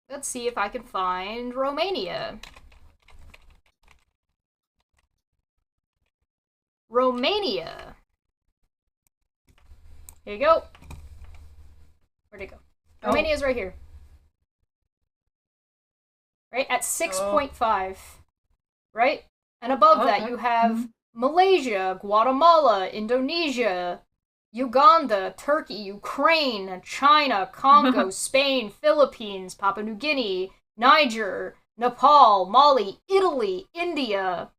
A: Let's see if I can find Romania. Romania. Here you go. Where'd it go? Romania's right here. Right? At 6.5. Right? And above that you have Malaysia, Guatemala, Indonesia, Uganda, Turkey, Ukraine, China, Congo, Spain, Philippines, Papua New Guinea, Niger, Nepal, Mali, Italy, India,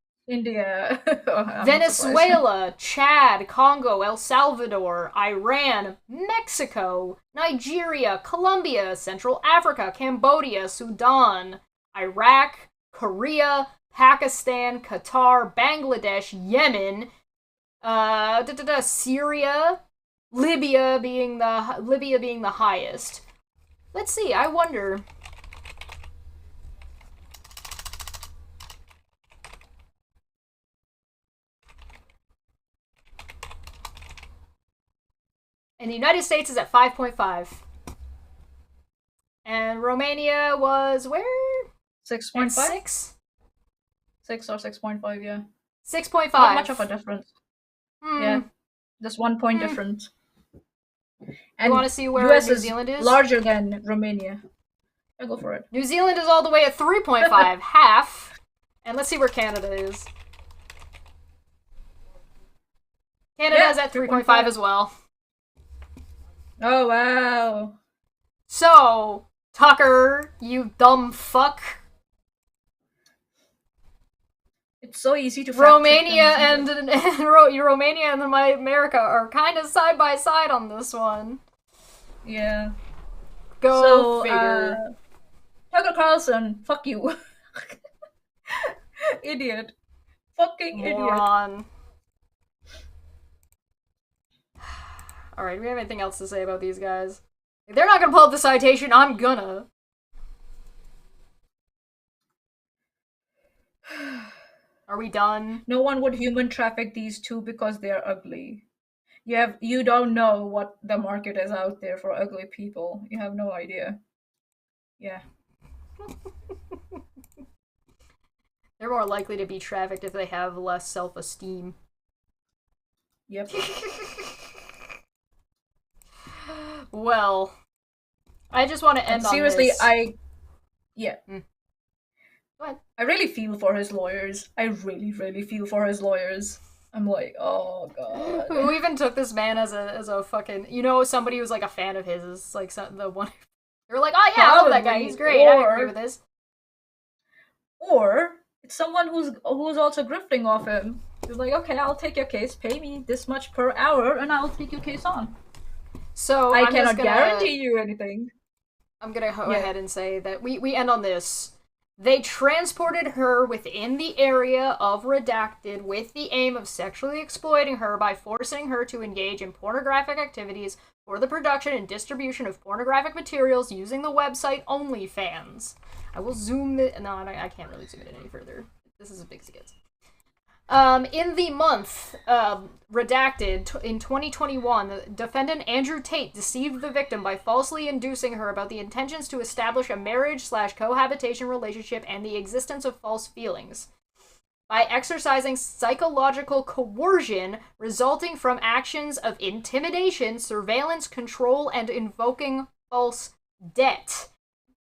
A: Venezuela, Chad, Congo, El Salvador, Iran, Mexico, Nigeria, Colombia, Central Africa, Cambodia, Sudan, Iraq, Korea, Pakistan, Qatar, Bangladesh, Yemen, Syria, Libya being the highest. Let's see, I wonder. And the United States is at 5.5. And Romania was where?
B: 6.5?
A: 6?
B: 6 or 6.5, yeah.
A: 6.5.
B: Not much of a difference. Yeah. Just 1 point difference. And
A: you want to see where
B: US
A: New Zealand is?
B: Larger than Romania. Yeah, go for it.
A: New Zealand is all the way at 3.5, half. And let's see where Canada is. Canada's at 3.5 as well.
B: Oh, wow.
A: So, Tucker, you dumb fuck.
B: It's so easy to
A: Romania and Romania and America are kind of side by side on this one.
B: Yeah.
A: Go figure.
B: Tucker Carlson, fuck you. Idiot. Fucking
A: Moron.
B: idiot.
A: Alright, do we have anything else to say about these guys? If they're not gonna pull up the citation, I'm gonna. Are we done?
B: No one would human traffic these two because they're ugly. You don't know what the market is out there for ugly people. You have no idea. Yeah.
A: They're more likely to be trafficked if they have less self-esteem.
B: Yep.
A: Well, I just want to end on
B: seriously,
A: this.
B: Yeah.
A: What?
B: I really feel for his lawyers. I really, really feel for his lawyers. I'm like, oh god.
A: Who even took this man as a fucking, somebody who's like a fan of his is like the one. They're like, oh yeah, I love that guy. He's great. I agree with this.
B: Or it's someone who's also grifting off him. He's like, okay, I'll take your case. Pay me this much per hour, and I'll take your case on.
A: So
B: I cannot guarantee you anything.
A: I'm gonna go ahead and say that we end on this. They transported her within the area of Redacted with the aim of sexually exploiting her by forcing her to engage in pornographic activities for the production and distribution of pornographic materials using the website OnlyFans. I will zoom it. No, I can't really zoom it any further. This is as big as it gets. In the month, Redacted, in 2021, the defendant Andrew Tate deceived the victim by falsely inducing her about the intentions to establish a marriage/cohabitation relationship and the existence of false feelings. By exercising psychological coercion resulting from actions of intimidation, surveillance, control, and invoking false debt.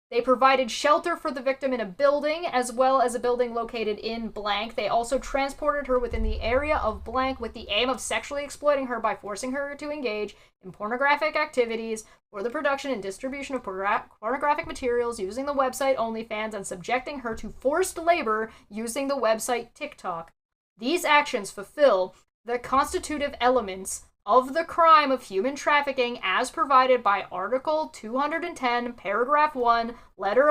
A: They provided shelter for the victim in a building, as well as a building located in blank. They also transported her within the area of blank with the aim of sexually exploiting her by forcing her to engage in pornographic activities for the production and distribution of pornographic materials using the website OnlyFans and subjecting her to forced labor using the website TikTok. These actions fulfill the constitutive elements of the crime of human trafficking as provided by Article 210, Paragraph 1, Letter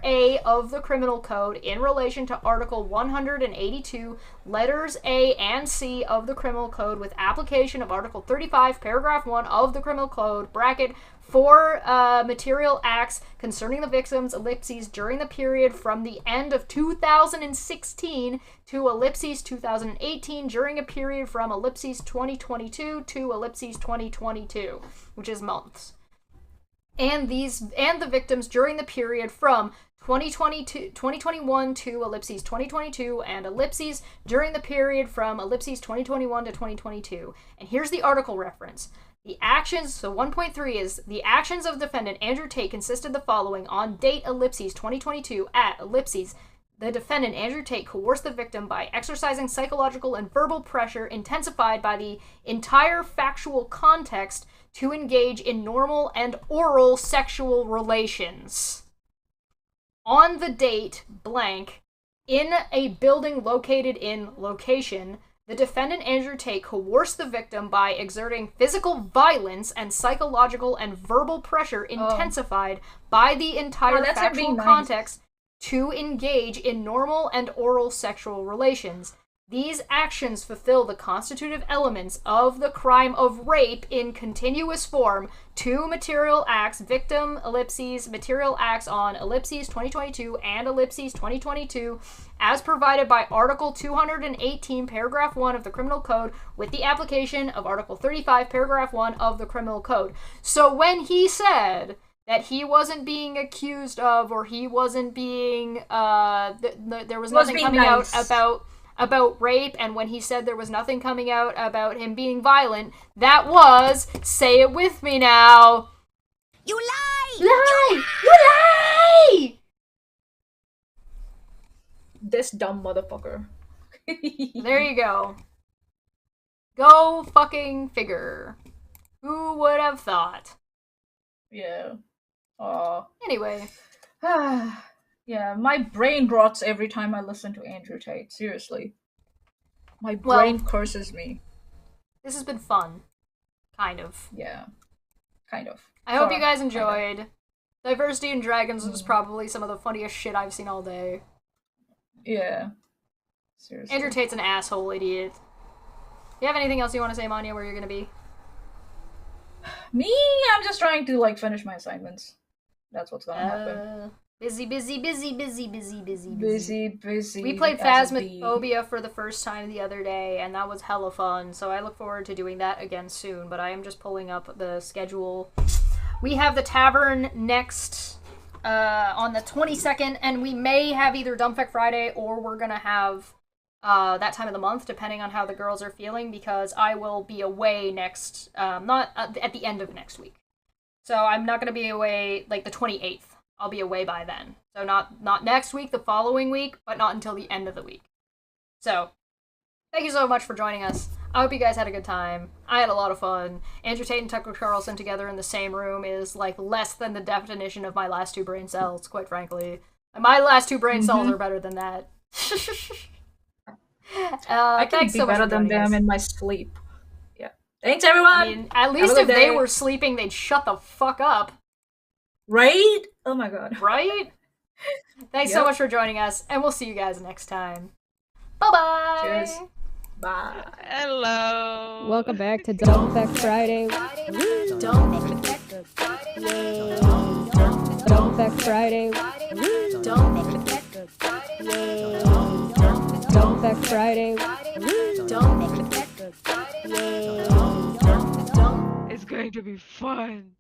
A: A of the Criminal Code in relation to Article 182, Letters A and C of the Criminal Code with application of Article 35, Paragraph 1 of the Criminal Code, bracket, for material acts concerning the victim's ellipses during the period from the end of 2016 to ellipses 2018 during a period from ellipses 2022 to ellipses 2022, which is months. And the victims during the period from 2021 to ellipses 2022 and ellipses during the period from ellipses 2021 to 2022. And here's the article reference. The actions, so 1.3 is, the actions of defendant Andrew Tate consisted the following. On date ellipses 2022 at ellipses, the defendant Andrew Tate coerced the victim by exercising psychological and verbal pressure intensified by the entire factual context to engage in normal and oral sexual relations. On the date, blank, in a building located in location, the defendant Andrew Tate coerced the victim by exerting physical violence and psychological and verbal pressure intensified by the entire factual context to engage in normal and oral sexual relations. These actions fulfill the constitutive elements of the crime of rape in continuous form. 2 material acts, victim, ellipses, material acts on ellipses 2022 and ellipses 2022, as provided by Article 218, Paragraph 1 of the Criminal Code, with the application of Article 35, Paragraph 1 of the Criminal Code. So when he said that he wasn't being accused of, or he wasn't being, there was nothing coming out about rape, and when he said there was nothing coming out about him being violent, that was, say it with me now,
I: You lie!
A: lie! You lie!
B: This dumb motherfucker.
A: There you go. Go fucking figure. Who would have thought?
B: Yeah.
A: Anyway.
B: Yeah, my brain rots every time I listen to Andrew Tate. Seriously. My brain curses me.
A: This has been fun. Kind of.
B: Yeah. Kind of.
A: I hope you guys enjoyed. Diversity&Dragons was probably some of the funniest shit I've seen all day.
B: Yeah. Seriously.
A: Andrew Tate's an asshole idiot. You have anything else you want to say, Manya, where you're gonna be?
B: Me? I'm just trying to, finish my assignments. That's what's gonna happen.
A: Busy.
B: Busy.
A: We played
B: as a bee.
A: Phasmophobia for the first time the other day, and that was hella fun, so I look forward to doing that again soon, but I am just pulling up the schedule. We have the tavern next on the 22nd, and we may have either Dumb Fekk Friday or we're gonna have that time of the month, depending on how the girls are feeling, because I will be away next, not at the end of next week. So I'm not gonna be away, like, the 28th. I'll be away by then. So not next week, the following week, but not until the end of the week. So, thank you so much for joining us. I hope you guys had a good time. I had a lot of fun. Andrew Tate and Tucker Carlson together in the same room is, like, less than the definition of my last 2 brain cells, quite frankly. My last 2 brain cells are better than that.
B: I can
A: thanks
B: be
A: so much
B: better
A: for
B: than
A: joining us.
B: them in my sleep. Yeah. Thanks, everyone!
A: I mean, at least if they were sleeping, they'd shut the fuck up.
B: Right? Oh my god.
A: Right? Thanks so much for joining us, and we'll see you guys next time. Bye-bye!
B: Cheers. Bye.
C: Hello.
D: Welcome back to Dumb Fekk Friday.
I: Dumb Fekk Friday.
D: Dumb Fekk Friday.
I: Dumb Fekk Friday.
D: Dumb Fekk Friday.
I: Dumb Fekk Friday.
C: It's going to be fun.